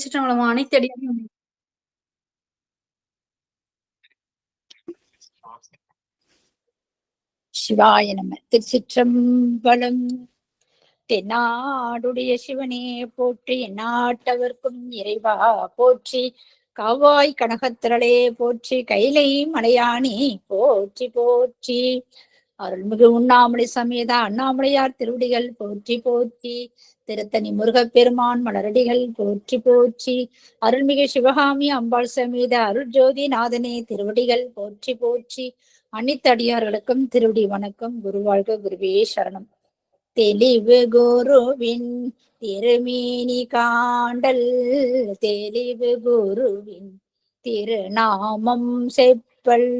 திருச்சிற்றம்பலம் அனைத்தடியாரும் சிவாய நம. திருச்சிற்றம்பலம். தென்னாடுடைய சிவனே போற்றி, எந்நாட்டவர்க்கும் இறைவா போற்றி, காவாய் கனகத்திரளே போற்றி, கைலை மலையானி போற்றி போற்றி, அருள்மிகு உண்ணாமலை சமேத அண்ணாமலையார் திருவடிகள் போற்றி போற்றி, திருத்தணி முருகப்பெருமான் மலரடிகள் போற்றி போற்றி, அருள்மிகு சிவகாமி அம்பாள் சமேத அருள் ஜோதி நாதனே திருவடிகள் போற்றி போற்றி, அனைத்தடியார்களுக்கும் திருவடி வணக்கம். குருவாழ்க. குருவே சரணம். தெளிவு குருவின் திருமேனி காண்டல், தெளிவு குருவின் திருநாமம் செப்பல்,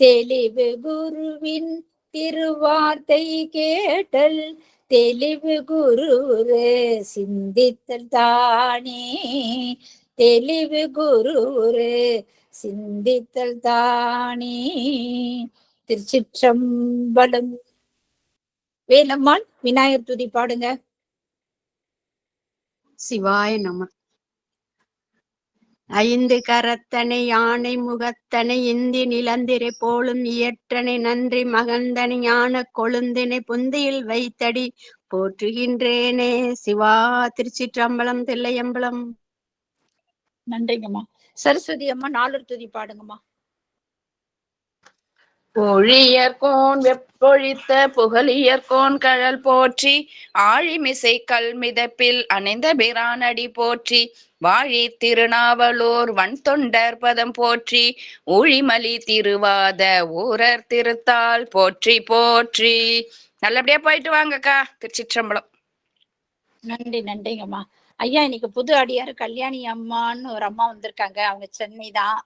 தெளிவு குருவின் திருவார்த்தை கேட்டல், தெளிவு குரு சிந்தித்தல் தானே, தெளிவு குரு சிந்தித்தல் தானே. திருச்சிற்றம்பலம். வேலம்மாள் விநாயகர் துதி பாடுங்க. சிவாய நம. ஐந்து கரத்தனை யானை முகத்தனை இந்தி நிலந்திரை போலும் இயற்றனை நன்றி மகந்தனை ஞான கொழுந்தினை புந்தியில் வைத்தடி போற்றுகின்றேனே. சிவா. திருச்சிற்றம்பலம். தில்லையம்பலம். நன்றிங்கம்மா. சரஸ்வதி அம்மா நாலூர் துதி பாடுங்கம்மா. பொழியர்கோன் வெப்பொழித்த புகழியர்கோன் கழல் போற்றி, ஆழிமிசை கல் மிதப்பில் அணைந்த பிரானடி போற்றி, வாழி திருநாவலூர் வன்தொண்டர் பதம் போற்றி, ஊழிமலி திருவாத ஊரர் திருத்தாள் போற்றி போற்றி. நல்லபடியா போயிட்டு வாங்கக்கா. திருச்சிற்றம்பலம். நன்றி. நன்றிங்கம்மா. ஐயா, இன்னைக்கு புது அடியார் கல்யாணி அம்மான்னு ஒரு அம்மா வந்திருக்காங்க. அவங்க சென்னை தான்.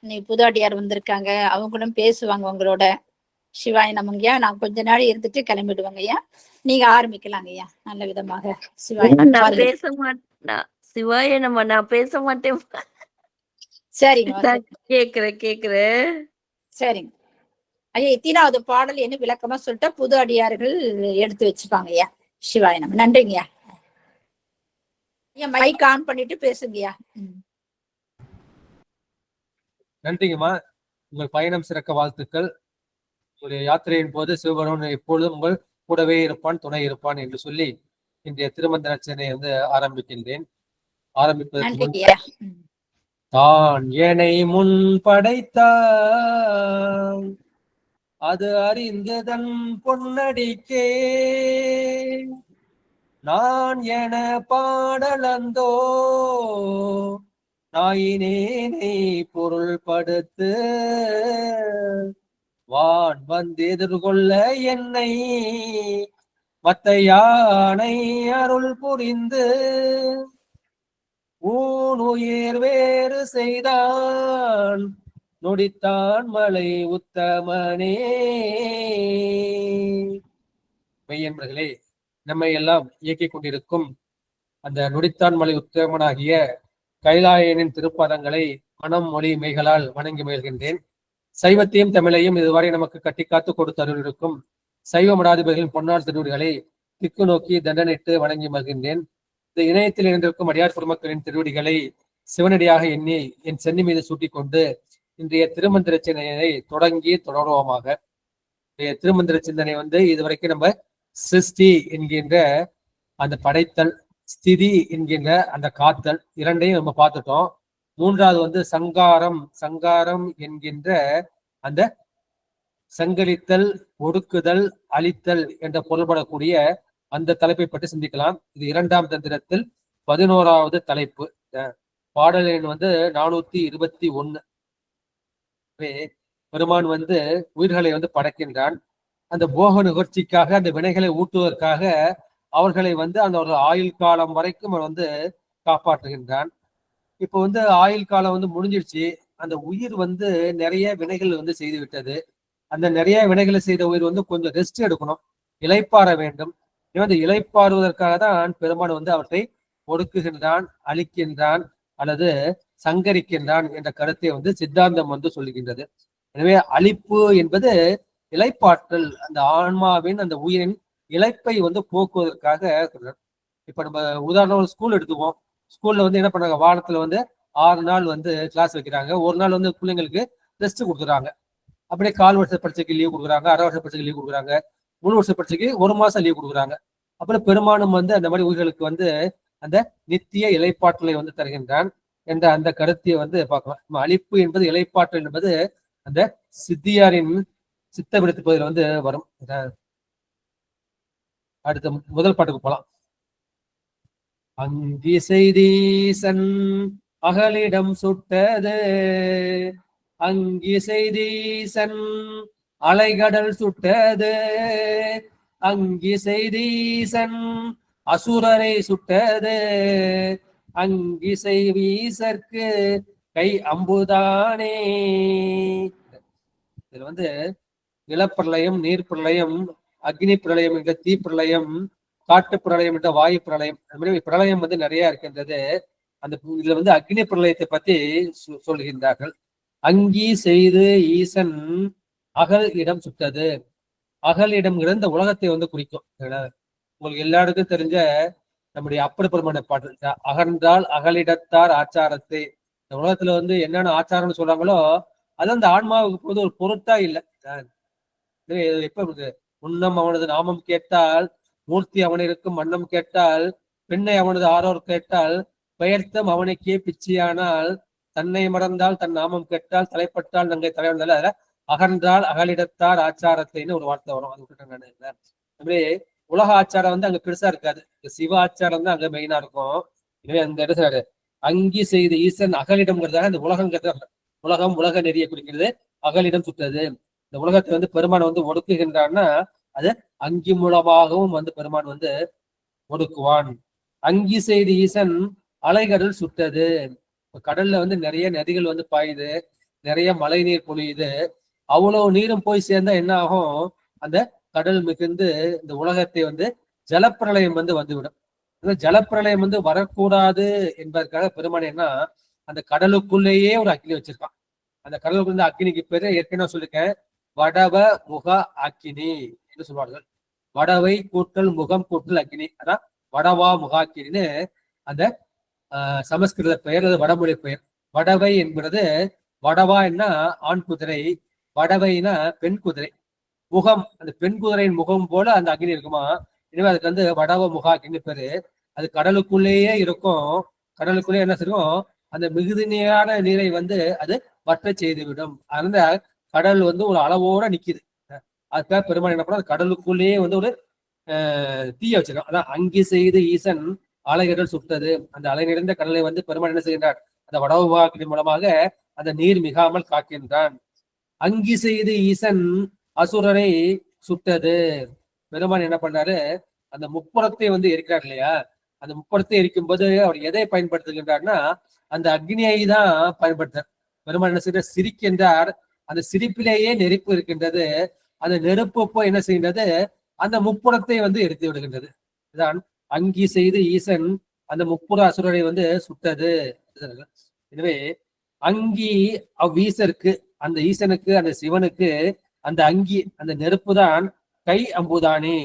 இன்னைக்கு புது அடியார் வந்திருக்காங்க. அவங்களும் பேசுவாங்க உங்களோட. சிவாய நமங்கய்யா. நான் கொஞ்ச நாள் இருந்துட்டு கிளம்பிடுவாங்க ஐயா. நீங்க ஆரம்பிக்கலாங்க ஐயா நல்ல விதமாக. சிவாய பேச மாட்டேன். சிவாய நம்ம நான் பேச மாட்டேன். சரிங்க. கேக்குறேன். சரிங்க ஐயா. எத்தனாவது பாடல் என்ன விளக்கமா சொல்லிட்டா புது அடியார்கள் எடுத்து வச்சுப்பாங்க ஐயா. சிவாய நம்ம. நன்றிங்கய்யா. ஐயா மைக் ஆன் பண்ணிட்டு பேசுங்கய்யா. நன்றிங்கம்மா. உங்கள் பயணம் சிறக்க வாழ்த்துக்கள். உங்களுடைய யாத்திரையின் போது சிவபெருமான் எப்பொழுதும் உங்கள் கூடவே இருப்பான், துணை இருப்பான் என்று சொல்லி இன்றைய திருமந்திரச்சனை ஆரம்பிக்கின்றேன். ஆரம்பிப்பதற்கு தான் என்னை முன் படைத்தான், அது அறிந்ததன் பொன்னடிக்கே, நான் என பாடலந்தோ நாயினேனை பொருள்படுத்து, வான் வந்து எதிர்கொள்ள என்னை மத்த யானை அருள் புரிந்து, ஊன் உயிர் வேறு செய்தான் நொடித்தான் மலை உத்தமனே. மெய்யன்பர்களே, நம்மை எல்லாம் இயக்கிக் கொண்டிருக்கும் அந்த நொடித்தான் மலை உத்தமனாகிய கைலாயனின் திருப்பதங்களை மனம் மொழி மெய்களால் வணங்கி மகிழ்கின்றேன். சைவத்தையும் தமிழையும் இதுவரை நமக்கு கட்டி காத்து கொடுத்தருள் இருக்கும் சைவ மடாதிபதிகளின் பொன்னாள் திருவடிகளை திக்கு நோக்கி தண்டனிட்டு வணங்கி மகிழ்கின்றேன். இந்த இணையத்தில் இணைந்திருக்கும் அடியார் குடும்பங்களின் திருவடிகளை சிவனடியாக எண்ணி என் சென்னி மீது சூட்டிக் கொண்டு இன்றைய திருமந்திர சிந்தனையை தொடங்கி தொடருவோமாக. திருமந்திர சிந்தனை இதுவரைக்கும் நம்ம சிருஷ்டி என்கின்ற அந்த படைத்தல், ஸ்திதி என்கின்ற அந்த காத்தல் இரண்டையும் நம்ம பார்த்துட்டோம். மூன்றாவது சங்காரம் என்கின்ற அந்த சங்கரித்தல், ஒடுக்குதல், அழித்தல் என்ற பொருள்படக்கூடிய அந்த தலைப்பை பற்றி சிந்திக்கலாம். இது இரண்டாம் தந்திரத்தில் 11வது தலைப்பு. பாடல் எண் 421. பெருமான் உயிர்களை படைக்கின்றான். அந்த போக நுகர்ச்சிக்காக, அந்த வினைகளை ஊட்டுவதற்காக அவர்களை அந்த ஒரு ஆயுள் காலம் வரைக்கும் காப்பாற்றுகின்றான். இப்போ ஆயுள் காலம் முடிஞ்சிடுச்சு. அந்த உயிர் நிறைய வினைகள் செய்து விட்டது. அந்த நிறைய வினைகளை செய்த உயிர் கொஞ்சம் ரெஸ்ட் எடுக்கணும், இளைப்பாற வேண்டும். அந்த இளைப்பாறுவதற்காக தான் பெருமான் அவற்றை ஒடுக்குகின்றான், அழிக்கின்றான் அல்லது சங்கரிக்கின்றான் என்ற கருத்தை சித்தாந்தம் சொல்லுகின்றது. எனவே அழிப்பு என்பது இளைப்பாற்றல், அந்த ஆன்மாவின் அந்த உயிரின் இழைப்பை போக்குவதற்காக. இப்ப நம்ம உதாரணம் ஸ்கூல் எடுத்துவோம். ஸ்கூல்ல வந்து என்ன பண்றாங்க, வாரத்துல வந்து 6 நாள் வந்து கிளாஸ் வைக்கிறாங்க. ஒரு நாள் வந்து பிள்ளைங்களுக்கு ரெஸ்ட் கொடுக்குறாங்க. அப்படியே கால் வருஷ பரீட்சைக்கு லீவ் கொடுக்குறாங்க, அரை வருஷ பரீட்சைக்கு லீவ் கொடுக்குறாங்க, முழு வருஷ பரீட்சைக்கு 1 மாசம் லீவ் கொடுக்குறாங்க. அப்புறம் பெரும்பாலும் வந்து அந்த மாதிரி உயிர்களுக்கு வந்து அந்த நித்திய இலைப்பாற்றலை வந்து தருகின்றான் என்ற அந்த கருத்தை வந்து பார்க்கலாம். அழிப்பு என்பது இலைப்பாற்றல் என்பது அந்த சித்தியாரின் சித்த விடுத்து பகுதியில் வந்து வரும். அடுத்த முதல் பாட்டுக்கு போலாம். அங்கி செய்தீசன் அகலிடம் சுட்டது, அங்கி செய்தீசன் அலைகடல் சுட்டது, அங்கி செய்தீசன் அசுரரை சுட்டது, அங்கி செய்வீசற்கு கை அம்புதானே. இதுல வந்து நிலப்பிரளயம், நீர் பிரளயம், அக்னி பிரளயம் என்ற தீ பிரளயம், காட்டு பிரளயம் என்ற வாயு பிரளயம், அது மாதிரி பிரளயம் வந்து நிறைய இருக்கின்றது. அந்த இதுல வந்து அக்னி பிரளயத்தை பத்தி சொல்கின்றார்கள். அங்கி செய்து ஈசன் அகல் இடம் சுட்டது. அகல் இடம்ங்கிறது இந்த உலகத்தை வந்து குறிக்கும். உங்களுக்கு எல்லாருக்கும் தெரிஞ்ச நம்முடைய அப்பர் பெருமான பாட்டு, அகன்றால் அகலிடத்தார் ஆச்சாரத்தை. இந்த உலகத்துல வந்து என்னென்ன ஆச்சாரம்னு சொல்றாங்களோ அது அந்த ஆன்மாவுக்கு போது ஒரு பொருட்டா இல்லை. எப்ப இருக்கு, உன்னம் அவனது நாமம் கேட்டால், மூர்த்தி அவனிருக்கும் வண்ணம் கேட்டால், பெண்ணை அவனது ஆரோர் கேட்டால், பெயர்த்தம் அவனுக்கே பிச்சியானால், தன்னை மறந்தால் தன் நாமம் கேட்டால், தலைப்பட்டால் நங்கை தலைவந்தால், அதுல அகன்றால் அகலிடத்தார் ஆச்சாரத்தைன்னு ஒரு வார்த்தை வரும். அது விட்டுட்டேன் நான். அப்படியே உலக ஆச்சாரம் வந்து அங்க பெருசா இருக்காது, சிவ ஆச்சாரம் தான் அங்க மெயினா இருக்கும். எனவே அந்த இடத்துல அங்கி செய்த ஈசன் அகலிடம்ங்கிறதாக அந்த உலகங்கிறத, உலகம் உலக நெறியை குறிக்கிறது. அகலிடம் சுட்டது. இந்த உலகத்தை வந்து பெருமான் வந்து ஒடுக்குகின்றான்னா அது அங்கி மூலமாகவும் வந்து பெருமான் வந்து ஒடுக்குவான். அங்கி செய்த ஈசன் அலைகடல் சுட்டது. கடல்ல வந்து நிறைய நதிகள் வந்து பாயுது, நிறைய மழை நீர் பொழியுது. அவ்வளவு நீரும் போய் சேர்ந்தா என்ன ஆகும், அந்த கடல் மிகுந்து இந்த உலகத்தை வந்து ஜலப்பிரளயம் வந்து வந்துவிடும். ஜலப்பிரளயம் வந்து வரக்கூடாது என்பதற்காக பெருமான் என்ன அந்த கடலுக்குள்ளேயே ஒரு அக்னி வச்சிருக்கான். அந்த கடலுக்குள்ள அக்னிக்கு பேரு ஏற்கனவே சொல்லிருக்கேன், வடவ முக அக்கினி என்று சொல்வார்கள். வடவை கூட்டல் முகம் கூட்டல் அக்கினி, அதான் வடவா முகாக்கினின்னு அந்த சமஸ்கிருத பெயர், அது வடமொழி பெயர். வடவை என்பது வடவா என்ன ஆண் குதிரை, வடவைனா பெண் குதிரை. முகம் அந்த பெண் குதிரையின் முகம் போல அந்த அக்னி இருக்குமா. எனவே அதுக்கு வந்து வடவ முகாக்கின்னு பேரு. அது கடலுக்குள்ளேயே இருக்கும். கடலுக்குள்ளே என்ன செய்யும், அந்த மிகுதியான நீரை வந்து அது வற்ற செய்துவிடும். அந்த கடல் வந்து ஒரு அளவோட நிக்குது. அதுக்காக பெருமாள் என்ன பண்ணா கடலுக்குள்ளேயே வந்து ஒரு தீய வச்சிருக்கான். அதான் அங்கி செய்து ஈசன் அலைகடல் சுட்டது. அந்த அலை நிறைந்த கடலை வந்து பெருமாள் என்ன செய்கின்றார், அந்த வடவுவாக்கின் மூலமாக அந்த நீர் மிகாமல் காக்கின்றான். அங்கி செய்து ஈசன் அசுரரை சுட்டது. பெருமான் என்ன பண்ணாரு, அந்த முப்புறத்தை வந்து எரிக்கிறார் இல்லையா, அந்த முப்புறத்தை எரிக்கும் போது அவர் எதை பயன்படுத்துகின்றார்னா அந்த அக்னியை தான் பயன்படுத்தார். பெருமாள் என்ன செய்ய சிரிக்கின்றார். அந்த சிரிப்பிலேயே நெருப்பு இருக்கின்றது. அந்த நெருப்பு அப்போ என்ன செய்கின்றது, அந்த முப்புறத்தை வந்து எரித்து விடுகின்றது. இதுதான் அங்கி செய்து ஈசன் அந்த முப்புற அசுரரை வந்து சுட்டது. எனவே அங்கி அவ்வீசருக்கு, அந்த ஈசனுக்கு, அந்த சிவனுக்கு அந்த அங்கி, அந்த நெருப்பு தான் கை அம்புதானே,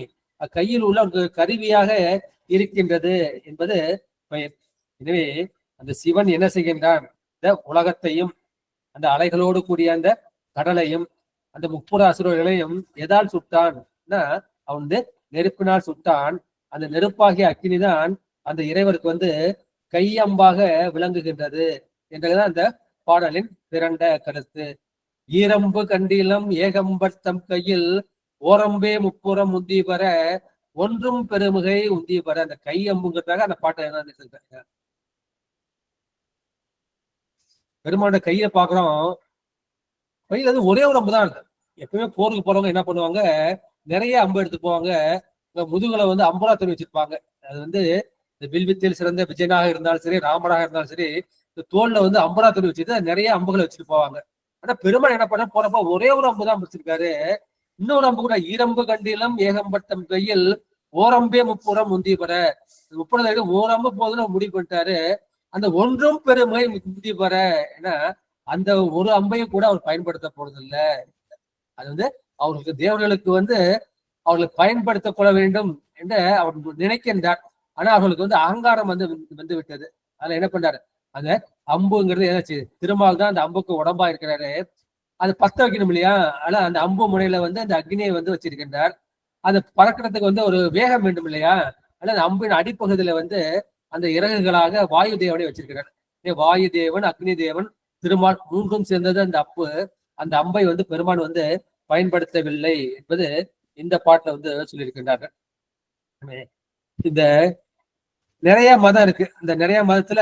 கையில் உள்ள ஒரு கருவியாக இருக்கின்றது என்பது பெயர். எனவே அந்த சிவன் என்ன செய்கின்றான், இந்த உலகத்தையும் அந்த அலைகளோடு கூடிய அந்த கடலையும் அந்த முப்புற அசுரர்களையும் எதால் சுட்டான், அவன் வந்து நெருப்பினால் சுட்டான். அந்த நெருப்பாகிய அக்கினிதான் அந்த இறைவருக்கு வந்து கையம்பாக விளங்குகின்றது என்றுதான் அந்த பாடலின் பிறண்ட கருத்து. ஈரம்பு கண்டிலம் ஏகம்பர்த்தம் கையில் ஓரம்பே முப்புறம் உந்தி பெற ஒன்றும் பெருமுகை உந்தி பெற. அந்த கை அம்புங்கிறதாக அந்த பாட்டை என்ன பெருமானோட கையை பாக்குறோம். கையில வந்து ஒரே ஒரு அம்பு தான் இருக்கு. எப்பவுமே போருக்கு போறவங்க என்ன பண்ணுவாங்க, நிறைய அம்பு எடுத்து போவாங்க. முதுகுல வந்து அம்பரா துணி வச்சிருப்பாங்க. அது வந்து இந்த வில்வித்தையில் சிறந்த விஜயனாக இருந்தாலும் சரி, ராமனாக இருந்தாலும் சரி, இந்த தோல்ல வந்து அம்பரா துணி வச்சுட்டு நிறைய அம்புகளை வச்சுட்டு போவாங்க. ஆனா பெருமாள் என்ன பண்ண போறப்ப ஒரே ஒரு அம்பு தான் வச்சிருக்காரு. இன்னொரு அம்பு கூட ஈரம்பு கண்டிலம் ஏகம்பட்டம் கையில் ஓரம்பே முப்புறம் முந்தி பெற. முப்புறம் ஓரம்பு போதுன்னு முடிவு பண்ணிட்டாரு. அந்த ஒன்றும் பெருமை முந்தி பெற, ஏன்னா அந்த ஒரு அம்பையும் கூட அவர் பயன்படுத்த போறது இல்லை. அது வந்து அவர்களுக்கு தேவர்களுக்கு வந்து அவர்களை பயன்படுத்தப்பட வேண்டும் என்று அவர் நினைக்கின்றார். ஆனா அவர்களுக்கு வந்து அகங்காரம் வந்து விட்டது. அதுல என்ன பண்றாரு, அந்த அம்புங்கிறது ஏதாச்சு திருமால் தான் அந்த அம்புக்கு உடம்பா இருக்கிறாரு. அது பத்த வைக்கணும் இல்லையா, ஆனா அந்த அம்பு முனையில வந்து அந்த அக்னியை வந்து வச்சிருக்கின்றார். அது பறக்கிறதுக்கு வந்து ஒரு வேகம் வேண்டும் இல்லையா, ஆனா அந்த அம்பின் அடிப்பகுதியில வந்து அந்த இறகுகளாக வாயு தேவனை வச்சிருக்கிறார். வாயு தேவன், அக்னி தேவன், திருமால் மூன்றும் சேர்ந்தது அந்த அம்பு. அந்த அம்பை வந்து பெருமான் வந்து பயன்படுத்தவில்லை என்பது இந்த பாட்டுல வந்து சொல்லியிருக்கின்றார்கள். இந்த நிறைய மதம் இருக்கு. இந்த நிறைய மதத்துல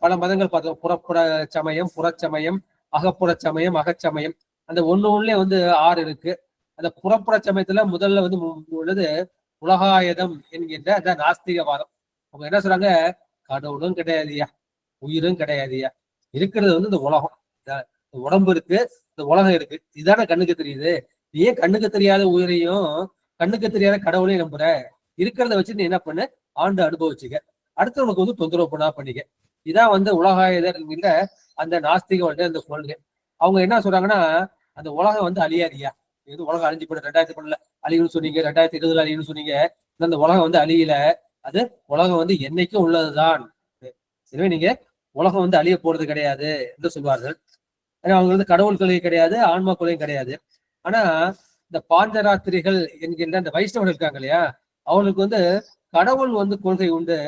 பல மதங்கள் பார்த்தோம். புறப்புற சமயம், புறச்சமயம், அகப்புற சமயம், அகச்சமயம். அந்த ஒண்ணுலயே வந்து 6 இருக்கு. அந்த புறப்புற சமயத்துல முதல்ல வந்து உள்ளது உலகாயதம் என்கின்ற அந்த நாஸ்திகவாதம். அவங்க என்ன சொல்றாங்க, கடவுளும் கிடையாதுயா, உயிரும் கிடையாதுயா, இருக்கிறது வந்து இந்த உலகம், உடம்பு இருக்கு, இந்த உலகம் இருக்கு, இதுதானே கண்ணுக்கு தெரியுது. நீ ஏன் கண்ணுக்கு தெரியாத உயிரையும் கண்ணுக்கு தெரியாத கடவுளையும் நம்புற? இருக்கிறத வச்சு நீ என்ன பண்ணு, ஆண்டு அனுபவிச்சுக்க, அடுத்து உனக்கு வந்து தொந்தரவு பண்ணா பண்ணிக்க. இதான் வந்து உலகாயுதர் என்கின்ற அந்த நாஸ்திக அந்த கொள்கை. அவங்க என்ன சொல்றாங்கன்னா, அந்த உலகம் வந்து அழியாதியா, இது உலகம் அழிஞ்சு போயிடும், 2010 அழிவுன்னு சொன்னீங்க, 2020 அழிவுன்னு சொன்னீங்க, அந்த உலகம் வந்து அழியல, அது உலகம் வந்து என்னைக்கும் உள்ளதுதான். எனவே நீங்க உலகம் வந்து அழிய போறது கிடையாது என்று சொல்வார்கள். ஏன்னா அவங்க வந்து கடவுள் கொள்கை கிடையாது, ஆன்மா கொள்கை கிடையாது. ஆனா இந்த பாஞ்சராத்திரிகள் என்கின்ற அந்த வைஷ்ணவர்கள் இருக்காங்க இல்லையா, அவங்களுக்கு வந்து கடவுள் வந்து கொள்கை உண்டு.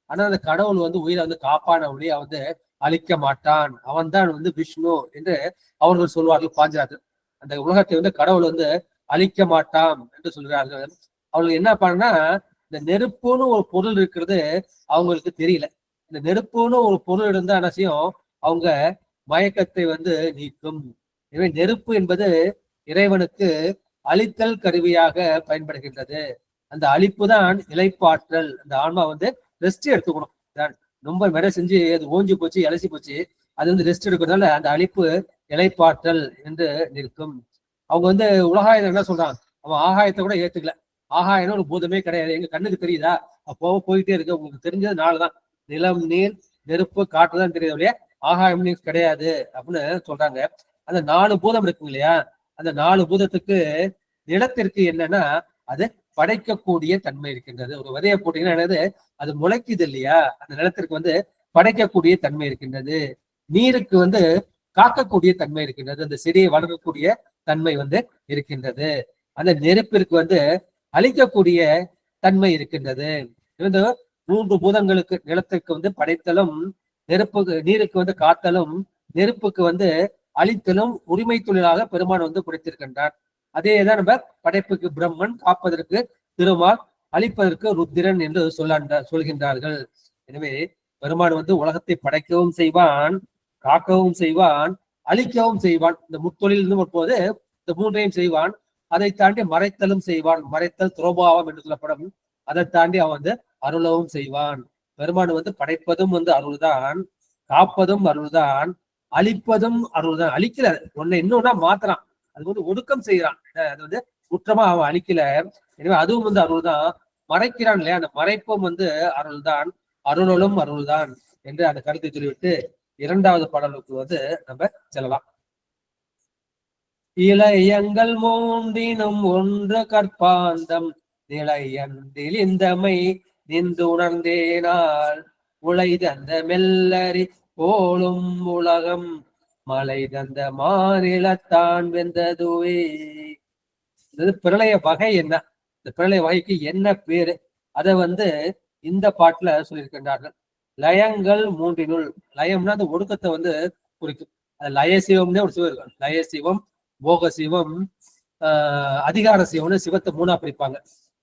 ஆனா அந்த கடவுள் வந்து உயிரை வந்து காப்பான ஒளியை வந்து அழிக்க மாட்டான், அவன் தான் வந்து விஷ்ணு என்று அவர்கள் சொல்வார்கள். பாஞ்சராத்திரி அந்த உலகத்தை வந்து கடவுள் வந்து அழிக்க மாட்டான் என்று சொல்கிறார்கள். அவங்களுக்கு என்ன பண்ணா, இந்த நெருப்புன்னு ஒரு பொருள் இருக்கிறது அவங்களுக்கு தெரியல. இந்த நெருப்புன்னு ஒரு பொருள் இருந்தா என்ன செய்யும், அவங்க மயக்கத்தை வந்து நீக்கும். எனவே நெருப்பு என்பது இறைவனுக்கு அழித்தல் கருவியாக பயன்படுகின்றது. அந்த அழிப்பு தான் இளைப்பாற்றல். அந்த ஆன்மா வந்து ரெஸ்ட் எடுத்துக்கணும். ரொம்ப வேலை செஞ்சு அது ஓஞ்சி போச்சு, இலசி போச்சு, அது வந்து ரெஸ்ட் எடுக்கிறதுனால அந்த அழிப்பு இளைப்பாற்றல் என்று நிற்கும். அவங்க வந்து உலகாயுதம் என்ன சொல்றாங்க, அவன் ஆகாயத்தை கூட ஏத்துக்கல. ஆகாயம் ஒரு பூதமே கிடையாது, எங்க கண்ணுக்கு தெரியுதா, அப்போ போயிட்டே இருக்கு, உங்களுக்கு தெரிஞ்சது 4 தான், நிலம், நீர், நெருப்பு, காற்று தான் தெரியுது இல்லையா, ஆகாயம் கிடையாது அப்படின்னு சொல்றாங்க. அந்த 4 பூதம் இருக்குங்க இல்லையா, அந்த 4 பூதத்துக்கு நிலத்திற்கு என்னன்னா அது படைக்கக்கூடிய தன்மை இருக்கின்றது. ஒரு விதையை போட்டீங்கன்னா என்னது, அது முளைக்குது இல்லையா, அந்த நிலத்திற்கு வந்து படைக்கக்கூடிய தன்மை இருக்கின்றது. நீருக்கு வந்து காக்கக்கூடிய தன்மை இருக்கின்றது, அந்த செடியை வளர்க்கக்கூடிய தன்மை வந்து இருக்கின்றது. அந்த நெருப்பிற்கு வந்து அழிக்கக்கூடிய தன்மை இருக்கின்றது. இந்த 3 பூதங்களுக்கு, நிலத்திற்கு வந்து படைத்தலும், நெருப்புக்கு நீருக்கு வந்து காத்தலும், நெருப்புக்கு வந்து அழித்தலும் உரிமை தொழிலாக பெருமான் வந்து படைத்திருக்கின்றார். அதேதான் நம்ம படைப்புக்கு பிரம்மன், காப்பதற்கு திருமால், அழிப்பதற்கு ருத்திரன் என்று சொல்கின்றார்கள். எனவே பெருமான் வந்து உலகத்தை படைக்கவும் செய்வான், காக்கவும் செய்வான், அழிக்கவும் செய்வான். இந்த முத்தொழில் போது இந்த 3ஐயும் செய்வான். அதை தாண்டி மறைத்தலும் செய்வான். மறைத்தல் துரோபாவம் என்று சொல்லப்படும். அதை தாண்டி அவன் வந்து அருளவும் செய்வான். பெருமான் வந்து படைப்பதும் வந்து அருள்தான், காப்பதும் அருள்தான், அழிப்பதும் அருள்தான். அழிக்கல, ஒன்னு இன்னொன்னா மாத்துறான், அது வந்து ஒடுக்கம் செய்யறான், அது வந்து குற்றமா அவன் அழிக்கல. எனவே அதுவும் வந்து அருள்தான். மறைக்கிறான் இல்லையா, அந்த மறைப்பும் வந்து அருள்தான், அருளும் அருள்தான் என்று அந்த கருத்தை சொல்லிவிட்டு 2வது பாடலுக்கு வந்து நம்ம செல்லலாம். இளையங்கள் 3னும் ஒன்று கற்பாந்தம் நிலையந்தில் இந்தமை நின்று உணர்ந்தேனால் உலை தந்த மெல்லறி போலும் உலகம் மலை தந்த மாநிலத்தான் வெந்ததுவே. இது பிரளய வகை என்ன, இந்த பிரளய வகைக்கு என்ன பேரு, அதை வந்து இந்த பாட்டுல சொல்லியிருக்கின்றார்கள். லயங்கள் 3னுள், லயம்னா அந்த ஒடுக்கத்தை வந்து குறிக்கும். அது லயசிவம்னே ஒரு சிவம் இருக்கும். லயசிவம், போக சிவம், அதிகார சிவம்னு சிவத்தை 3ஆ பிரிப்பாங்க.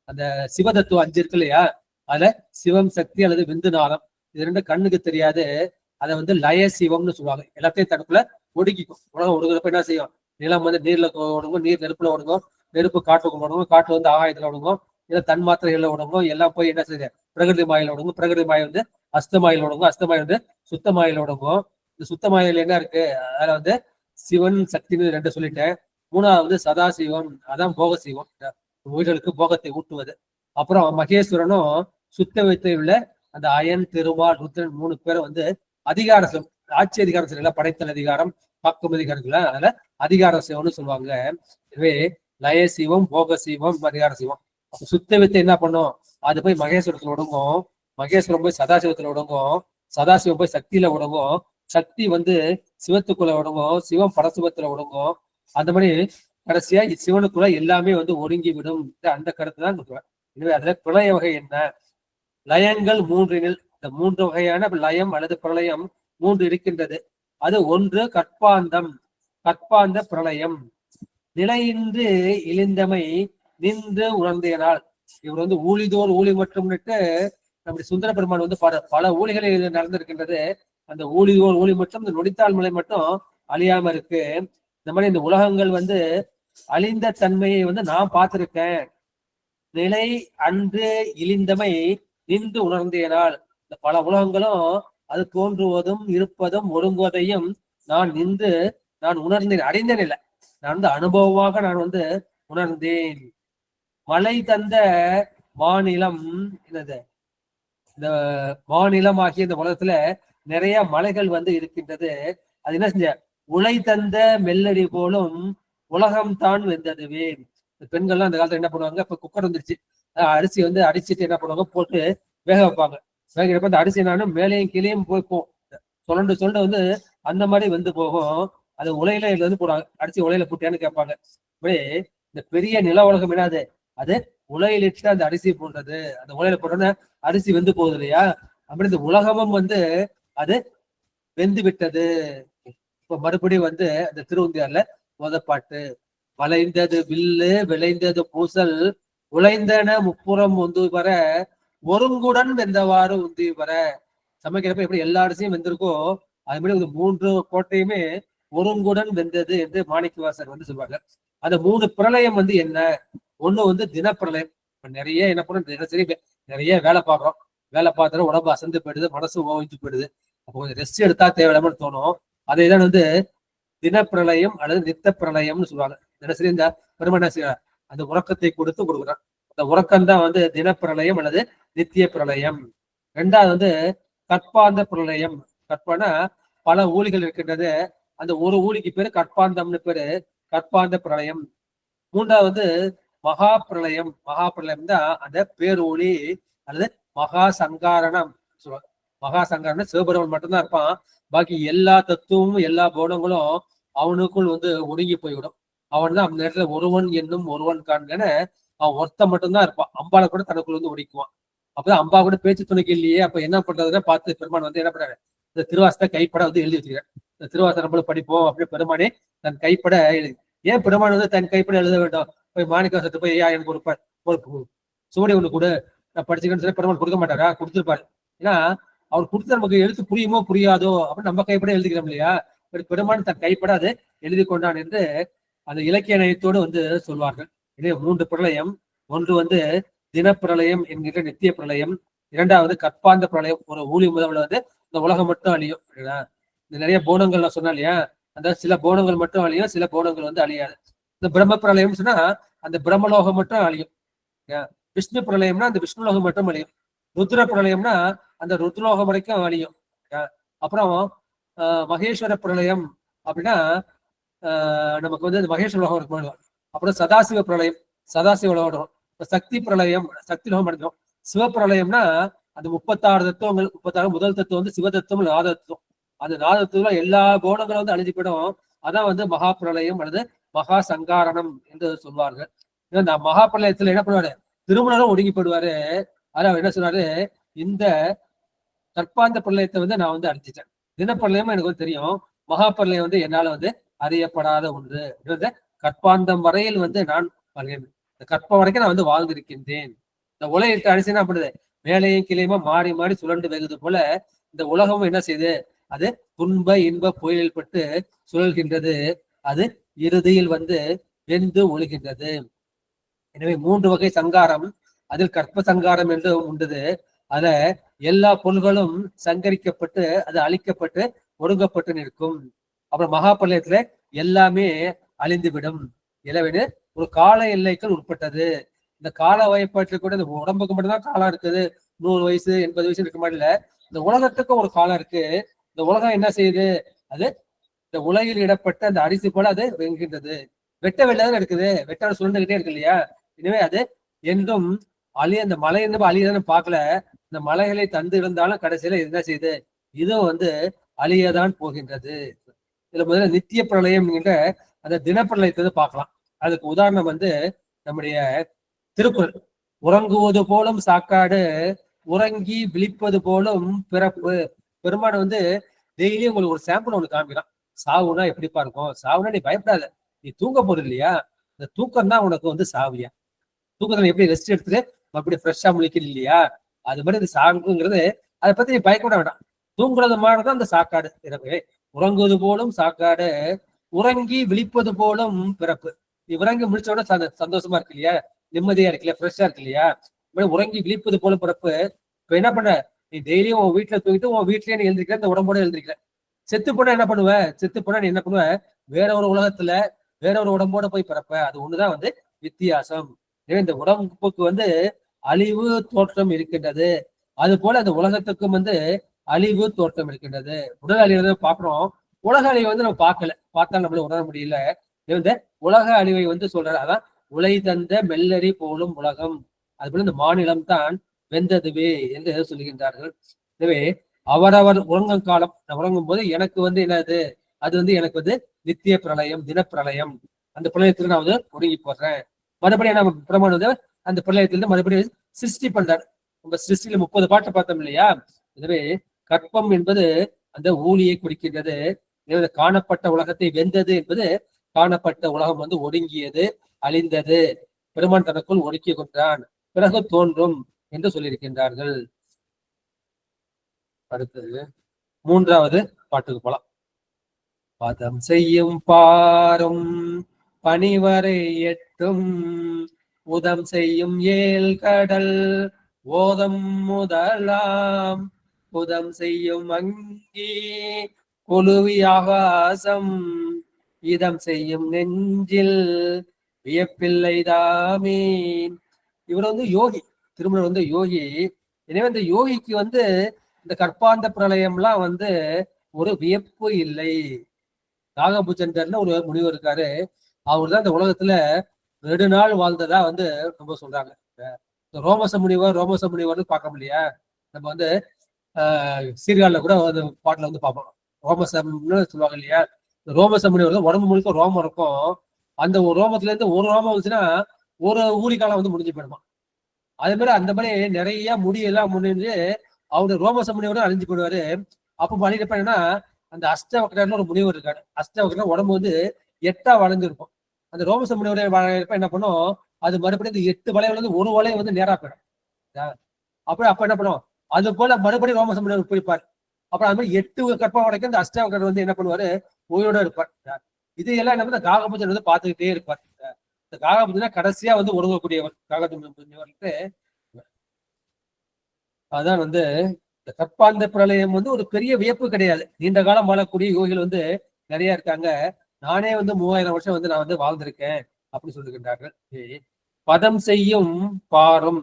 அந்த சிவதத்துவம் 5 இருக்கு இல்லையா, அதுல சிவம், சக்தி அல்லது விந்துநாதம், இது 2 கண்ணுக்கு தெரியாது. அதை வந்து லய சிவம்னு சொல்லுவாங்க. எல்லாத்தையும் தனக்குள்ள ஒடுக்கிக்கும். உலகம் ஒடுங்குறப்ப என்ன செய்யும், நிலம் வந்து நீர்ல ஒடுங்கும், நீர் நெருப்புல ஒடுங்கும், நெருப்பு காட்டுக்கு ஒடுங்கும், காற்று வந்து ஆகாயத்துல ஒடுங்கும், இல்ல தன்மாத்திரைகள்ல ஒடுங்கும், எல்லாம் போய் என்ன செய்யுது, பிரகிருதி மாயில ஒடுங்கும், பிரகிருதி மாயை வந்து அஸ்தமாயில் ஒடுங்கும், அஸ்தமாயில் வந்து சுத்தமாயில் ஒடுங்கும். இந்த சுத்தமாயில் என்ன இருக்கு, அதுல வந்து சிவன், சக்தின்னு 2 சொல்லிட்டேன். 3வது வந்து சதாசிவம், அதான் போக சிவம், உயிர்களுக்கு போகத்தை ஊட்டுவது. அப்புறம் மகேஸ்வரனும் சுத்த வைத்து உள்ள அந்த அயன், திருமால், ருத்ரன் 3 பேரும் வந்து அதிகார சிவம், ஆட்சி அதிகாரம் செய்யல, படைத்தல் அதிகாரம், பக்கம் அதிகாரத்துல, அதுல அதிகார சிவம்னு சொல்லுவாங்க. எனவே லய சிவம், போக சிவம், அதிகார சிவம். சுத்த வித்தை என்ன பண்ணும், அது போய் மகேஸ்வரத்துல ஒடுங்கும். மகேஸ்வரம் போய் சதாசிவத்துல உடங்கும், சதாசிவம் போய் சக்தியில உடங்கும், சக்தி வந்து சிவத்துக்குள்ள உடங்கும், சிவம் பரசிவத்துல உடங்கும். அந்த மாதிரி கடைசியா சிவனுக்குள்ள எல்லாமே வந்து ஒடுங்கி விடும். அந்த கருத்து தான். எனவே அதுல பிரளய வகை என்ன? லயங்கள் மூன்றினில் இந்த 3 வகையான லயம் அல்லது பிரளயம் 3 இருக்கின்றது. அது ஒன்று கற்பாந்தம், கற்பாந்த பிரளயம். நிலையின்றி இழிந்தமை நின்று உணர்ந்தேனால். இவர் வந்து ஊழிதோர் ஊழி மட்டும்னுட்டு நம்முடைய சுந்தர பெருமான் வந்து பல ஊழிகளில் நடந்திருக்கின்றது. அந்த ஊழிதோர் ஊழி மட்டும் இந்த நொடித்தாள் மலை மட்டும் அழியாம இருக்கு. இந்த மாதிரி இந்த உலகங்கள் வந்து அழிந்த தன்மையை வந்து நான் பார்த்திருக்கேன். நிலை அன்று இழிந்தமை நின்று உணர்ந்தேனால், இந்த பல உலகங்களும் அது தோன்றுவதும் இருப்பதும் ஒடுங்குவதையும் நான் நின்று நான் உணர்ந்தேன். அடைந்தேன் இல்லை, நான் வந்து அனுபவமாக நான் வந்து உணர்ந்தேன். மழை தந்த மாநிலம் என்னது? இந்த மாநிலம் ஆகிய இந்த உலகத்துல நிறைய மலைகள் வந்து இருக்கின்றது. அது என்ன செஞ்ச? உலை தந்த மெல்லடி போலும் உலகம் தான் வெந்ததுவே. இந்த பெண்கள்லாம் அந்த காலத்துல என்ன பண்ணுவாங்க? இப்ப குக்கர் வந்துருச்சு, அரிசி வந்து அடிச்சுட்டு என்ன பண்ணுவாங்க? போட்டு வேக வைப்பாங்க. வேகிறப்ப அந்த அரிசி நானும் மேலேயும் கீழேயும் போய்ப்போம், சொல்லிட்டு வந்து அந்த மாதிரி வந்து போகும். அது உலையில வந்து போடுவாங்க, அடிச்சு உலையில போட்டியான்னு கேட்பாங்க. இப்படி இந்த பெரிய நில உலகம் என்னது? அது உலையிலிட்டு அந்த அரிசி போன்றது. அந்த உலையில போட்டோன்னா அரிசி வெந்து போகுது இல்லையா? அப்படி இந்த உலகமும் வந்து அது வெந்து விட்டது. இப்ப மறுபடியும் வந்து அந்த திருவந்தியார்ல முதப்பாட்டு, வளைந்தது வில்லு விளைந்தது பூசல் உழைந்தன முப்புறம் உந்து வர ஒருங்குடன் வெந்தவாறு உந்தி வர. சமைக்கிறப்ப எப்படி எல்லா அரிசியும் வெந்திருக்கோ அது மாதிரி ஒரு 3 கோட்டையுமே ஒருங்குடன் வெந்தது என்று மாணிக்கவாசர் வந்து சொல்லுவாங்க. அந்த 3 பிரளயம் வந்து என்ன? ஒண்ணு வந்து தினப்பிரளயம். இப்ப நிறைய என்ன பண்ண, தினசரி நிறைய வேலை பார்க்குறோம். வேலை பார்த்தாலும் உடம்பு அசந்து போயிடுது, மனசு ஓய்ஞ்சு போயிடுது. அப்போ கொஞ்சம் ரெஸ்ட் எடுத்தா தேவையில்லாமனு தோணும். அதைதான் வந்து தினப்பிரளயம் அல்லது நித்த பிரளயம்னு சொல்லுவாங்க. தினசரி இந்த பெருமன அந்த உறக்கத்தை கொடுக்குறான். அந்த உறக்கம் தான் வந்து தினப்பிரளயம் அல்லது நித்திய பிரளயம். 2வது வந்து கற்பாந்த பிரளயம். கற்பானா பல ஊழிகள் இருக்கின்றது. அந்த ஒரு ஊழிக்கு பேரு கற்பாந்தம்னு பேரு, கற்பாந்த பிரளயம். 3வது வந்து மகா பிரளயம். மகா பிரளயம் தான் அந்த பேரொளி அல்லது மகா சங்காரணம் சொல்லுவாங்க. மகா சங்காரணம் சிவபெருமன் மட்டும்தான் இருப்பான். பாக்கி எல்லா தத்துவமும் எல்லா போனங்களும் அவனுக்குள் வந்து ஒடுங்கி போய்விடும். அவன் தான் அந்த நேரத்துல ஒருவன் என்னும் ஒருவன் காண்கன்னு அவன் ஒருத்தன் மட்டும்தான் இருப்பான். அம்பால கூட தனக்குள்ள வந்து ஒடிக்குவான். அப்பதான் அம்பா கூட பேச்சு துணைக்கு இல்லையே, அப்ப என்ன பண்றதுன்னா பார்த்து பெருமான் வந்து என்ன பண்றாரு? இந்த திருவாசத்தை கைப்பட வந்து எழுதி வச்சுக்கிறேன். இந்த திருவாசை நம்மள படிப்போம் அப்படியே பெருமானே தன் கைப்பட எழுதி. ஏன் பெருமான் வந்து தன் கைப்பட எழுத வேண்டும்? போய் மாணிக்கவாசத்தை போய் எனக்கு ஒரு சுவடி ஒண்ணு கூட நான் படிச்சுக்கன்னு சொல்லி பெருமான் கொடுக்க மாட்டாரா? கொடுத்துருப்பாரு. ஏன்னா அவர் கொடுத்து நமக்கு எழுத்து புரியுமோ புரியாதோ அப்படின்னு நம்ம கைப்பட எழுதிக்கிறோம் இல்லையா? பெருமான் தன் கைப்பட அது எழுதி கொண்டான் என்று அந்த இலக்கிய நயத்தோடு வந்து சொல்வார்கள். இதே 3 பிரளயம். ஒன்று வந்து தினப்பிரளயம் என்கிற நித்திய பிரளயம். 2வது கற்பாந்த பிரளயம். ஒரு ஊழி முதல்ல வந்து இந்த உலகம் மட்டும் அழியும். இந்த நிறைய போனங்கள் நான் சொன்னேன் இல்லையா? அந்த சில போனங்கள் மட்டும் அழியும், சில போனங்கள் வந்து அழியாது. இந்த பிரம்ம பிரளயம் சொன்னா அந்த பிரம்மலோகம் மட்டும் அழியும். விஷ்ணு பிரளயம்னா அந்த விஷ்ணுலோகம் மட்டும் அழியும். ருத்ர பிரளயம்னா அந்த ருத்ரலோகம் வரைக்கும் அழியும். அப்புறம் மகேஸ்வர பிரளயம் அப்படின்னா நமக்கு வந்து அந்த மகேஸ்வர லோகம் இருக்கும். அப்புறம் சதாசிவ பிரளயம், சதாசிவ லோகம். சக்தி பிரளயம், சக்தி லோகம் அடைஞ்சிடும். சிவப்பிரளயம்னா அந்த 36 தத்துவங்கள். 36 முதல் தத்துவம் வந்து சிவ தத்துவம், நாத தத்துவம். அந்த நாத தத்துவம் எல்லா கோணங்களும் வந்து அழிஞ்சு போயிடும். அதான் வந்து மகா பிரளயம் அல்லது மகா சங்காரணம் என்று சொல்வார்கள். இந்த மகா பிரளயத்துல என்ன பண்ணுவாரு? திருமணம் ஒடுங்கி போடுவாரு. அதான் என்ன சொல்றாரு? இந்த கற்பாந்த பிரளயத்தை வந்து நான் வந்து அடிச்சிட்டேன். தினப்பிரளயமும் எனக்கு வந்து தெரியும், மகா பிரளயம் வந்து என்னால வந்து அறியப்படாத ஒன்று. கற்பாந்தம் வரையில் வந்து நான் இந்த கற்பம் வரைக்கும் நான் வந்து வாழ்ந்திருக்கின்றேன். இந்த உலகிற்கு அரிசி என்ன பண்ணுது? மேலையும் கிளையுமா மாறி மாறி சுழண்டு வெகுது போல இந்த உலகமும் என்ன செய்யுது? அது துன்ப இன்ப புயலில் பட்டு சுழல்கின்றது. அது இறுதியில் வந்து வெந்து ஒழுகின்றது. எனவே 3 வகை சங்காரம். அதில் கற்ப சங்காரம் என்று உண்டது. அதுல எல்லா பொருள்களும் சங்கரிக்கப்பட்டு அது அழிக்கப்பட்டு ஒடுங்கப்பட்டு நிற்கும். அப்புறம் மகா பிரளயத்துல எல்லாமே அழிந்துவிடும். எனவே ஒரு கால எல்லைகள் உட்பட்டது. இந்த கால வகைப்பாட்டில் கூட இந்த உடம்புக்கு மட்டும்தான் காலம் இருக்குது. 100 வயசு 80 வயசு இருக்க மாதிரி இல்ல, இந்த உலகத்துக்கும் ஒரு காலம் இருக்கு. இந்த உலகம் என்ன செய்யுது? அது இந்த உலகில் இடப்பட்ட அந்த அரிசி போல அது வெங்குகின்றது. வெட்ட வெள்ளதான் இருக்குது, வெட்ட சுழண்டுகிட்டே இருக்கு இல்லையா? எனவே அது என்றும் அந்த மலை இருந்து அழியதான்னு பார்க்கல. இந்த மலைகளை தந்து இருந்தாலும் கடைசியில என்ன செய்யுது, இதுவும் வந்து அழியதான் போகின்றது. இதுல முதல்ல நித்திய பிரளயம் என்கின்ற அந்த தினப்பிரளயத்தை வந்து பார்க்கலாம். அதுக்கு உதாரணம் வந்து நம்முடைய திருக்குறள். உறங்குவது போலும் சாக்காடு, உறங்கி விழிப்பது போலும் பிறப்பு. பெருமான் வந்து டெய்லி உங்களுக்கு ஒரு சாம்பிள் ஒண்ணு காமிக்கிறான். சாவுனா எப்படிப்பா இருக்கும், சாவுனா நீ பயப்படாத, நீ தூங்க போறது இல்லையா, இந்த தூக்கம் தான் உனக்கு வந்து சாவியா. தூக்கத்துல எப்படி ரெஸ்ட் எடுத்துட்டு மறுபடியும் ஃப்ரெஷ்ஷா முழிக்கிறது இல்லையா, அது மாதிரி இந்த சாங்குங்கிறது அதை பத்தி நீ பயப்பட வேண்டாம். தூங்குறது மாதிரிதான் அந்த சாக்காடு. எனவே உறங்குவது போலும் சாக்காடு, உறங்கி விழிப்பது போலும் பிறப்பு. நீ உறங்கி முடிச்சோட சந்தோஷமா இருக்கு இல்லையா, நிம்மதியா இருக்கு இல்லையா, ஃப்ரெஷ்ஷா இருக்கு இல்லையா, உறங்கி விழிப்பது போல பிறப்பு. இப்ப என்ன பண்ண, நீ டெய்லியும் உன் வீட்டுல தூங்கிட்டு உன் வீட்லயே நீ எழுந்திருக்கிற, இந்த உடம்போட எழுந்திருக்கிற. செத்து போனா என்ன பண்ணுவ, செத்து போனா நீ என்ன பண்ணுவ, வேற ஒரு உலகத்துல வேற ஒரு உடம்போட போய் பிறப்ப. அது ஒண்ணுதான் வந்து வித்தியாசம். இந்த உடம்புக்கு வந்து அழிவு தோற்றம் இருக்கின்றது, அது போல அந்த உலகத்துக்கும் வந்து அழிவு தோற்றம் இருக்கின்றது. உடல் அழிவை பாக்குறோம், உலக அழிவை வந்து நம்ம பார்க்கல, பார்த்தாலும் நம்மள உணர முடியல. இந்த உலக அழிவை வந்து சொல்றாரு, அதான் உலை தந்த மெல்லறி போலும் உலகம், அது போல இந்த மாநிலம் தான் வெந்ததுவே என்று சொல்லுகின்றார்கள். எனவே அவரவர் உறங்கும் காலம், நான் உறங்கும் போது எனக்கு வந்து என்னது, அது வந்து எனக்கு வந்து நித்திய பிரளயம், தினப்பிரளயம். அந்த பிரளயத்துல நான் வந்து ஒடுங்கி போடுறேன். மறுபடியும் நம்ம பிரமாணம் வந்து அந்த பிரளயத்திலிருந்து மறுபடியும் சிருஷ்டி பண்றாரு. நம்ம சிருஷ்டியில 30 பாட்டு பார்த்தோம் இல்லையா. எனவே கற்பம் என்பது அந்த ஊழியை குறிக்கின்றது. காணப்பட்ட உலகத்தை வெந்தது என்பது காணப்பட்ட உலகம் வந்து ஒடுங்கியது, அழிந்தது, பெருமான் தனக்குள் ஒடுக்கி கொண்டான், பிறகு தோன்றும் என்று சொல்லியிருக்கின்றார்கள். அடுத்தது 3வது பாட்டுக்கு போலாம். பதம் செய்யும் பாரும் பணிவரை எட்டும், உதம் செய்யும் ஏல் கடல் ஓதம் முதலாம், புதம் செய்யும் அங்கி கொலுவி ஆகாசம், இதம் செய்யும் நெஞ்சில் வியப்பில்லை தாமீன். இவர் வந்து யோகி, திருமணர் வந்து யோகி. எனவே இந்த யோகிக்கு வந்து இந்த கற்பாந்த பிரளயம்லாம் வந்து ஒரு வியப்பு இல்லை. நாகபூஜண்டர்னு ஒரு முனிவர் இருக்காரு, அவர் தான் இந்த உலகத்துல நெடுநாள் வாழ்ந்ததா வந்து ரொம்ப சொல்றாங்க. ரோமச முனிவர்னு பார்க்க முடியா, நம்ம வந்து சீர்காழில கூட அந்த பாட்டுல வந்து பார்ப்போம். ரோமசம்னு சொல்லுவாங்க இல்லையா. ரோமச முனிவர் உடம்பு முழுக்க ரோமம் இருக்கும். அந்த ஒரு ரோமத்துல இருந்து ஒரு ரோமம் வந்துச்சுன்னா ஒரு ஊழிக்காலம் வந்து முடிஞ்சு போயிடுமா. அதே மாதிரி அந்த மாதிரி நிறைய முடியெல்லாம் முடிஞ்சு அவரு ரோமச முனிவரும் அழிஞ்சு போயிடுவாரு. அப்போ பண்ணிருப்ப என்னன்னா, அந்த அஷ்டவக்கரன்னு ஒரு முனிவர் இருக்காரு. அஷ்டவக்கரன் உடம்பு வந்து 8ஆ வளைஞ்சிருக்கும். அந்த ரோமச முனிவரை வாழப்ப என்ன பண்ணும், அது மறுபடியும் இந்த 8 வளைவுல இருந்து ஒரு வளைவு வந்து நேரா போயிடும். அப்ப என்ன பண்ணும், அது போல மறுபடியும் ரோமச முனிவர் போய்ப்பார். அப்புறம் அது மாதிரி 8 கற்பம் வரைக்கும் இந்த அஷ்டவக்கரர் வந்து என்ன பண்ணுவாரு, உயிரோட இருப்பார். இது எல்லாம் என்ன பண்ண காகபூஜன் வந்து பார்த்துக்கிட்டே இருப்பார். இந்த காகபூஜனா கடைசியா வந்து ஒடுங்கக்கூடியவர் காகபூஜன்ட்டு. அதான் வந்து இந்த கற்பாந்த பிரளயம் வந்து ஒரு பெரிய வியப்பு கிடையாது. நீண்ட காலம் வாழக்கூடிய யோகிகள் வந்து நிறைய இருக்காங்க. நானே வந்து 3000 வருஷம் வந்து நான் வந்து வாழ்ந்திருக்கேன் அப்படின்னு சொல்லுகின்றார்கள். பதம் செய்யும் பாரும்,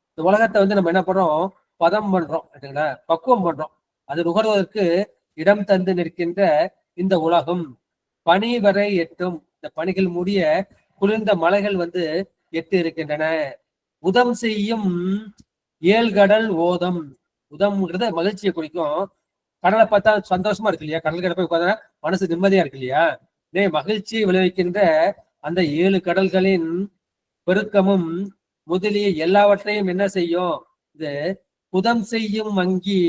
இந்த உலகத்தை வந்து நம்ம என்ன பண்றோம், பதம் பண்றோம், பக்குவம் பண்றோம். அது நுகர்வதற்கு இடம் தந்து நிற்கின்ற இந்த உலகம் பனி வரை எட்டும், இந்த பனிகள் மூடிய குளிர்ந்த மலைகள் வந்து எட்டு இருக்கின்றன. உதம் செய்யும் ஏழ்கடல் ஓதம், உதம்ங்கிறத மகிழ்ச்சியை குறிக்கும். கடலை பார்த்தா சந்தோஷமா இருக்கு இல்லையா, கடல் கடை போய் பார்த்தா மனசு நிம்மதியா இருக்கு இல்லையா. மகிழ்ச்சியை விளைவிக்கின்ற அந்த 7 கடல்களின் பெருக்கமும் முதலிய எல்லாவற்றையும் என்ன செய்யும், இது புதம் செய்யும் அங்கி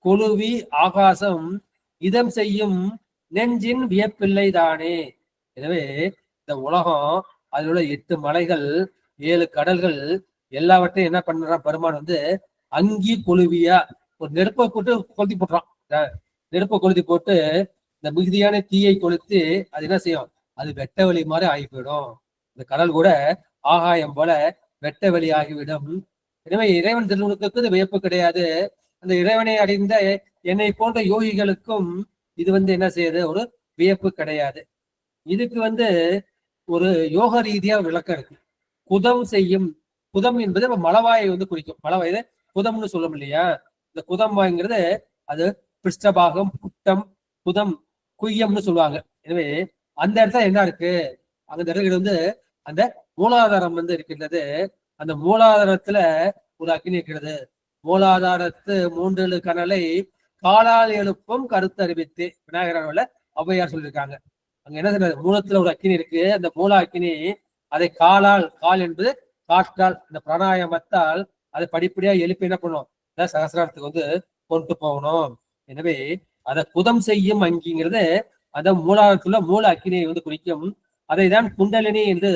கொலுவி ஆகாசம், இதம் செய்யும் நெஞ்சின் வியப்பில்லை தானே. எனவே இந்த உலகம், அதில் உள்ள 8 மலைகள் 7 கடல்கள் எல்லாவற்றையும் என்ன பண்றான் பெருமான் வந்து அங்கி கொலுவியா ஒரு நெருப்பை போட்டு கொளுத்தி போட்டுறான். நெருப்பை கொளுத்தி போட்டு இந்த மிகுதியான தீயை கொளுத்து அது என்ன செய்யும், அது வெட்ட வெளி மாதிரி ஆகி போயிடும். இந்த கடல் கூட ஆகாயம் போல வெட்ட வெளி ஆகிவிடும். எனவே இறைவன் திருவுளுக்கு இது வியப்பு கிடையாது. அந்த இறைவனை அடைந்த என்னை போன்ற யோகிகளுக்கும் இது வந்து என்ன செய்யுது, ஒரு வியப்பு கிடையாது. இதுக்கு வந்து ஒரு யோக ரீதியா விளக்கம் இருக்கு. குதம் செய்யும், குதம் என்பது நம்ம மலவாயை வந்து குறிக்கும். மலவாய் குதம்னு சொல்லும் இல்லையா. இந்த குதம்ங்கிறது அது பிருஷ்டபாகம், புட்டம், குதம், குய்யம்னு சொல்லுவாங்க. எனவே அந்த இடத்துல என்ன இருக்கு, அந்த இடத்துல வந்து அந்த மூலாதாரம் வந்து இருக்கின்றது. அந்த மூலாதாரத்துல ஒரு அக்கினி இருக்கிறது. மூலாதாரத்து மூன்றெழு கனலை காலால் எழுப்பும் கருத்தறிவித்து விநாயகரான ஔவையார் சொல்லியிருக்காங்க. அங்க என்ன சொல்றது, மூலத்துல ஒரு அக்கினி இருக்கு. அந்த மூல அக்கினி அதை காலால், கால் என்பது காற்றால், இந்த பிராணாயாமத்தால் அதை படிப்படியா எழுப்பி என்ன பண்ணும், சகசிராரத்துக்கு வந்து கொண்டு போகணும். எனவே அதை புதம் செய்யும் அங்கிங்கிறது அந்த மூலாதாரத்துள்ள மூல அக்கினியை வந்து குறிக்கும். அதைதான் குண்டலினி என்று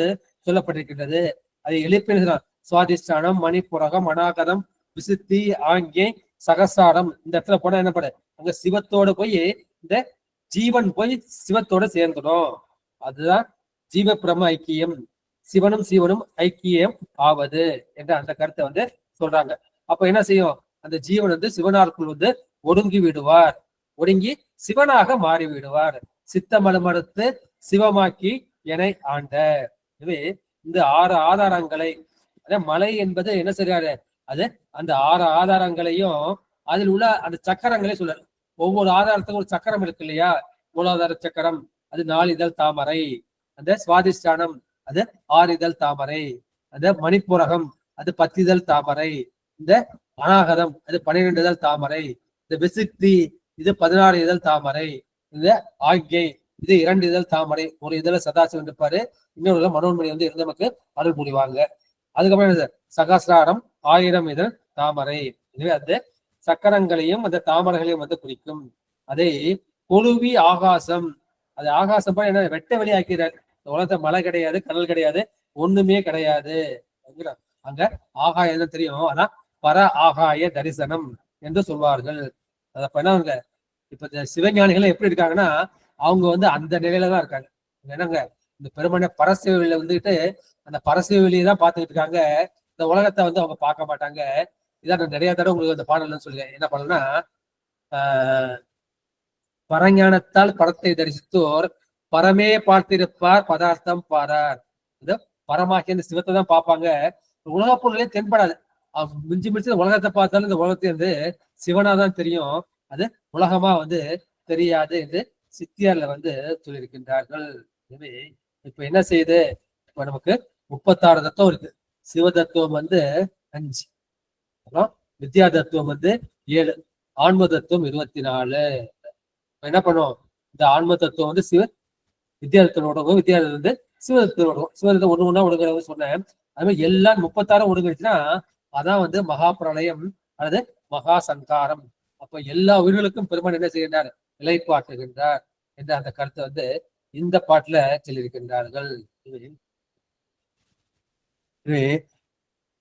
சொல்லப்பட்டிருக்கின்றது. அதை எழுப்பின சுவாதிஷ்டானம், மணிப்புரகம், அநாகதம், விசுத்தி, ஆங்கே, சகசாரம். இந்த இடத்துல போனா என்ன பண்ண, அங்க சிவத்தோட போய் இந்த ஜீவன் போய் சிவத்தோட சேர்ந்துடும். அதுதான் ஜீவ பிரம ஐக்கியம், சிவனும் சிவனும் ஐக்கியம் ஆவது என்ற அந்த கருத்தை வந்து சொல்றாங்க. அப்ப என்ன செய்யும், அந்த ஜீவன் வந்து சிவனாருக்குள் வந்து ஒடுங்கி விடுவார், ஒடுங்கி சிவனாக மாறி விடுவார். சித்தமலமறுத்து சிவமாக்கி என ஆண்ட. எனவே இந்த 6 ஆதாரங்களை, மலை என்பது என்ன செய்றாரு, அது அந்த 6 ஆதாரங்களையும் அதில் உள்ள அந்த சக்கரங்களே சொல்றாரு. ஒவ்வொரு ஆதாரத்துக்கும் ஒரு சக்கரம் இருக்கு இல்லையா, மூலாதார சக்கரம் அது 4 இதழ் தாமரை, அந்த சுவாதிஷ்டானம் அது 6 இதழ் தாமரை, அந்த மணிப்புரகம் அது 10 இதழ் தாமரை, இந்த அநாகதம் அது 12 இதழ் தாமரை, இந்த விசுத்தி இது 16 இதழ் தாமரை, இந்த ஆக்கை இது 2 இதழ் தாமரை. ஒரு இதழ சதாசிவம் இருப்பாரு, இன்னொரு மனோன்மணி வந்து இருந்து நமக்கு அருள் புரிவாங்க. அதுக்கப்புறம் சகசிராரம் 1000 இதழ் தாமரை. எனவே அந்த சக்கரங்களையும் அந்த தாமரைகளையும் வந்து குறிக்கும். அதை கொழுவி ஆகாசம், அது ஆகாசம் என்ன வெட்ட வெளி ஆக்கிறார். உலகத்தை மலை கிடையாது, கடல் கிடையாது, ஒண்ணுமே கிடையாது. அங்க ஆகாயம் தெரியும், அதான் பர ஆகாய தரிசனம் என்று சொல்வார்கள். அதப்ப என்ன, இப்ப இந்த சிவஞானிகள் எப்படி இருக்காங்கன்னா, அவங்க வந்து அந்த நிலையில தான் இருக்காங்க. என்னங்க, இந்த பெருமனை பரசிவ வெளியில வந்துட்டு அந்த பரசிவ வெளியை தான் பார்த்துக்கிட்டு இருக்காங்க. இந்த உலகத்தை வந்து அவங்க பார்க்க மாட்டாங்க. இதான் நான் நிறைய தடவை உங்களுக்கு அந்த பாடல்னு சொல்லுவேன். என்ன பண்ணலன்னா, பரஞானத்தால் பரத்தை தரிசித்தோர் பரமே பார்த்திருப்பார் பதார்த்தம் பாரார். இந்த பரமாக்கி அந்த சிவத்தை தான் பார்ப்பாங்க, உலக பொருளே தென்படாது. மிஞ்சி மிஞ்சி உலகத்தை பார்த்தாலும் இந்த உலகத்தை வந்து சிவனா தான் தெரியும், அது உலகமா வந்து தெரியாது என்று சித்தியார்ல வந்து சொல்லியிருக்கின்றார்கள். எனவே இப்ப என்ன செய்யுது, இப்ப நமக்கு 36 தத்துவம் இருக்கு. சிவ தத்துவம் வந்து 5, அப்புறம் வித்யா தத்துவம் வந்து 7, ஆன்ம தத்துவம் 24. என்ன பண்ணுவோம், இந்த ஆன்ம தத்துவம் வந்து சிவ வித்யா தத்துவம், வித்யா தத்துவம் வந்து சிவதத்துவம். சிவதத்துவம் ஒண்ணு ஒண்ணா ஒடுங்கிறத சொன்னேன். அது மாதிரி எல்லாம் 36 ஒடுங்கிடுச்சுன்னா அதான் வந்து மகா பிரளயம் அல்லது மகா சங்காரம். அப்ப எல்லா உயிர்களுக்கும் பெருமான் என்ன செய்கின்றார், நிலைப்பாட்டுகின்றார் என்ற அந்த கருத்தை வந்து இந்த பாட்டுல சொல்லியிருக்கின்றார்கள்.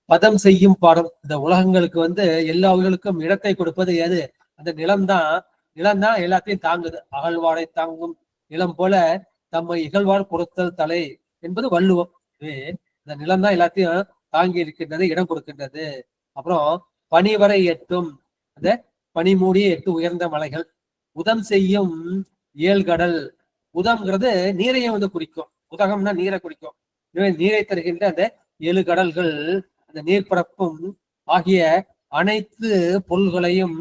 பதம் செய்யும் பாடம், இந்த உலகங்களுக்கு வந்து எல்லா உயிர்களுக்கும் இடத்தை கொடுப்பது எது, அந்த நிலம்தான். நிலம்தான் எல்லாத்தையும் தாங்குது. அகழ்வாடை தாங்கும் நிலம் போல தம்மை இகழ்வார் பொறுத்தல் தலை என்பது வள்ளுவம். இந்த நிலம் தான் எல்லாத்தையும் தாங்கி இருக்கின்றது, இடம் கொடுக்கின்றது. அப்புறம் பனிவரை எட்டும், அந்த பனி மூடி 8 உயர்ந்த மலைகள். உதம் செய்யும் 7 கடல், உதம்ங்கிறது நீரையும் வந்து குறிக்கும், உதகம்னா நீரை குறிக்கும். நீரை தருகின்ற அந்த 7 கடல்கள், அந்த நீர்ப்பரப்பும் ஆகிய அனைத்து பொருள்களையும்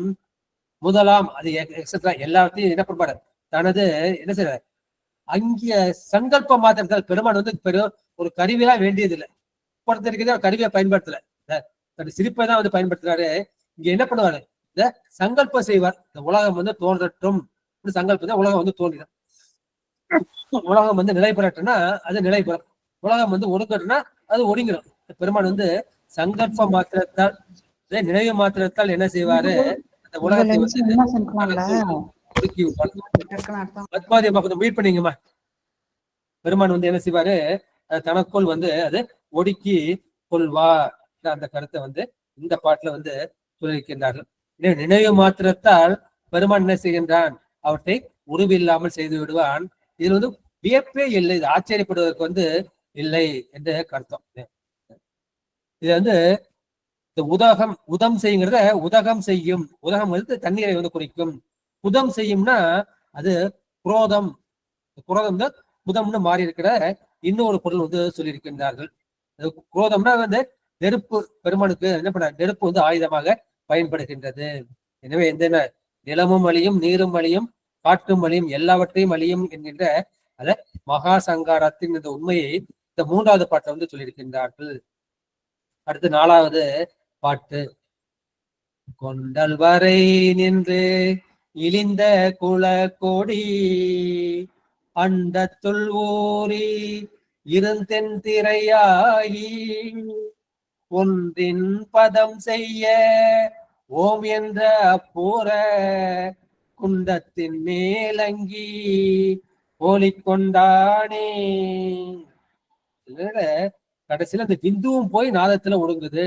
முதலாம் அது எக்ஸெட்ரா எல்லாத்தையும் என்ன பண்ணுவாரு, தனது என்ன செய்யற அங்கிய சங்கல்ப மாத்திரத்தால் பெருமான் வந்து பெரும் ஒரு கருவியெல்லாம் வேண்டியது இல்லை. பொறுத்திருக்கிறதே கருவியை பயன்படுத்தல, தன் சிரிப்பை தான் வந்து பயன்படுத்துறாரு. இங்க என்ன பண்ணுவாரு, இந்த சங்கல்பம் செய்வார். இந்த உலகம் வந்து தோன்றட்டும் சங்கல்பம் தான் உலகம் வந்து தோன்றிடும். உலகம் வந்து நிலை பெறட்டும்னா அது நிலை பெறும், உலகம் வந்து ஒடுங்கட்டும்னா அது ஒடுங்கிடும். பெருமான் வந்து சங்கல்ப மாத்திரத்தால், நினைவு மாத்திரத்தால் என்ன செய்வாரு, அந்த உலகத்தை ஒடுக்கி பத்மாதியம்மா கொஞ்சம் மீட் பண்ணீங்கம்மா. பெருமான் வந்து என்ன செய்வாரு, தனக்குள் வந்து அது ஒடுக்கி கொள்வா. அந்த கருத்தை வந்து இந்த பாட்டுல வந்து சொல்லியிருக்கின்றார்கள். நினைவு மாத்திரத்தால் பெருமான் என்ன செய்கின்றான், அவற்றை உருவில்லாமல் செய்து விடுவான். இதுல வந்து வியப்பே இல்லை, இது ஆச்சரியப்படுவதற்கு வந்து இல்லை என்று கருத்தம். இது வந்து இந்த உதகம், உதம் செய்யுங்கிறத உதகம் செய்யும், உதகம் வந்து தண்ணீரை வந்து குறிக்கும். உதம் செய்யும்னா அது குரோதம், குரோதம் தான் புதம்னு மாறி இருக்கிற இன்னொரு பொருள் வந்து சொல்லியிருக்கின்றார்கள். குரோதம்னா வந்து நெருப்பு, பெருமானுக்கு என்ன பண்ண நெருப்பு வந்து ஆயுதமாக பயன்படுகின்றது. எனவே எந்த நிலமும் அழியும், நீரும் அழியும், காற்றும் அழியும், எல்லாவற்றையும் அழியும் என்கின்ற அத மகா சங்காரத்தின் இந்த உண்மையை இந்த 3வது பாட்டை வந்து சொல்லியிருக்கின்றார்கள். அடுத்து 4வது பாட்டு. கொண்டல் வரை நின்று இழிந்த குல கொடி அண்டத்துள் ஊறி இருந்தென் திரையாகி ஒன்றின் பதம் செய்ய ஓம் என்ற அப்பூர குண்டத்தின் மேலங்கி ஓலிக்கொண்டானே. கடைசியில அந்த பிந்துவும் போய் நாதத்துல ஒடுங்குது.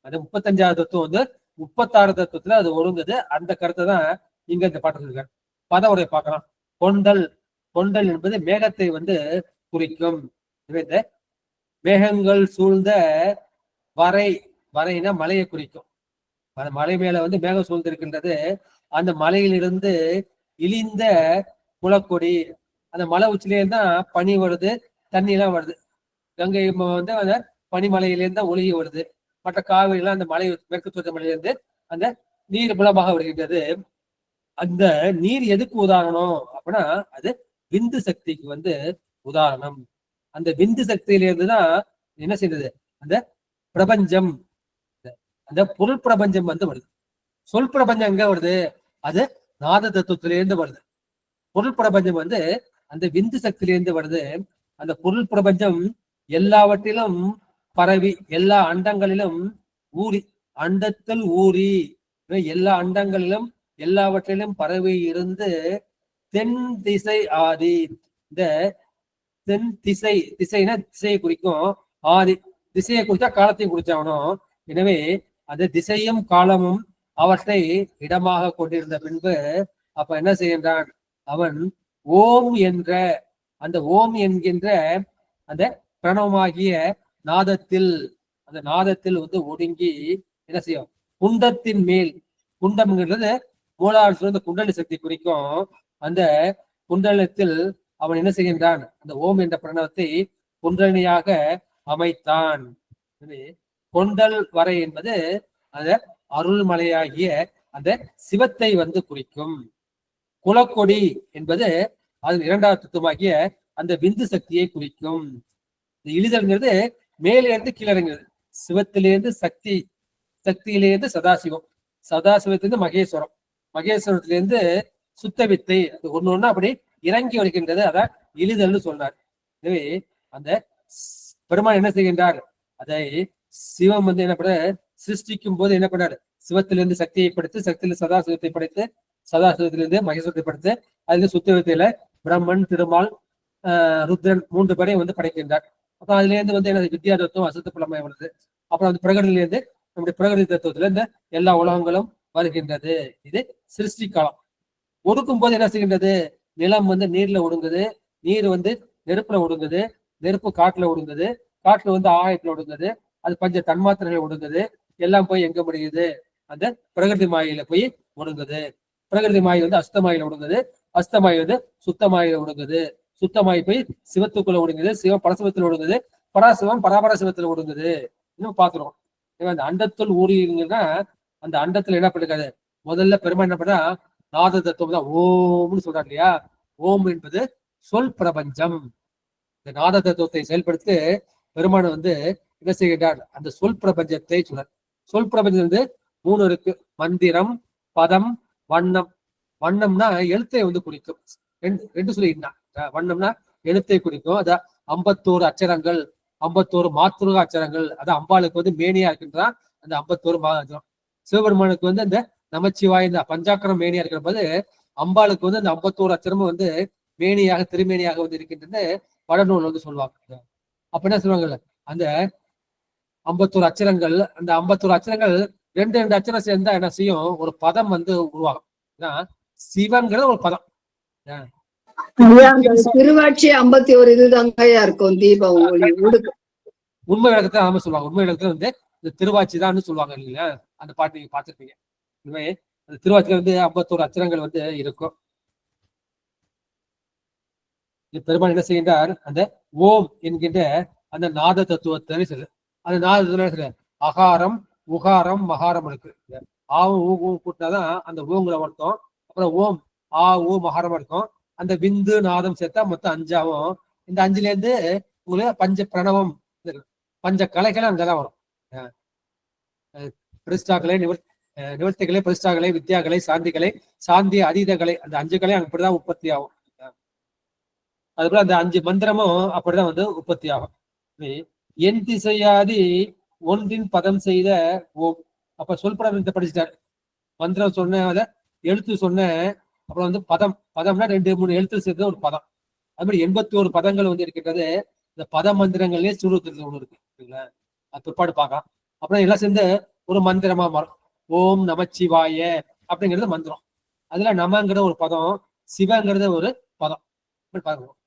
அது 35வது தத்துவம் வந்து 36 தத்துவத்துல அது ஒடுங்குது. அந்த கருத்தை தான் இங்க இந்த பாட்டு இருக்காரு. பதவுரை பார்க்கலாம். கொண்டல், கொண்டல் என்பது மேகத்தை வந்து குறிக்கும். இந்த மேகங்கள் சூழ்ந்த வரை, வரைனா மலையை குறிக்கும். அந்த மலை மேல வந்து மேகம் சூழ்ந்திருக்கின்றது. அந்த மலையிலிருந்து இழிந்த குளக்கொடி, அந்த மலை உச்சிலேருந்து தான் பனி வருது, தண்ணி எல்லாம் வருது. கங்கை வந்து அந்த பனிமலையிலேருந்து தான் ஒழுகி வருது. மற்ற காவிரி எல்லாம் அந்த மலை மேற்கு தொடர்ச்சி மலையிலிருந்து அந்த நீர் மூலமாக வருகின்றது. அந்த நீர் எதுக்கு உதாரணம் அப்படின்னா அது விந்து சக்திக்கு வந்து உதாரணம். அந்த விந்து சக்தியிலிருந்து தான் என்ன செய்யறது, அந்த பிரபஞ்சம், அந்த பொருள் பிரபஞ்சம் வந்து வருது. சொல் பிரபஞ்சம் எங்க வருது, அது நாத தத்துவத்திலிருந்து வருது. பொருள் பிரபஞ்சம் வந்து அந்த விந்து சக்தியிலிருந்து வருது. அந்த பொருள் பிரபஞ்சம் எல்லாவற்றிலும் பரவி எல்லா அண்டங்களிலும் ஊறி, அண்டத்தில் ஊறி எல்லா அண்டங்களிலும் எல்லாவற்றிலும் பரவி இருந்து தென் திசை ஆதி. இந்த தென் திசை, திசைனா திசையை குறிக்கும், ஆதி திசையை குறிச்சா காலத்தையும் குறிச்சாகணும். எனவே அந்த திசையும் காலமும் அவற்றை இடமாக கொண்டிருந்த பின்பு அப்ப என்ன செய்கின்றான் அவன், ஓம் என்ற அந்த ஓம் என்கின்ற அந்த பிரணவமாகிய நாதத்தில், அந்த நாதத்தில் வந்து ஒடுங்கி என்ன செய்யும், குண்டத்தின் மேல், குண்டம்ங்கிறது மூலாதாரத்துல இந்த குண்டலி சக்தி குறிக்கும். அந்த குண்டலத்தில் அவன் என்ன செய்கின்றான், அந்த ஓம் என்ற பிரணவத்தை குண்டலினியாக அமைத்தான். கொண்டல் வரை என்பது அந்த அருள்மலையாகிய அந்த சிவத்தை வந்து குறிக்கும். குலக்கொடி என்பது அதன் 2வது தத்துவமாகிய அந்த விந்து சக்தியை குறிக்கும். இழிதல்ங்கிறது மேலிருந்து கீழிறங்கிறது. சிவத்திலிருந்து சக்தி, சக்தியிலிருந்து சதாசிவம், சதாசிவத்திலிருந்து மகேஸ்வரம், மகேஸ்வரத்திலிருந்து சுத்த வித்தை, அது ஒண்ணு ஒண்ணு அப்படி இறங்கி வருகின்றது. அதான் இழிதல்னு சொல்றார். எனவே அந்த பெருமான் என்ன செய்கின்றார், அதை சிவம் வந்து என்ன பண்ண சிருஷ்டிக்கும் போது என்ன பண்ணாரு, சிவத்திலிருந்து சக்தியை படைத்து, சக்தியிலிருந்து சதாசிவத்தை படைத்து, சதாசிவத்திலிருந்து மகேஸ்வரத்தை படைத்து, அதுல சுத்த வித்தையில பிரம்மன், திருமால், ருத்ரன் 3 பேரையும் வந்து படைக்கின்றார். அப்ப அதுல இருந்து வந்து என்ன வித்யா தத்துவம் அசுத்த புலமை வருது. அப்புறம் அந்த பிரகடனிலிருந்து நம்முடைய பிரகதி தத்துவத்துல இருந்து எல்லா உலகங்களும் வருகின்றது. இது சிருஷ்டி காலம். ஒடுக்கும் போது என்ன செய்கின்றது, நிலம் வந்து நீர்ல ஒடுங்குது, நீர் வந்து நெருப்புல ஒடுங்குது, நெருப்பு காட்டுல ஒடுங்குது, காட்டுல வந்து ஆகாயத்துல ஒடுங்குது, அது பஞ்ச தன்மாத்திரைகளை ஒடுங்குது. எல்லாம் போய் எங்க முடியுது, அந்த பிரகிருதி மாயில போய் ஒடுங்குது. பிரகிருதி மாயை வந்து அஸ்தமாயில ஒடுங்குது, அஸ்தமாய் வந்து சுத்தமாயில ஒடுங்குது, சுத்தமாய் போய் சிவத்துக்குள்ள ஒடுங்குது, சிவம் பரசிவத்துல ஒடுங்குது, பராசிவம் பராபர சிவத்துல ஒடுங்குது. இன்னும் பாத்துருவோம். அந்த அண்டத்துள் ஊறிங்கன்னா அந்த அண்டத்துல என்ன பண்ணிருக்காரு, முதல்ல பெருமாள் என்ன பண்ணா நாத தத்துவம் தான் ஓம்னு சொல்றாரு இல்லையா. ஓம் என்பது சொல் பிரபஞ்சம். இந்த நாத தத்துவத்தை செயல்படுத்தி பெருமான் வந்து என்ன செய்கின்றார், அந்த சொல் பிரபஞ்சத்தை சொல்றார். சொல் பிரபஞ்சம் வந்து 3 இருக்கு, மந்திரம், பதம், வண்ணம். வண்ணம்னா எழுத்தை வந்து குறிக்கும். ரெண்டு சொல்லிட்டான். வண்ணம்னா எழுத்தை குறிக்கும். அத 51 அச்சரங்கள், 51 மாத்துருக அச்சரங்கள். அது அம்பாளுக்கு வந்து மேனியா இருக்கின்றான் அந்த 51 சிவபெருமானுக்கு வந்து அந்த நமச்சிவாய் இந்த பஞ்சாக்கரம் மேனியா இருக்கிற போது அம்பாளுக்கு வந்து அந்த 51 அச்சரமும் வந்து மேனியாக திருமேனியாக வந்து இருக்கின்றது வடநூல் வந்து சொல்லுவாங்க. அப்ப என்ன சொல்லுவாங்கல்ல, அந்த 51 அச்சரங்கள், அந்த 51 அச்சரங்கள் 2 அச்சரம் சேர்ந்தா என்ன செய்யும், ஒரு பதம் வந்து உருவாகும். சிவங்கிறது ஒரு பதம். திருவாட்சி 51 இதுதாங்கயா இருக்கும். தீபம் ஒளி உடுக்கு உண்மை விளக்கத்தை நாம சொல்லுவாங்க. உண்மை விளக்கத்துல வந்து இந்த திருவாட்சி தான் சொல்லுவாங்க இல்லைங்களா. அந்த பாட்டு நீங்க பார்த்திருப்பீங்க. இனிமே அந்த திருவாட்சியில வந்து 51 அச்சரங்கள் வந்து இருக்கும். பெருமாள் என்ன செய்கின்றார், அந்த ஓம் என்கின்ற அந்த நாத தத்துவத்தை சொல்லு. அந்த நாத தத்துவ அகாரம், உகாரம், மகாரம் இருக்கு. ஆவும் ஊ கூட்டினாதான் அந்த ஓங்கிற அர்த்தம். அப்புறம் ஓம் ஆ ஊ மகாரம் இருக்கும். அந்த விந்து நாதம் சேர்த்தா மொத்தம் 5 ஆகும். இந்த 5ல இருந்து உங்களுக்கு பஞ்ச பிரணவம், பஞ்ச கலைகள் அங்கதான் வரும். பிரதிஷ்டாக்களை நிவர்த்திகளை, பிரதிஷ்டாக்களை, வித்யாக்களை, சாந்திகளை, சாந்தி அதீதங்களை, அந்த 5 கலை அப்படிதான் உற்பத்தி ஆகும். அதுபோல அந்த 5 மந்திரமும் அப்படிதான் வந்து உற்பத்தி ஆகும். என் திசையாதி ஒன்றின் பதம் செய்த ஓம். அப்ப சொல்படத்தை படிச்சுட்டார். மந்திரம் சொன்ன, அதை எழுத்து சொன்ன, அப்புறம் வந்து பதம்னா 2-3 எழுத்து சேர்த்து ஒரு பதம். அது மாதிரி 81 பதங்கள் வந்து இருக்கின்றது. இந்த பத மந்திரங்களே சூரத்தில் ஒண்ணு இருக்கு. அது பிற்பாடு பார்க்கலாம். அப்புறம் எல்லாம் சேர்ந்து ஒரு மந்திரமா மாறும். ஓம் நமச்சிவாய அப்படிங்கிறது மந்திரம். அதுல நமங்கிற ஒரு பதம், சிவங்கிறது ஒரு பதம். பார்க்கணும்.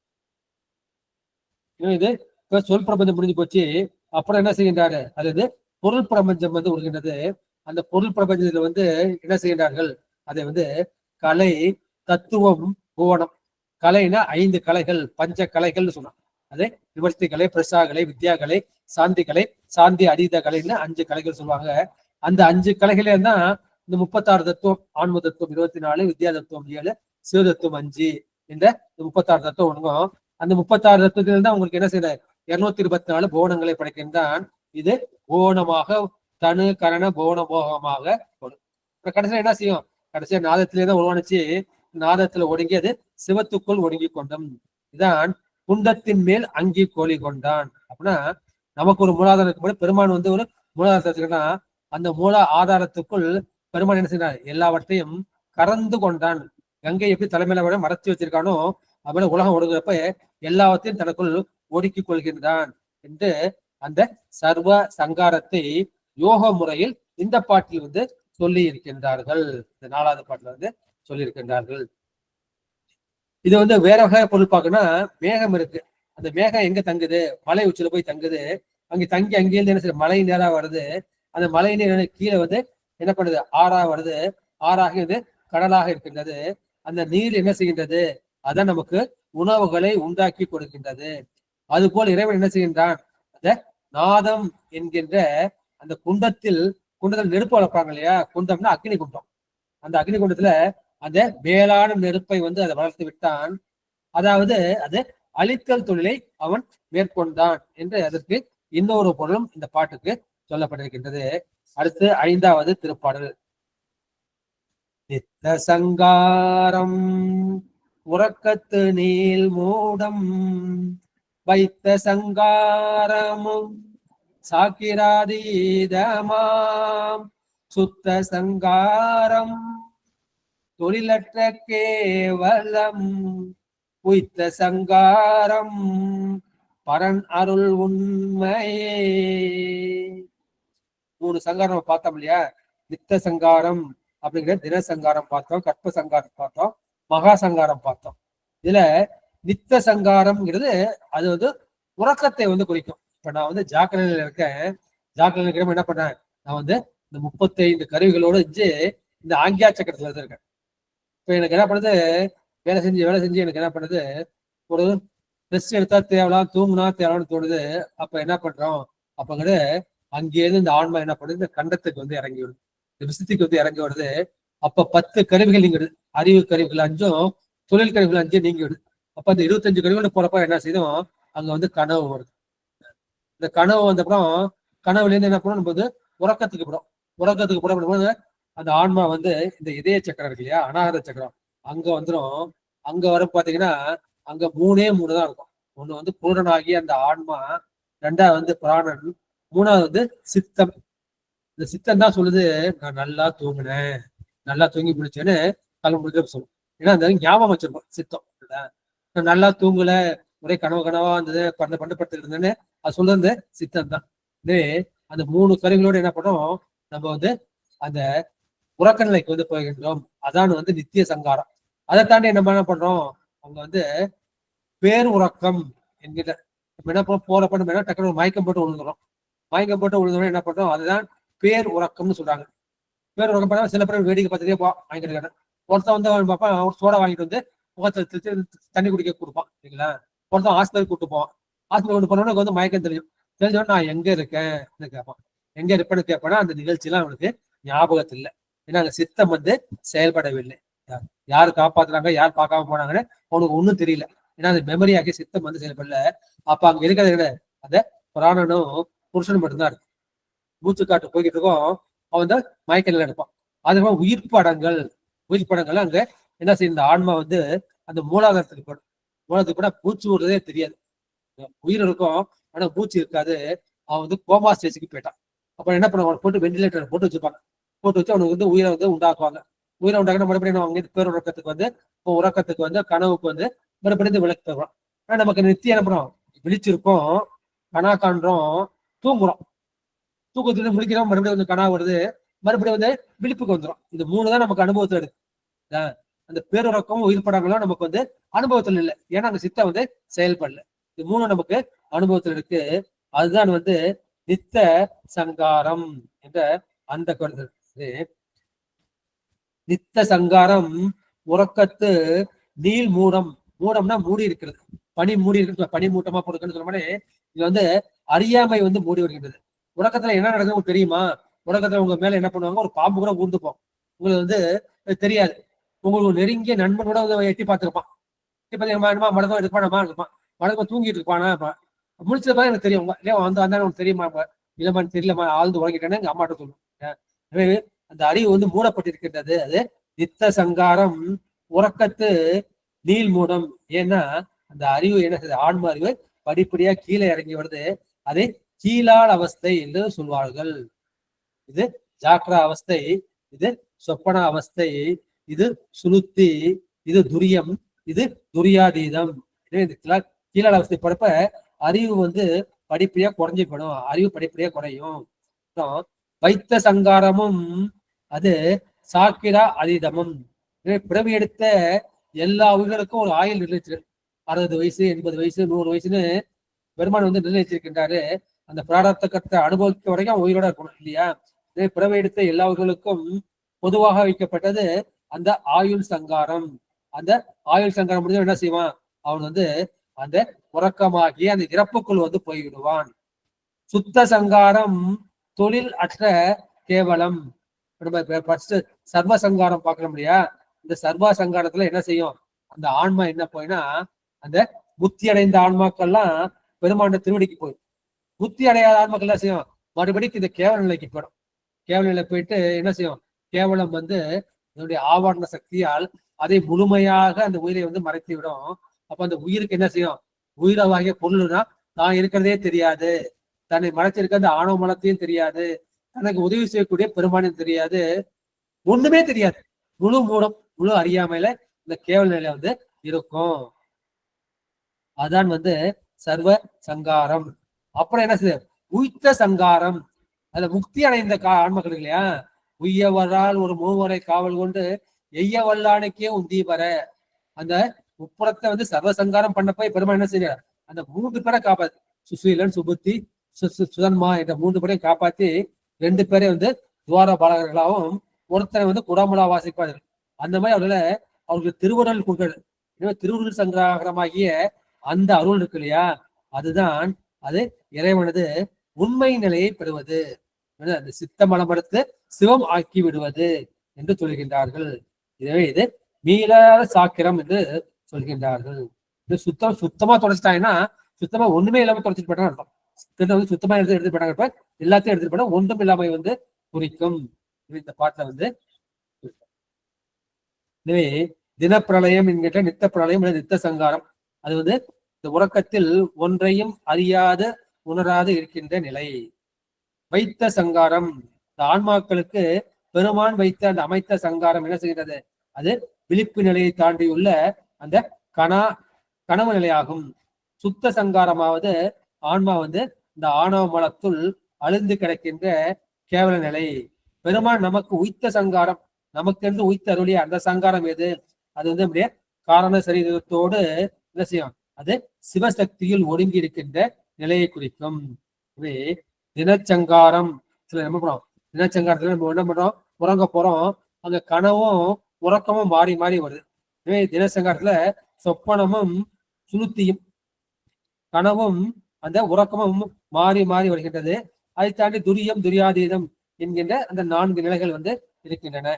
இது இப்ப சொல் பிரபஞ்சம் முடிஞ்சு போச்சு. அப்புறம் என்ன செய்கின்றாரு? அது பொருள் பிரபஞ்சம் வந்து வருகின்றது. அந்த பொருள் பிரபஞ்சத்துல வந்து என்ன செய்கின்றார்கள்? அதை வந்து கலை, தத்துவம், புவனம். கலைனா 5 கலைகள், பஞ்ச கலைகள்னு சொன்னான். அது நிவர்த்தி கலை, பிரசாகலை, வித்யாகலை, சாந்தி கலை, சாந்தி அதீத கலைன்னு 5 கலைகள் சொல்லுவாங்க. அந்த 5 கலைகளே தான் இந்த 36 தத்துவம். ஆன்ம தத்துவம் 24, வித்யா தத்துவம் 7, சிவ தத்துவம் 5. இந்த 36 தத்துவம் ஒண்ணும். அந்த 36 தத்துவத்துல தான் உங்களுக்கு என்ன செய்யற 224 புவனங்களை படைக்கின்றான். இது புவனமாக தனு கரண புவன போகமாக வரும். இப்ப கடைசியில என்ன செய்யும்? கடைசியா நாதத்திலேதான் உருவானுச்சு. நாதத்துல ஒடுங்கி அது சிவத்துக்குள் ஒடுங்கி கொண்டும். இதான் குண்டத்தின் மேல் அங்கி கோழி கொண்டான். அப்படின்னா நமக்கு ஒரு மூலாதாரம் பெருமான் வந்து ஒரு மூலாதாரத்துக்குன்னா அந்த மூல ஆதாரத்துக்குள் பெருமான் என்ன செய்யறான்? எல்லாவற்றையும் கறந்து கொண்டான். கங்கை எப்படி தலைமையில விட மறைச்சு வச்சிருக்கானோ அதுபோல உலகம் ஒடுங்குறப்ப எல்லாவற்றையும் தனக்குள் ஒடுக்கிக் கொள்கின்றான் என்று அந்த சர்வ சங்காரத்தை யோக முறையில் இந்த பாட்டில் வந்து சொல்லி இருக்கின்றார்கள். இந்த 4வது பாட்டுல வந்து சொல்லி இருக்கின்றார்கள். இது வந்து வேற வகை பொருள் பார்க்கணும்னா மேகம் இருக்கு. அந்த மேகம் எங்க தங்குது? மலை உச்சியில போய் தங்குது. அங்க தங்கி அங்கேயிருந்து என்ன செய்ய மழை நேரா வருது. அந்த மழை நீர் கீழே வந்து என்ன பண்ணுது? ஆறா வருது. ஆறாக இது கடலாக இருக்கின்றது. அந்த நீர் என்ன செய்கின்றது? அதான் நமக்கு உணவுகளை உண்டாக்கி கொடுக்கின்றது. அது போல் இறைவன் என்ன செய்கின்றான்? அந்த நாதம் என்கின்ற அந்த குண்டத்தில் நெருப்பு வளர்ப்பாங்க இல்லையா? குண்டம்னா அக்னி குண்டம். அந்த அக்னி குண்டத்துல அந்த மேலான நெருப்பை வந்து அதை வளர்த்து விட்டான். அதாவது அது அழித்தல் தொழிலை அவன் மேற்கொண்டான் என்று அதற்கு இன்னொரு பொருளும் இந்த பாட்டுக்கு சொல்லப்பட்டிருக்கின்றது. அடுத்து 5வது திருப்பாடல். நித்த சங்காரம் உறக்கத்து நீள் மூடம் வைத்த சங்காரமும் சாக்கிராதீதமாம் சுத்த சங்காரம் தொழிலற்ற கேவலம் உய்த்த சங்காரம் பரன் அருள் உண்மையே. 3 சங்காரம் பார்த்தோம் இல்லையா? நித்த சங்காரம் அப்படிங்கிற தின சங்காரம் பார்த்தோம், கற்ப சங்காரம் பார்த்தோம், மகா சங்காரம் பார்த்தோம். இதுல நித்த சங்காரம்ங்கிறது அது வந்து உறக்கத்தை வந்து குறிக்கும். இப்ப நான் வந்து ஜாக்கிரதையில இருக்கேன். ஜாக்கிரதையில இருக்கிற என்ன பண்ணேன்? நான் வந்து இந்த 35 கருவிகளோட இந்த ஆங்கியா சக்கரத்துல இருக்கேன். இப்ப எனக்கு என்ன பண்ணுது? வேலை செஞ்சு எனக்கு என்ன பண்ணுது? ஒரு ரெஸ்ட் எடுத்தா தேவலாம், தூங்குனா தேவலாம்னு தோணுது. அப்ப என்ன பண்றோம்? அப்பங்கிற அங்கேயிருந்து இந்த ஆன்மா என்ன பண்ணுது? இந்த கண்டத்துக்கு வந்து இறங்கி விடுது, இந்த விசுத்திக்கு வந்து இறங்கி வருது. அப்ப 10 கருவிகள் நீங்கிடுது. அறிவு கருவிகள் 5, தொழில் கருவிகள் 5 நீங்கிடுது. அப்ப அந்த 25 கருவிகள் போறப்ப என்ன செய்யும்? அங்க வந்து கனவு வருது. இந்த கனவு வந்தப்புறம் கனவுல இருந்து என்ன பண்ணும்? நம்ம வந்து உறக்கத்துக்கு போடும்போது அந்த ஆன்மா வந்து இந்த இதய சக்கரம் இருக்கு இல்லையா? அநாகத சக்கரம் அங்க வந்துடும். அங்க வர பாத்தீங்கன்னா அங்க 3 தான் இருக்கும். ஒண்ணு வந்து பூரணாகி அந்த ஆன்மா, 2வது வந்து பிராணன், 3வது வந்து சித்தம். இந்த சித்தம் தான் சொல்லுது, நான் நல்லா தூங்கினேன், நல்லா தூங்கி முடிச்சேன்னு தலை முடிக்க சொல்லும். ஏன்னா அந்த ஞாபகம் வச்சிருப்போம் சித்தம். நான் நல்லா தூங்கல, ஒரே கனவா இருந்தது, படுத்துட்டு இருந்தேன்னு அது சொல்றது சித்தம் தான். இதே அந்த 3 கருவிகளோட என்ன பண்ணோம்? நம்ம வந்து அந்த உறக்க நிலைக்கு வந்து போகின்றோம். அதான் வந்து நித்திய சங்காரம். அதை தாண்டி என்ன பண்றோம்? அவங்க வந்து பேர் உறக்கம் என்கிட்ட என்ன போறப்ப நம்ம என்ன டக்குனு மயக்கம் போட்டு விழுந்துடும். மயக்கம் போட்டு விழுந்தோட என்ன பண்றோம்? அதுதான் பேர் உறக்கம்னு சொல்றாங்க. பேர் உறக்கம் பண்ணா சில பேர் வேடிக்கை பார்த்துட்டே வாங்கிட்டு இருக்காங்க. ஒருத்தன் வந்து பார்ப்பான், சோடா வாங்கிட்டு வந்து முகத்துல தண்ணி குடிக்க கொடுப்பான் சரிங்களா? ஒருத்தன் ஹாஸ்பிட்டல் கூட்டு போவான். ஹாஸ்பிட்டல் கொண்டு போனோம்னா வந்து மயக்கம் தெரிஞ்சோன்னா நான் எங்க இருக்கேன் கேட்பான். எங்க இருப்பேன்னு கேட்பேன்னா அந்த நிகழ்ச்சியெல்லாம் அவனுக்கு ஞாபகத்தில் இல்லை. ஏன்னா அந்த சித்தம் வந்து செயல்படவில்லை. யாரு காப்பாத்துறாங்க, யார் பார்க்காம போனாங்கன்னு அவனுக்கு ஒன்றும் தெரியல. ஏன்னா அந்த மெமரி ஆகிய சித்தம் வந்து செயல்படல. அப்ப அங்க இருக்கிறத விட அந்த பிராணனும் புருஷனும் மட்டும்தான் இருக்கு. மூச்சு காட்டு போய்கிட்டு இருக்கோம். அவன் வந்து மயக்க நிலை எடுப்பான். அதுக்கப்புறம் உயிர் படங்கள் அங்க என்ன செய்யும், இந்த ஆன்மா வந்து அந்த மூலாதாரத்துக்கு போடும். மூலத்துக்கு போனா மூச்சு விடுறதே தெரியாது. உயிர் இருக்கும் ஆனா மூச்சு இருக்காது. அவன் வந்து கோமா ஸ்டேஜுக்கு போயிட்டான். அப்புறம் என்ன பண்ணுவாங்க, போட்டு வெண்டிலேட்டர் போட்டு வச்சுப்பாங்க. போட்டு வச்சு அவனுக்கு வந்து உயிரை வந்து உண்டாக்குவாங்க. உயிரை உண்டாக்குனா மறுபடியும் அவங்க பேர் உறக்கத்துக்கு வந்து கனவுக்கு வந்து மறுபடியும் விளக்கு தருவான். ஆனா நமக்கு நித்தியம் என்ன பண்ணுறோம், விழிச்சிருக்கோம், கனா காண்றோம், தூங்குறோம். தூக்கத்துல முடிக்கிறோம், மறுபடியும் வந்து கனா வருது, மறுபடியும் வந்து விழிப்புக்கு வந்துடும். இது 3 தான் நமக்கு அனுபவத்துல இருக்கு. அந்த பேருறக்கம் உயிர் படங்களும் நமக்கு வந்து அனுபவத்துல இல்லை. ஏன்னா அங்க சித்தம் வந்து செயல்படல. இது 3 நமக்கு அனுபவத்துல இருக்கு. அதுதான் வந்து நித்த சங்காரம் என்ற அந்த கருத்து. நித்த சங்காரம் உறக்கத்து நீள் மூடம். மூடம்னா மூடி இருக்கிறது, பனி மூடி இருக்கு, பனி மூட்டமா போடுறதுன்னு சொன்ன மாதிரி இது வந்து அறியாமை வந்து மூடி வருகின்றது. உறக்கத்துல என்ன நடக்குது உங்களுக்கு தெரியுமா? உறக்கத்துல உங்க மேல என்ன பண்ணுவாங்க, ஒரு பாம்பு கூட ஊர்ந்துப்போம், உங்களுக்கு வந்து தெரியாது. உங்களுக்கு நெருங்கிய நண்பன் கூட வந்து எட்டி பார்த்துருப்பான். இப்ப மடக்கம் இருப்பான், மடக்கம் தூங்கிட்டு இருப்பானா, முடிச்சதா எனக்கு தெரியும். வந்து உனக்கு தெரியுமா? இல்லம்மா தெரியலமா, ஆழ்ந்து உறங்கிட்டேன்னு எங்க அம்மாட்ட சொல்லுவேன். அந்த அறிவு வந்து மூடப்பட்டிருக்கின்றது. அது நித்த சங்காரம் உறக்கத்து நீள் மூடம். ஏன்னா அந்த அறிவு என்ன செய்யுது, ஆன்ம அறிவு படிப்படியா கீழே இறங்கி வருது. அதை கீழால் அவஸ்தை என்று சொல்வார்கள். இது ஜாக்கிரா அவஸ்தை, இது சொப்பன அவஸ்தை, இது சுளுத்தி, இது துரியம், இது துரியாதீதம். கீழால் அவஸ்தை படப்ப அறிவு வந்து படிப்படியா குறைஞ்சிப்படும், அறிவு படிப்படியா குறையும். வைத்த சங்காரமும் அது சாக்கிரா அதீதமும். பிறவி எடுத்த எல்லா உயிர்களுக்கும் ஒரு ஆயுள் நிர்ணயிச்சிருக்கு. 60 வயசு 80 வயசு 100 வயசுன்னு பெருமான் வந்து நிர்ணயிச்சிருக்கின்றாரு. அந்த பிராரத்த கட்ட அனுபவிக்க வரைக்கும் உயிரோட இருக்கணும் இல்லையா? பிறவி எடுத்த எல்லா உயிர்களுக்கும் பொதுவாக வைக்கப்பட்டது அந்த ஆயுள் சங்காரம். அந்த ஆயுள் சங்காரம் முடிஞ்ச என்ன செய்வான், அவன் வந்து அந்த உறக்கமாகி அந்த இறப்புக்குள் வந்து போய்விடுவான். சுத்த சங்காரம் தொழில் அற்ற கேவலம். சர்வ சங்காரம் பார்க்கணும் இல்லையா? இந்த சர்வ சங்காரத்துல என்ன செய்யும், அந்த ஆன்மா என்ன போயினா, அந்த புத்தி அடைந்த ஆன்மாக்கள்லாம் பெருமாண்ட திருவடிக்கு போயிடும். புத்தி அடையாத ஆன்மாக்கள் என்ன செய்யும், மறுபடியும் இந்த கேவல நிலைக்கு போயிடும். கேவல நிலை போயிட்டு என்ன செய்யும், கேவலம் வந்து இதனுடைய ஆவரண சக்தியால் அதை முழுமையாக அந்த உயிரை வந்து மறைத்து விடும். அப்ப அந்த உயிருக்கு என்ன செய்யும், உயிரவாகிய பொருள்னா தான் இருக்கிறதே தெரியாது, தன்னை மறைச்சிருக்க அந்த ஆணவ மலத்தையும் தெரியாது, தனக்கு உதவி செய்யக்கூடிய பெருமானையும் தெரியாது, ஒண்ணுமே தெரியாது. முழு மூடம், முழு அறியாமையில இந்த கேவல நிலை வந்து இருக்கும். அதான் வந்து சர்வ சங்காரம். அப்புறம் என்ன செய்யுது, உய்த்த சங்காரம். அதுல முக்தி அடைந்த ஆன்மக்கள் இல்லையா, உய்யவரால் ஒரு மூவரை காவல் கொண்டு எய்ய வல்லானுக்கே உந்தி வர. அந்த முப்புறத்தை வந்து சர்வசங்காரம் பண்ணப்ப பெருமாள் என்ன செய்ய, அந்த 3 பேரை காப்பாத்து, சுசீலன் சுபுத்தி சுதன்மா என்ற 3 பேரையும் காப்பாத்தி 2 பேரை வந்து துவார பாலகர்களாகவும் ஒருத்தரை வந்து குடாமுலா வாசிப்பார்கள். அந்த மாதிரி அவர்களுக்கு திருவுருள் கொடுக்கிறது. எனவே திருவுருள் சங்காரமாகிய அந்த அருள் இருக்கு இல்லையா, அதுதான் அது இறைவனது உண்மை நிலையை பெறுவது, அந்த சித்த மலமடுத்து சிவம் ஆக்கி விடுவது என்று சொல்கின்றார்கள். எனவே இது மீளாத சாக்கிரம் என்று சொல்கின்றார்கள். இது சுத்தமா தொலைச்சிட்டாங்கன்னா, சுத்தமா ஒண்ணுமே இல்லாம தொலைச்சிட்டு போயிட்டாங்க அர்த்தம். வந்து சுத்தமா எடுத்துட்டு போயிட்டாங்க, எல்லாத்தையும் எடுத்துட்டு போயிட்டா ஒன்றும் இல்லாம வந்து குறிக்கும். இந்த பாட்டுல வந்து எனவே தினப்பிரளயம் என்கின்ற நித்த பிரளயம் நித்த சங்காரம், அது வந்து இந்த உறக்கத்தில் ஒன்றையும் அறியாது உணராது இருக்கின்ற நிலை. வைத்த சங்காரம், இந்த ஆன்மாக்களுக்கு பெருமான் வைத்த அந்த அமைத்த சங்காரம் என்ன செய்கிறது, அது விழிப்பு நிலையை தாண்டியுள்ள அந்த கனவு நிலையாகும். சுத்த சங்காரமாவது ஆன்மா வந்து இந்த ஆணவ மலத்துள் அழுந்து கிடக்கின்ற கேவல நிலை. பெருமான் நமக்கு உய்த்த சங்காரம், நமக்கு என்று உய்த்த அருளிய அந்த சங்காரம் எது, அது வந்து அப்படியே காரண சரீரத்தோடு என்ன செய்யும், அது சிவசக்தியில் ஒடுங்கி இருக்கின்ற நிலையை குறிக்கும். தினச்சங்காரம் சில என்ன பண்றோம், தினச்சங்காரத்துல நம்ம என்ன பண்றோம், உறங்க போறோம், அங்க கனவும் உறக்கமும் மாறி மாறி வருது. எனவே தினசங்காரத்துல சொப்பனமும் சுளுத்தியும் கனவும் அந்த உறக்கமும் மாறி மாறி வருகின்றது. அதை தாண்டி துரியம் துரியாதீதம் என்கின்ற அந்த 4 நிலைகள் வந்து இருக்கின்றன.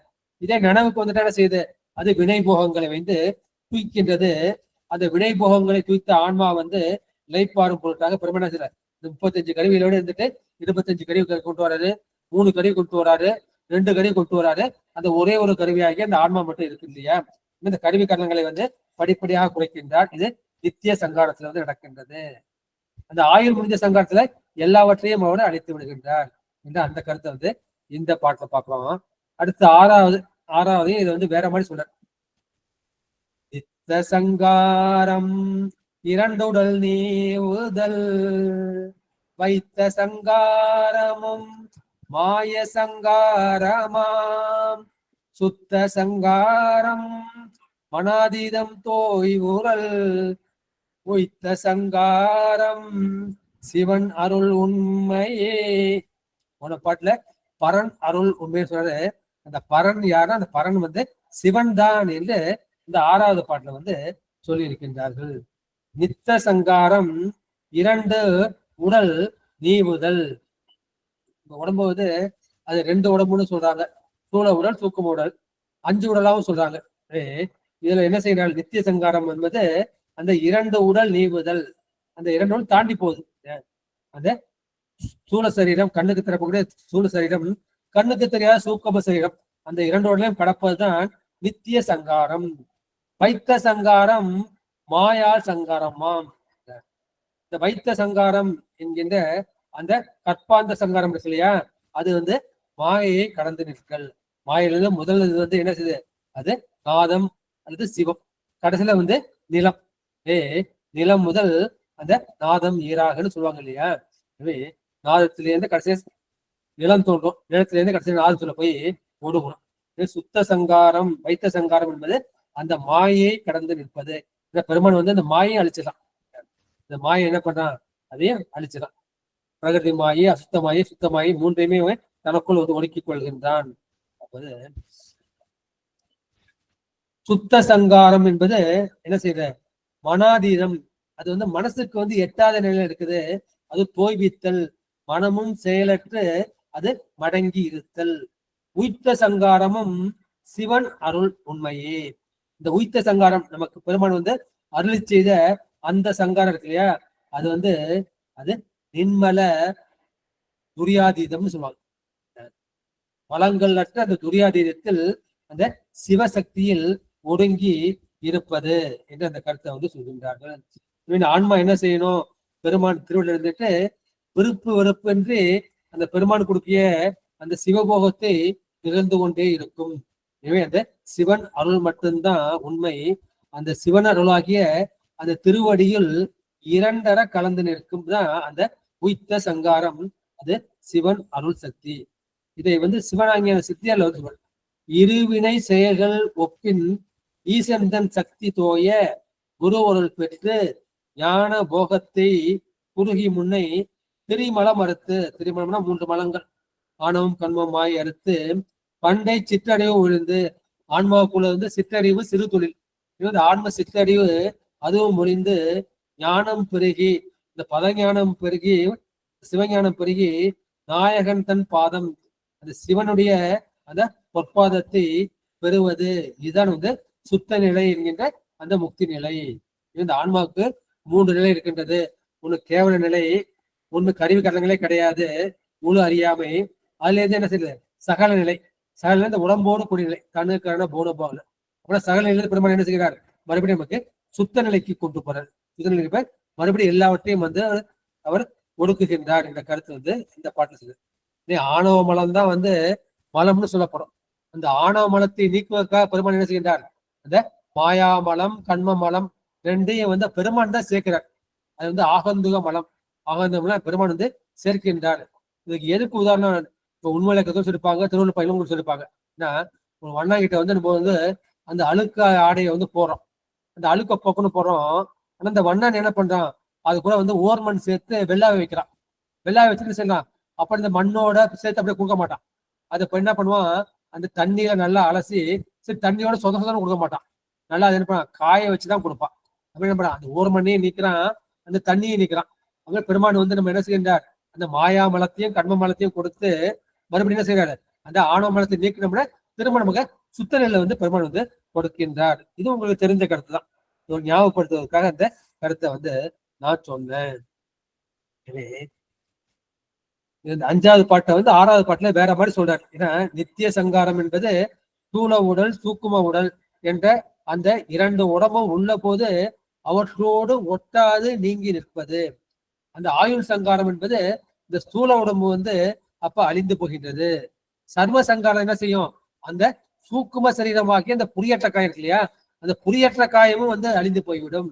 இதே நனவுக்கு வந்துட்டு என்ன செய்யுது, அது வினை போகங்களை வந்து தூக்கின்றது. அந்த வினை போகங்களை தூய்த்த ஆன்மா வந்து இலைப்பாறும் பொருட்டாக பெருமன 35 கருவிகளோடு இருந்துட்டு 25 கருவி கொண்டு வர்றது. 3 கருவி கொண்டு வராரு, 2 கருவி கொண்டு வராரு. அந்த ஒரே ஒரு கருவியாகி அந்த ஆன்மா மட்டும் இருக்கு இல்லையா? இந்த கருவி கரணங்களை வந்து படிப்படியாக குறைக்கின்றார். இது நித்திய சங்காரத்துல வந்து நடக்கின்றது. அந்த ஆயுள் முடிஞ்ச சங்காரத்துல எல்லாவற்றையும் அவர் அழித்து விடுகின்றார் என்ற அந்த கருத்தை வந்து இந்த பாட்டுல பார்க்கலாம். அடுத்து ஆறாவது இது வந்து வேற மாதிரி சொல்ற. நித்த சங்காரம் இரண்டுடல் நீவுதல் வைத்த சங்காரமும் மாய சங்காரமாம் சுத்த சங்காரம் மனாதீதம் தோய்வுறல் உய்த்த சங்காரம் சிவன் அருள் உண்மையே. போன பாட்டுல பரன் அருள் உண்மையை சொல்றாரு. அந்த பரன் யாரும் அந்த பரன் வந்து சிவன் தான் என்று இந்த 6வது பாட்டுல வந்து சொல்லி இருக்கின்றார்கள். நித்த சங்காரம் 2 உடல் நீவுதல். உடம்பு வந்து அது 2 உடம்புன்னு சொல்றாங்க. சூழ உடல், தூக்கும் உடல், 5 உடலாவும் சொல்றாங்க. இதுல என்ன செய்யறாங்க? நித்திய சங்காரம் என்பது அந்த 2 உடல் நீவுதல். அந்த 2 உடல் தாண்டி போகுது. அந்த சூழ சரீரம், கண்ணுக்கு திறக்கக்கூடிய சூழ சரீரம், கண்ணுக்கு தெரியாத சூக்கம சரீரம், அந்த 2 உடலையும் கடப்பதுதான் நித்திய சங்காரம். வைத்த சங்காரம் மாயால் சங்காரமாம். இந்த வைத்த சங்காரம் என்கின்ற அந்த கற்பாந்த சங்காரம் இருக்கு இல்லையா? அது வந்து மாயையை கடந்து நிற்கல். மாயிலிருந்து முதல் இது வந்து என்ன செய்யுது? அது நாதம் அல்லது சிவம். கடைசியில வந்து நிலம். நிலம் முதல் அந்த நாதம் ஈராகன்னு சொல்லுவாங்க இல்லையா? எனவே நாதத்திலேருந்து கடைசியா நிலம் தோன்றும், நிலத்திலேருந்து கடைசியில் நாதத்துல போய் ஓடுகிறோம். சுத்த சங்காரம், வைத்த சங்காரம் என்பது அந்த மாயை கடந்து நிற்பது. இந்த பெருமான் வந்து அந்த மாயை அழிச்சிடலாம். இந்த மாயை என்ன பண்றான்? அதையும் அழிச்சிடலாம். பிரகதி மாயை, அசுத்த மாயை, சுத்த மாயை 3ஐயுமே தனக்குள் வந்து ஒடுக்கிக் கொள்கின்றான். அப்போது சுத்த சங்காரம் என்பது என்ன செய்யற? மனாதீதம். அது வந்து மனசுக்கு வந்து எட்டாத நிலையில இருக்குது. அது தோய்வித்தல், மனமும் செயலற்று அது மடங்கி இருத்தல். உய்த்த சங்காரமும் சிவன் அருள் உண்மையே. இந்த உய்த்த சங்காரம் நமக்கு பெருமான் வந்து அருளி செய்த அந்த சங்காரம் இருக்கு இல்லையா? அது வந்து அது நின்மல துரியாதீதம்னு சொல்லுவாங்க. வளங்கள் அற்ற அந்த துரியாதீதத்தில் அந்த சிவசக்தியில் ஒடுங்கி இருப்பது என்று அந்த கருத்தை வந்து சொல்கின்றார்கள். ஆன்மா என்ன செய்யணும்? பெருமான் திருவிழா இருந்துட்டு விருப்பு வெறுப்பின்றி அந்த பெருமான் கொடுக்கிய அந்த சிவபோகத்தை நிகழ்ந்து கொண்டே இருக்கும். எனவே அந்த சிவன் அருள் மட்டும்தான் உண்மை. அந்த சிவன் அருளாகிய அந்த திருவடியில் 2 கலந்து நிற்கும் தான் அந்த உய்த்த சங்காரம். அது சிவன் அருள் சக்தி. இதை வந்து சிவனாங்கிய சித்தியால் வந்து இருவினை செயல்கள் ஒப்பின் ஈசந்தன் சக்தி தோய குரு அருள் பெற்று ஞான போகத்தை குறுகி முன்னை திரிமலம் அறுத்து, திரிமலம்னா 3 மலங்கள், ஆணவம் கண்மமாய் அறுத்து பண்டை சிற்றறிவு விழுந்து, ஆன்மாவுக்குள்ள வந்து சிற்றறிவு சிறு தொழில், ஆன்ம சிற்றறிவு அதுவும் முறிந்து ஞானம் பெருகி, இந்த பதஞானம் பெருகி சிவஞானம் பெருகி நாயகன் தன் பாதம், அந்த சிவனுடைய அந்த பொற்பாதத்தை பெறுவது. இதுதான் வந்து சுத்த நிலை என்கின்ற அந்த முக்தி நிலை. இந்த ஆன்மாவுக்கு 3 நிலை இருக்கின்றது. ஒண்ணு கேவல நிலை, ஒண்ணு கருவி கரணங்களே கிடையாது, முழு அறியாமை. அதுல இருந்து என்ன செய்யுது? சகல நிலை. சகல நிலை இந்த உடம்போடு கூடிய நிலை, கண்ணு கரண போன போகல. அப்படின்னா சகல நிலையில பெருமாள் என்ன செய்கிறார்? மறுபடியும் நமக்கு சுத்த நிலைக்கு கொண்டு போறார். சுத்த நிலைக்கு மறுபடியும் எல்லாவற்றையும் வந்து அவர் ஒடுக்குகின்றார் என்ற கருத்து வந்து இந்த பாட்டுல சொல்லுது. ஆணவ மலம் தான் வந்து மலம்னு சொல்லப்படும். அந்த ஆணவ மலத்தை நீக்குவதற்காக பெருமான் என்ன செய்கின்றார்? அந்த மாயாமலம் கண்ம மலம் 2ஐயும் வந்து பெருமான் தான் சேர்க்கிறார். அது வந்து ஆகந்துக மலம். ஆகந்துக மலம் பெருமான் வந்து சேர்க்கின்றார். இதுக்கு எதுக்கு உதாரணம்? இப்போ உண்மையில கதை சொல்லிருப்பாங்க, திருவள்ளுவர் பயிலும் சொல்லிருப்பாங்க. ஏன்னா ஒரு வண்ணாங்கிட்ட வந்து நம்ம வந்து அந்த அழுக்க ஆடையை வந்து போறோம், அந்த அழுக்க போக்குன்னு போறோம். ஆனா அந்த வண்ணான் என்ன பண்றான்? அது கூட வந்து ஓர்மண் சேர்த்து வெள்ளாவை வைக்கிறான். வெள்ளாவை வச்சுட்டு செய்யலாம். அப்ப இந்த மண்ணோட சேர்த்து அப்படியே கொடுக்க மாட்டான். அது இப்ப என்ன பண்ணுவான்? அந்த தண்ணியில நல்லா அலசி, சரி தண்ணியோட சொத கொடுக்க மாட்டான். நல்லா அது என்ன பண்ண காய வச்சுதான் கொடுப்பான். அப்படி என்ன பண்ணான்? அந்த ஓர்மண்ணையும் நிக்கிறான், அந்த தண்ணியும் நிக்கிறான். அங்கே பெருமான் வந்து நம்ம என்ன செய்கின்றார்? அந்த மாயா மலத்தையும் கண்ம மலத்தையும் கொடுத்து மறுபடியும் என்ன செய்யறாரு? அந்த ஆணவ மலத்தை நீக்கினோம்னா திரும்ப நமக்கு சுத்த நிலை வந்து பெருமான் வந்து கொடுக்கின்றார். இது உங்களுக்கு தெரிஞ்ச கருத்து தான். ஒரு ஞாபகப்படுத்துவதற்காக அந்த கருத்தை வந்து நான் சொன்னேன். இந்த 5வது பாட்டை வந்து 6வது பாட்டுல வேற மாதிரி சொல்றாரு. ஏன்னா நித்திய சங்காரம் என்பது ஸ்தூல உடல் சூக்கும உடல் என்ற அந்த 2 உடம்பும் உள்ள போது அவற்றோடு ஒட்டாது நீங்கி நிற்பது. அந்த ஆயுள் சங்காரம் என்பது இந்த ஸ்தூல உடம்பு வந்து அப்ப அழிந்து போகின்றது. சர்வ சங்காரம் என்ன செய்யும்? அந்த சூக்கும சரீரமாக்கி அந்த புரியற்ற காயம் இருக்கு இல்லையா, அந்த புரியற்ற காயமும் வந்து அழிந்து போய்விடும்.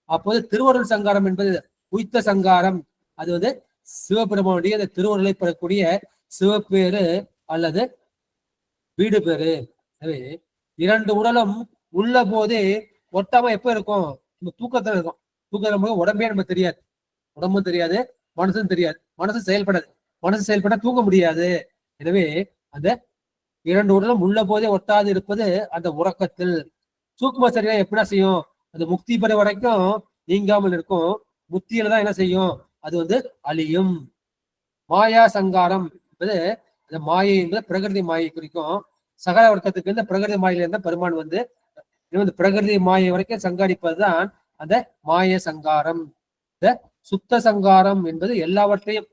அப்போது திருவருள் சங்காரம் என்பது உய்த்த சங்காரம். அது வந்து சிவபெருமானுடைய அந்த திருவருளை பெறக்கூடிய சிவப்பேரு அல்லது வீடு பேரு. எனவே 2 உடலும் உள்ள போதே ஒட்டாம எப்ப இருக்கும்? நம்ம தூக்கத்துல இருக்கும். தூக்கத்துல உடம்பே நமக்கு தெரியாது, உடம்பும் தெரியாது, மனசும் தெரியாது. மனசு செயல்படாது, மனசு செயல்பட தூங்க முடியாது. எனவே அந்த 2 உடலும் உள்ள போதே ஒட்டாது இருப்பது அந்த உறக்கத்தில். சூக்கும சரீரம் எப்படின்னா செய்யும்? அது முக்தி பெற வரைக்கும் நீங்காமல் இருக்கும். முக்தியில தான் என்ன செய்யும்? அது வந்து அழியும். மாயா சங்காரம் என்பது அந்த மாயை என்பது பிரகிருதி மாயை குறிக்கும். சகல வர்க்கத்துக்கு இந்த பிரகிருதி மாயில இருந்த பெருமான் வந்து இந்த பிரகிருதி மாயை வரைக்கும் சங்காரிப்பதுதான் அந்த மாய சங்காரம். இந்த சுத்த சங்காரம் என்பது எல்லாவற்றையும்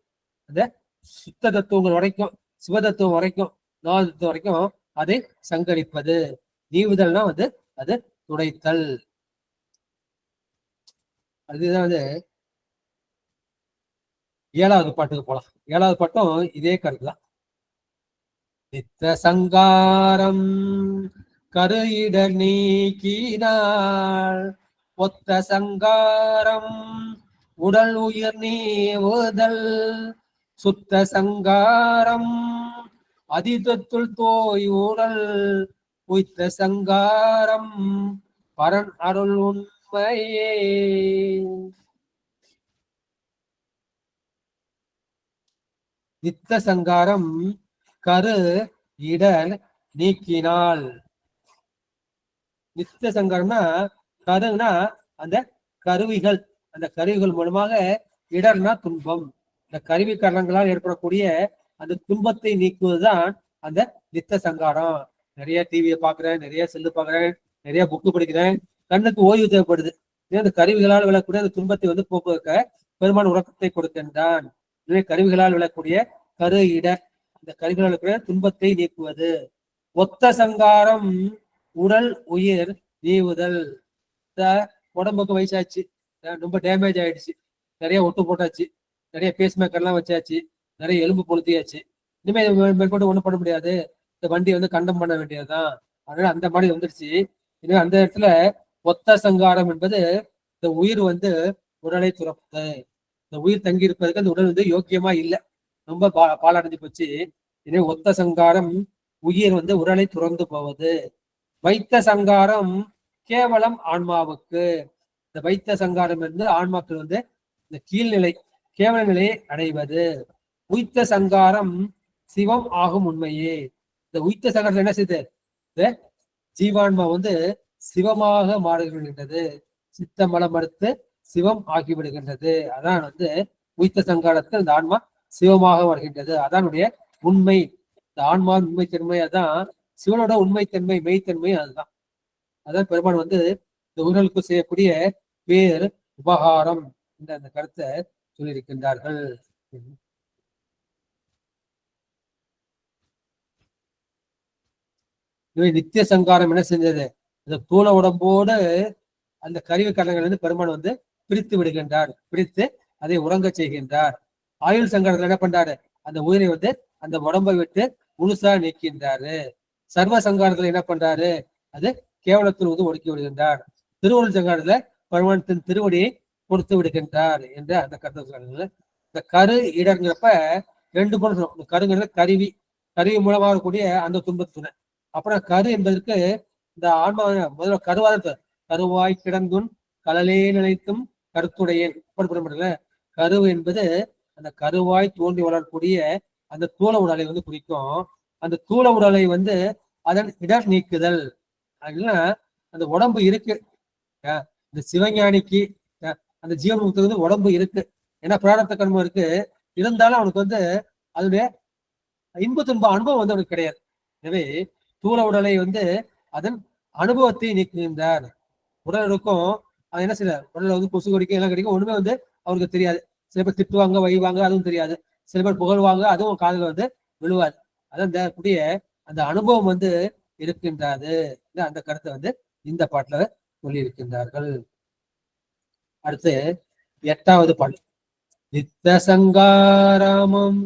அந்த சுத்த தத்துவங்கள் வரைக்கும், சிவதத்துவம் வரைக்கும், நாதத்துவம் வரைக்கும் அதை சங்கரிப்பது. நீவுதல்னா வந்து அது துடைத்தல். அதுதான் வந்து 7வது பாட்டுக்கு போலாம். 7வது பாட்டும் இதே கருத்துதான். நித்த சங்காரம் கரு இடர் நீக்கினாள் ஒத்த சங்காரம் உடல் உயிர் நீவுதல் சுத்த சங்காரம் அதிதத்துள் தோய் உடல் உய்த்த சங்காரம் பரன் அருள் உண்மையே. நித்த சங்காரம் கரு இடர் நீக்கினால். நித்த சங்காரம்னா கருன்னா அந்த கருவிகள், அந்த கருவிகள் மூலமாக இடர்னா துன்பம், இந்த கருவி காரணங்களால் ஏற்படக்கூடிய அந்த துன்பத்தை நீக்குவதுதான் அந்த நித்த சங்காரம். நிறைய டிவியை பாக்குறேன், நிறைய செல்லு பாக்குறேன், நிறைய புக்கு படிக்கிறேன், கண்ணுக்கு ஓய்வு தேவைப்படுது. அந்த கருவிகளால் விழக்கூடிய அந்த துன்பத்தை வந்து போக்குவதற்க பெருமான் உறக்கத்தை கொடுக்கின்றான். எனவே கருவிகளால் விழக்கூடிய கரு இடர், அந்த கருவிகளால் விழக்கூடிய துன்பத்தை நீக்குவது. ஒத்த சங்காரம் உடல் உயிர் நீவுதல். உடம்புக்கு வயசாச்சு, ரொம்ப டேமேஜ் ஆயிடுச்சு, நிறைய ஒட்டு போட்டாச்சு, நிறைய பேஸ் மேக்கர்லாம் வச்சாச்சு, நிறைய எலும்பு பொழுத்தியாச்சு. இனிமேல் மேற்கொண்டு ஒண்ணும் பண்ண முடியாது, இந்த வண்டி வந்து கண்டம் பண்ண வேண்டியதுதான். அதனால அந்த மாதிரி வந்துடுச்சு. இனிமே அந்த இடத்துல ஒத்த சங்காரம் என்பது இந்த உயிர் வந்து உடலை துறப்பது. இந்த உயிர் தங்கி இருப்பதற்கு அந்த உடல் வந்து யோக்கியமா இல்லை, ரொம்ப பாலடைஞ்சு போச்சு. எனவே ஒத்த சங்காரம் உயிர் வந்து உடலை துறந்து போவது. வைத்த சங்காரம் கேவலம் ஆன்மாவுக்கு. இந்த வைத்த சங்காரம் இருந்து ஆன்மாக்கள் வந்து இந்த கீழ்நிலை கேவல நிலையை அடைவது. உய்த்த சங்காரம் சிவம் ஆகும் உண்மையே. இந்த உய்த்த சங்காரத்தில் என்ன செய்யுது? இந்த ஜீவான்மா வந்து சிவமாக மாறுகின்றது, சித்தமலம் மறுத்து சிவம் ஆகிவிடுகின்றது. அதான் வந்து உய்த்த சங்காரத்தில் இந்த ஆன்மா சிவமாக வருகின்றது. அதானுடைய உண்மை. இந்த ஆன்மா உண்மைத்தன்மை, அதான் சிவனோட உண்மைத்தன்மை, மெய்த்தன்மை. அதுதான் அதான் பெருமான் வந்து இந்த உயிர்களுக்கு செய்யக்கூடிய பேர் உபகாரம் என்ற அந்த கருத்தை சொல்லியிருக்கின்றார்கள். நித்திய சங்காரம் என்ன செஞ்சது? அந்த தூள உடம்போடு அந்த கருவி கரணங்கள் வந்து பெருமான் வந்து பிரித்து விடுகின்றார், பிரித்து அதை உறங்க செய்கின்றார். ஆயுள் சங்காரத்துல என்ன பண்றாரு? அந்த உயிரை வந்து அந்த உடம்பை விட்டு முழுசா நீக்கின்றாரு. சர்வ சங்காரத்துல என்ன பண்றாரு? அது கேவலத்தில் வந்து ஒடுக்கி விடுகின்றார். திருவருள் சங்காரத்துல பெருமான் திருவடியை கொடுத்து விடுகின்றார் என்ற அந்த கருத்து சொல்றாங்க. இந்த கரு இடங்கிறப்ப 2 பொருள் சொல்லணும். கருங்கிறது கருவி, கருவி மூலமாக இருக்கக்கூடிய அந்த துன்பத்துணை. அப்புறம் கரு என்பதற்கு இந்த ஆன்மா முதல்ல கருவாத கருவாய் கிடந்தும் கலலே நினைத்தும் கருத்துடையேன் படுல. கரு என்பது அந்த கருவாய் தோன்றி வளரக்கூடிய அந்த தூள உடலை வந்து குறிக்கும். அந்த தூள உடலை வந்து அதன் இடர் நீக்குதல். அதுனா அந்த உடம்பு இருக்கு, இந்த சிவஞானிக்கு அந்த ஜீவன்முக்தி வந்து உடம்பு இருக்கு, ஏன்னா பிராரத்த கர்மம் இருக்கு. இருந்தாலும் அவனுக்கு வந்து அதனுடைய இன்ப துன்ப அனுபவம் வந்து அவனுக்கு கிடையாது. எனவே தூள உடலை வந்து அதன் அனுபவத்தை நீக்குகின்றார். உடல் இருக்கும், அது என்ன செய்ய உடல்ல வந்து கொசு கடிக்கும், எல்லாம் கிடைக்கும், ஒண்ணுமே வந்து அவருக்கு தெரியாது. சில பேர் திட்டுவாங்க, வைவாங்க, அதுவும் தெரியாது. சில பேர் புகழ்வாங்க, அதுவும் காதுல வந்து விழுவாது. அதான் இந்த கூடிய அந்த அனுபவம் வந்து இருக்கின்றது. அந்த கருத்தை வந்து இந்த பாட்டுல சொல்லி இருக்கின்றார்கள். அடுத்து 8வது பாடல். நித்த சங்காரமும்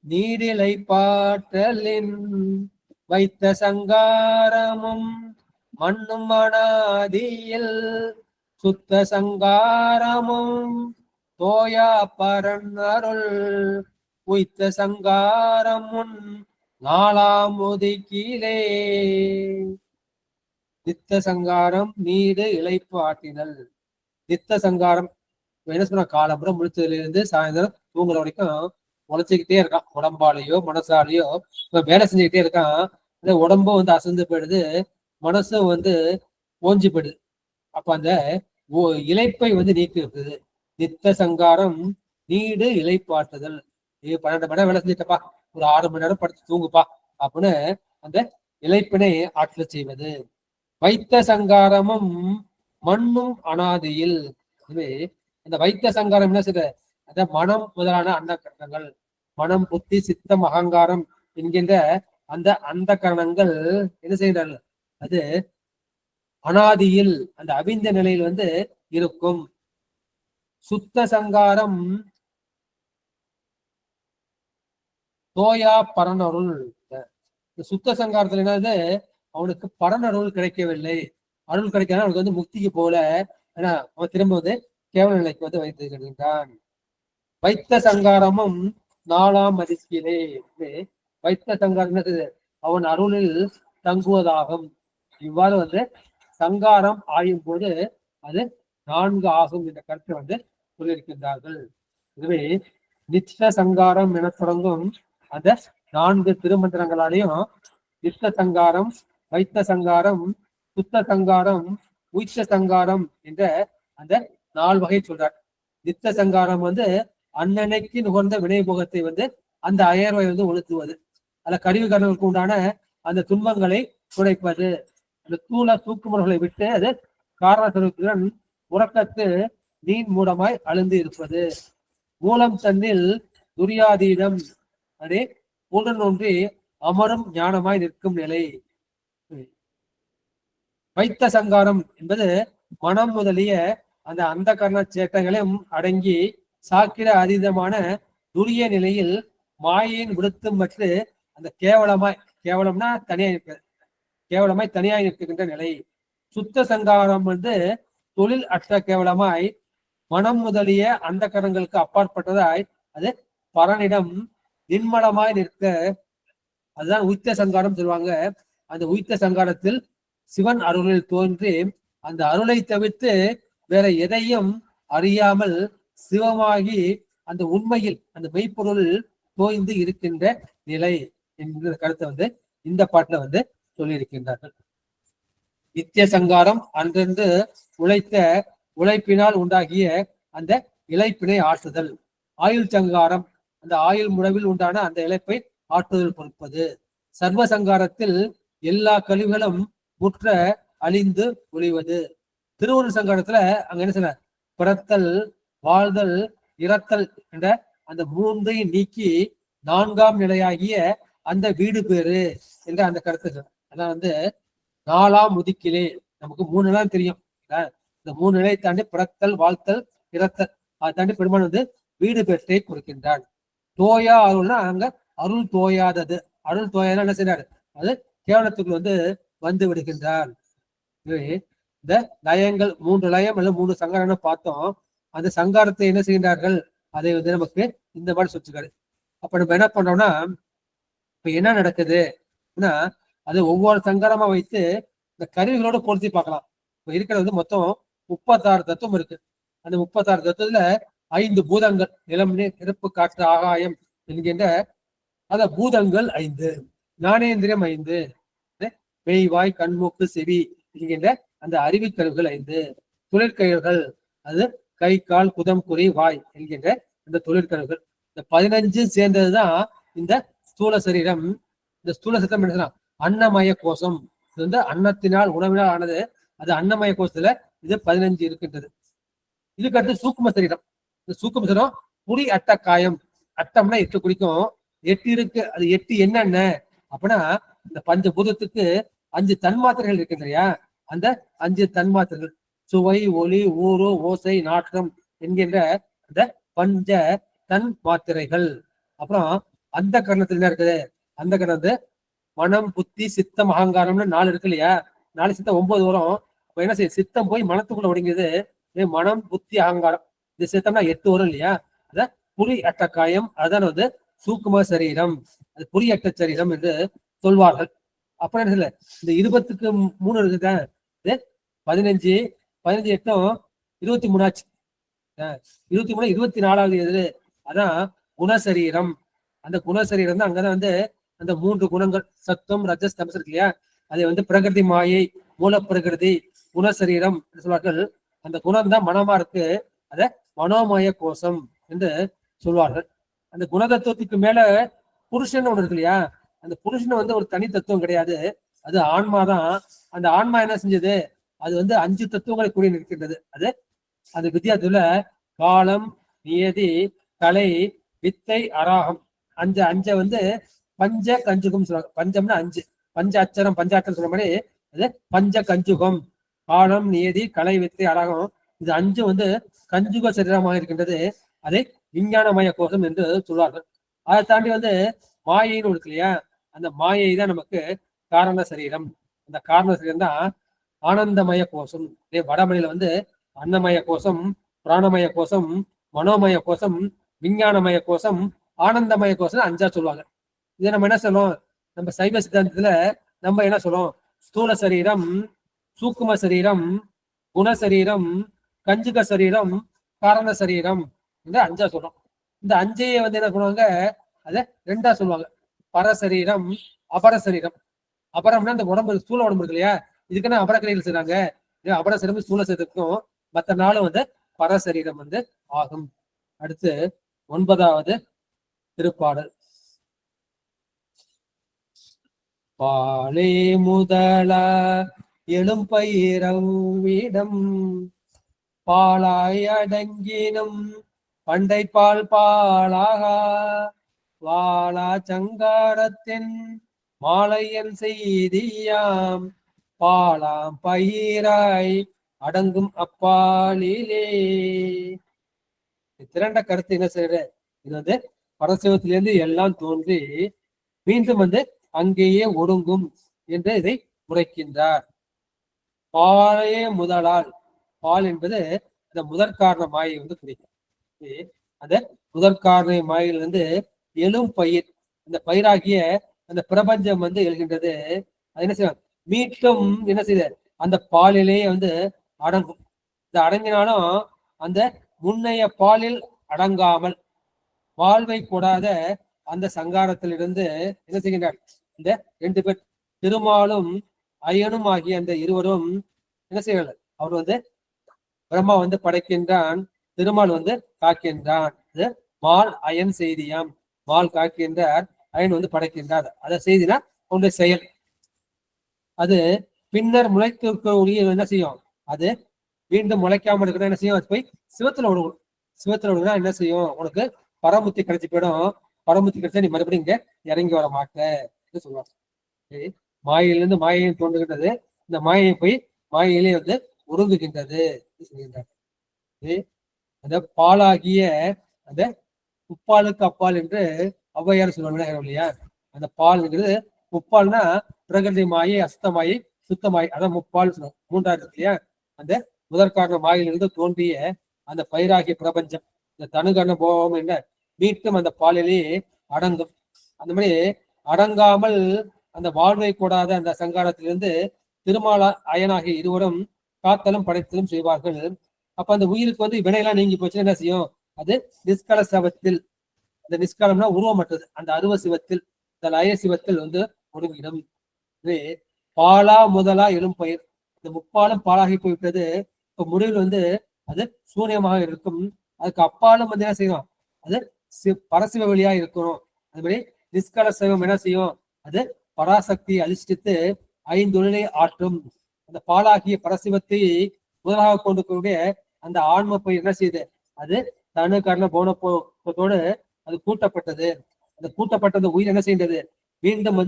நீரிலை பாட்டலின் வைத்த சங்காரமும் மண்ணும் அனாதியில் சுத்த சங்காரமும் தோயா பரன் அருள் உய்த்த சங்காரம் முன் 4ஆம் ஒதுக்கிலே. நித்த சங்காரம் நீடு இளைப்பாட்டினல். நித்த சங்காரம் என்ன சொன்னா, காலம்புறம் முழிச்சதுல இருந்து சாயந்தரம் தூங்குற வரைக்கும் உழைச்சிக்கிட்டே இருக்கான். உடம்பாலேயோ மனசாலேயோ வேலை செஞ்சுக்கிட்டே இருக்கான். அந்த உடம்பும் வந்து அசந்து போயிடுது, மனசும் வந்து ஓஞ்சி போயிடுது. அப்ப அந்த இளைப்பை வந்து நீக்கி இருக்குது. நித்த சங்காரம் நீடு இளைப்பாட்டுதல். 12 மணி நேரம் வேலை செஞ்சுட்டப்பா, ஒரு 6 மணி நேரம் படுத்து தூங்குப்பா அப்படின்னு அந்த இளைப்பினை ஆற்றல் செய்வது. வைத்த சங்காரமும் மண்ணும் அனாதியில். அந்த வைத்த சங்காரம் என்ன செய்ய, அந்த மனம் முதலான அந்த கரணங்கள், மனம் புத்தி சித்தம் அகங்காரம் என்கின்ற அந்த கரணங்கள் என்ன செய்கிறார்கள், அது அனாதியில் அந்த அவிந்த நிலையில் வந்து இருக்கும். சுத்த சங்காரம் தோயா பரனருள். சுத்த சங்காரத்துல என்னது, அவனுக்கு பரனருள் கிடைக்கவில்லை. அருள் கிடைக்காத அவனுக்கு வந்து முக்திக்கு போல அவன் திரும்ப வந்து கேவல நிலைக்கு வந்து வைத்திருக்கின்றான். வைத்த சங்காரமும் 4ஆம் அதிர்ச்சியிலே. வைத்த சங்காரம் அவன் அருளில் தங்குவதாகும். இவ்வாறு வந்து சங்காரம் ஆயும் போது அது 4 ஆகும் என்ற கருத்தை வந்து சொல்லியிருக்கின்றார்கள். இதுவே நித்த சங்காரம் என தொடங்கும் அந்த 4 திருமந்திரங்களாலேயும் நித்த சங்காரம், வைத்த சங்காரம், சுத்த சங்காரம், உய்த்த சங்காரம் என்ற அந்த 4 வகை சொல்றார். நித்த சங்காரம் வந்து அன்னன்னைக்கு நுகர்ந்த வினைபோகத்தை வந்து அந்த அயர்வை வந்து ஒழுத்துவது, அல்ல கழிவு கரணங்களுக்கு உண்டான அந்த துன்பங்களை குறைப்பது, அந்த தூள தூக்குமுறைகளை விட்டு அது காரணத்துடன் உறக்கத்து நீன் மூலமாய் அழுந்து இருப்பது. மூலம் தன்னில் துரியாதீதம் அதே உடன் ஒன்றி அமரும் ஞானமாய் நிற்கும் நிலை. வைத்த சங்காரம் என்பது மனம் முதலிய அந்த கர்ண சேட்டங்களும் அடங்கி சாக்கிர அதீதமான துரிய நிலையில் மாயின் விடுத்தும் மற்ற அந்த கேவலம்னா தனியாய் நிற்கிறது, கேவலமாய் தனியாய் நிற்கின்ற நிலை. சுத்த சங்காரம் வந்து தொழில் அற்ற கேவலமாய் மனம் முதலிய அந்த கரணங்களுக்கு அப்பாற்பட்டதாய் அது பரனிடம் நின்மலமாய் நிற்க, அதுதான் உய்த்த சங்காரம் சொல்லுவாங்க. அந்த உய்த்த சங்காரத்தில் சிவன் அருளில் தோன்றி அந்த அருளை தவிர்த்து வேற எதையும் அறியாமல் சிவமாகி அந்த உண்மையில் அந்த மெய்ப்பொருள் தோய்ந்து இருக்கின்ற நிலை என்கிற கருத்தை வந்து இந்த பாட்டுல வந்து சொல்லியிருக்கின்றார்கள். நித்திய சங்காரம் அன்றென்று உழைத்த உழைப்பினால் உண்டாகிய அந்த இழைப்பினை ஆற்றுதல். ஆயுள் சங்காரம் அந்த ஆயுள் முழவில் உண்டான அந்த இழைப்பை ஆற்றுதல் பொறுப்பது. சர்வ சங்காரத்தில் எல்லா கழிவுகளும் முற்ற அழிந்து ஒழிவது. திருவுருள் சங்காரத்துல அங்க என்ன சொன்ன, பிறத்தல் வாழ்தல் இறத்தல் என்ற அந்த 3ஐயும் நீக்கி 4ஆம் நிலையாகிய அந்த வீடு பேரு என்ற அந்த கருத்து. அதான் வந்து 4ஆம் ஒதுக்கிலே. நமக்கு 3 நிலை தெரியும். இந்த 3 நிலையை தாண்டி பிறத்தல் வாழ்த்தல் இறத்தல், அதை தாண்டி பெருமான் வந்து வீடு பெற்றை கொடுக்கின்றான். தோயா அருள்னா அங்க அருள் தோயாதது. அருள் தோயாத என்ன செய்யறாரு, அது கேவலத்துக்குள் வந்து விடுகின்றார். இந்த லயங்கள் 3 லயம் அல்லது 3 சங்காரம் பார்த்தோம். அந்த சங்காரத்தை என்ன செய்கின்றார்கள், அதை வந்து நமக்கு இந்த மாதிரி சொல்லிருக்காரு. அப்ப நம்ம என்ன பண்றோம்னா, இப்ப என்ன நடக்குது அது ஒவ்வொரு சங்காரமா வைத்து இந்த கருவிகளோட பொருத்தி பார்க்கலாம். இப்ப இருக்கிறது வந்து மொத்தம் 36 தத்துவம் இருக்கு. அந்த 36 தத்துவத்துல 5 பூதங்கள், நிலம் நெருப்பு காற்று ஆகாயம் என்கின்ற அந்த பூதங்கள் 5, ஞானேந்திரியம் 5, மெய் வாய் கண்மூக்கு செவி என்கின்ற அந்த அறிவுக்கருவிகள் 5, தொழிற்கருவிகள் அது கை கால் குதம் குறி வாய் என்கின்ற அந்த தொழிற்கருவிகள். இந்த 15 சேர்ந்ததுதான் இந்த ஸ்தூல சரீரம். இந்த ஸ்தூல சத்தம் என்ன, அன்னமய கோஷம். இது வந்து அன்னத்தினால் உணவினால் ஆனது. அது அன்னமய கோஷத்துல இது 15 இருக்கின்றது. இதுக்கு அடுத்து சூக்கும சரீரம். இந்த சூக்கும சரீரம் புரி அட்ட காயம், அட்டம்னா 8 குறிக்கும். 8 இருக்கு. அது 8 என்னென்ன அப்படின்னா இந்த பஞ்சபூதத்துக்கு 5 தன்மாத்திரைகள் இருக்கு இல்லையா? அந்த 5 தன்மாத்திரைகள் சுவை, ஒளி, ஊறு, ஓசை, நாற்றம் என்கின்ற அந்த பஞ்ச தன் மாத்திரைகள். அப்புறம் அந்த கரணத்துல என்ன இருக்குது? அந்த கரணத்து மனம், புத்தி, சித்தம், அகங்காரம்னு 4 இருக்கு இல்லையா? 4 சித்தம் 9 வரும். இப்ப என்ன செய்ய? சித்தம் போய் மனத்துக்குள்ள ஒடுங்கியது. மனம், புத்தி, அகங்காரம். இது சித்தம்னா 8 வரும் இல்லையா? அத புரி அட்ட காயம், அதான் வந்து சூக்கும சரீரம், அது புரியட்ட சரீரம் என்று சொல்வார்கள். அப்புறம் என்ன சொல்ல? இந்த 20க்கு 3 இருக்குதான். 15 15 8 23 ஆச்சு. 23 24வது எது? அதான் குணசரீரம். அந்த குணசரீரம் தான் அங்கதான் வந்து அந்த 3 குணங்கள் சத்தம், ரஜஸ், தமஸ் இருக்கு இல்லையா? அதை வந்து பிரகிருதி மாயை, மூல பிரகிருதி, குணசரீரம் சொல்வார்கள். அந்த குணம் தான் மனமா இருக்கு. அத மனோமய கோஷம் என்று சொல்வார்கள். அந்த குணதத்துவத்துக்கு மேல புருஷன் ஒண்ணு இருக்கு இல்லையா? அந்த புருஷன் வந்து ஒரு தனி தத்துவம் கிடையாது. அது ஆன்மாதான். அந்த ஆன்மா என்ன செஞ்சது? அது வந்து 5 தத்துவங்களை கூடி நிற்கின்றது. அது அந்த வித்தியாசத்துல காலம், நியதி, கலை, வித்தை, அராகம், 5 வந்து பஞ்ச கஞ்சுகம் சொல்லுவாங்க. பஞ்சம்னா 5, பஞ்ச அச்சரம், பஞ்சாட்சரம் சொல்ற மாதிரி அது பஞ்ச கஞ்சுகம். காலம், நியதி, கலை, வித்தை, அராகம், இது 5 வந்து கஞ்சுக சரீரமாக இருக்கின்றது. அதை விஞ்ஞானமய கோஷம் என்று சொல்வார்கள். அதை தாண்டி வந்து மாயைன்னு இருக்கு இல்லையா? அந்த மாயை தான் நமக்கு காரண சரீரம். அந்த காரண சரீரம் தான் ஆனந்தமய கோஷம். வடமொழியில வந்து அன்னமய கோஷம், பிராணமய கோஷம், மனோமய கோஷம், விஞ்ஞானமய கோஷம், ஆனந்தமய கோஷம் 5ஆ சொல்லுவாங்க. இதை நம்ம என்ன சொல்லுவோம்? நம்ம சைவ சித்தாந்தத்துல நம்ம என்ன சொல்லுவோம்? ஸ்தூல சரீரம், சூக்கும சரீரம், குணசரீரம், கஞ்சுக சரீரம், காரண சரீரம் இந்த 5ஆ சொல்றோம். இந்த 5ஐயே வந்து என்ன சொல்லுவாங்க? அதை 2ஆ சொல்லுவாங்க. பரசரீரம், அபரசரீரம். அபரம்னா இந்த உடம்பு, ஸ்தூல உடம்பு இருக்கு இல்லையா? இதுக்குன்னா அபரக்கிரைகள் செய்றாங்க. அபரசரீரம் ஸ்தூல சரீரத்துக்கும் மற்ற நாளும் வந்து பரசரீரம் வந்து ஆகும். அடுத்து 9வது திருப்பாடல். பாலே முதல எழும் பயிரவிடம் பாலாய் அடங்கினும் பண்டை பால் பாலாக வாழா சங்காரத்தின் மாலையன் செய்தியாம் பாலாம் பயிராய் அடங்கும் அப்பாலிலே. திரண்ட கருத்து என்ன செய்யற? இது வந்து பரசிவத்திலிருந்து எல்லாம் தோன்றி மீண்டும் வந்து அங்கேயே ஒடுங்கும் என்று இதை உரைக்கின்றார். பாலையே முதலால், பால் என்பது அந்த முதற்காரண மாயை வந்து குறிக்கும். அந்த முதற்காரண மாயிலிருந்து எழும் பயிர், அந்த பயிராகிய அந்த பிரபஞ்சம் வந்து எழுகின்றது. அது என்ன செய்யும்? மீட்டும் என்ன செய்த? அந்த பாலிலேயே வந்து அடங்கும். இந்த அடங்கினாலும் அந்த முன்னைய பாலில் அடங்காமல் வாழ்வை கூடாத அந்த சங்காரத்திலிருந்து என்ன செய்கின்றார்? இந்த 2 பேர் திருமாலும் அயனும் ஆகிய அந்த இருவரும் என்ன செய்கிறார்? அவர் வந்து பிரம்மா வந்து படைக்கின்றான், திருமால் வந்து காக்கின்றான். அது மால் அயன் செய்தியாம். மால் காக்கின்றார், அயன் வந்து படைக்கின்றார். அதை செய்தினா உங்களுடைய செயல். அது பின்னர் முளைத்திருக்கக்கூடிய என்ன செய்யும்? அது மீண்டும் முளைக்காம இருக்கிற என்ன செய்யும்? அது போய் சிவத்துல ஒழுகும். சிவத்துல ஒழுகுனா என்ன செய்யும்? உனக்கு பரமுத்தி கிடைச்சி போயிடும். பரமுத்தி கிடைச்சா நீ மறுபடியும் இங்க இறங்கி வர மாட்டேன்னு சொல்லுவாங்க. மாயிலிருந்து மாயையும் தோன்றுகின்றது. இந்த மாயை போய் மாயிலே வந்து ஒடுங்குகின்றது சொல்கின்றார். அந்த பாலாகிய அந்த முப்பாலுக்கு அப்பால் என்று ஔவையார் சொல்லுவாங்க இல்லையா? அந்த பால்ங்கிறது முப்பால்னா பிரகிருதி மாயை, அஸ்தமாயை, சுத்தமாயை, அதான் முப்பால் சொல்லுவாங்க. 3ஆவது இருக்கு இல்லையா? அந்த முதற்காரண மாயிலிருந்து தோன்றிய அந்த பயிராகிய பிரபஞ்சம் இந்த தனுகரண போகம் என்ன மீட்டும் அந்த பாலிலேயே அடங்கும். அந்த மாதிரி அடங்காமல் அந்த வாழ்வை கூடாத அந்த சங்காரத்திலிருந்து திருமால அயனாகிய இருவரும் காத்தலும் படைத்தலும் செய்வார்கள். அப்ப அந்த உயிருக்கு வந்து வினையெல்லாம் நீங்கி போச்சுன்னா என்ன செய்யும்? அது நிஷ்கல சவத்தில், அந்த நிஷ்கலம்னா உருவமற்றது, அந்த அருவ சிவத்தில், அந்த லய சிவத்தில் வந்து ஒடுங்கிடும். பாலா முதலா எழும் பயிர், இந்த முப்பாலும் பாலாகி போய்விட்டது. இப்ப முடிவில் வந்து அது சூரியமாக இருக்கும். அதுக்கு அப்பாலும் வந்து என்ன செய்யும்? அது பரசிவ வழியா இருக்கணும். அது மாதிரி நிஷ்கல சிவம் என்ன செய்யும்? அது பராசக்தி அதிஷ்டித்து 5 ஆற்றும். அந்த பாலாகிய பரசிவத்தை முதலாக கொண்டு கூடிய அந்த ஆன்ம பயிர் என்ன செய்யுது? அது தனு கர்ண போனத்தோடு அது கூட்டப்பட்டது. அந்த கூட்டப்பட்டது உயிர் என்ன செய்தது? மீண்டும்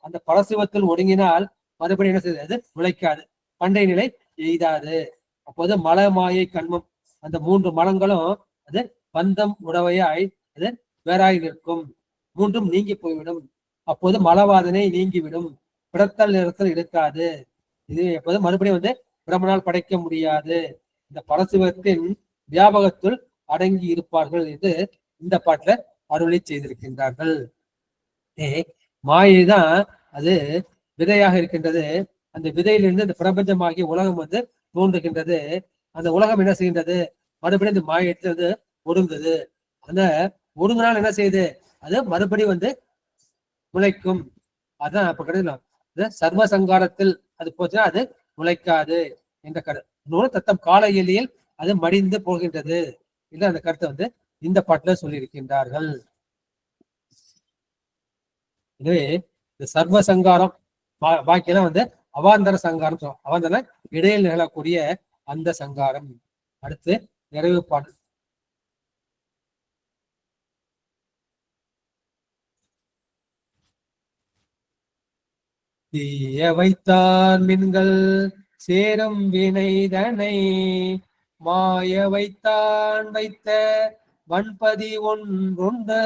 அந்த பரசிவத்தில் ஒடுங்கினால் மறுபடியும் என்ன செய்யுது? அது நுழைக்காது, பண்டைய நிலை எய்தாது. அப்போது மல மாயை கண்மம் அந்த 3 மலங்களும் அது பந்தம் உடவையாய் அது வேறாய் நிற்கும், மூன்றும் நீங்கி போய்விடும். அப்போது மலவாதனை நீங்கிவிடும், பிறத்தல் நிறத்தல் இருக்காது. இது எப்போது மறுபடியும் பிரம்மனால் படைக்க முடியாது. இந்த பரசிவத்தின் வியாபகத்துள் அடங்கி இருப்பார்கள் என்று இந்த பாட்டுல அருளை செய்திருக்கின்றார்கள். மாயைதான் அது விதையாக இருக்கின்றது. அந்த விதையிலிருந்து இந்த பிரபஞ்சமாகிய உலகம் தோன்றுகின்றது. அந்த உலகம் என்ன செய்கின்றது? மறுபடியும் இந்த மாயத்தை ஒடுங்குது. அந்த ஒடுங்கினால் என்ன செய்யுது? அது மறுபடியும் முளைக்கும். அதான் அப்ப கிடையாது சர்வ சங்காரத்தில் அது போச்சுன்னா அது முளைக்காது என்ற கருத்து தத்தம் கால எல்லையில் அது மடிந்து போகின்றது இல்ல அந்த கருத்தை இந்த பாட்டுல சொல்லியிருக்கின்றார்கள். எனவே இந்த சர்வ சங்காரம் பாக்கியெல்லாம் அவாந்தர சங்காரம் சொல்லுவோம். அவாந்தர இடையில் நிகழக்கூடிய அந்த சங்காரம். அடுத்து நிறைவு பாடல். தீய வைத்தார் மின்கள் சேரும் வினைதனை மாய வைத்தான் வைத்த வன்பதி ஒன்றுண்டு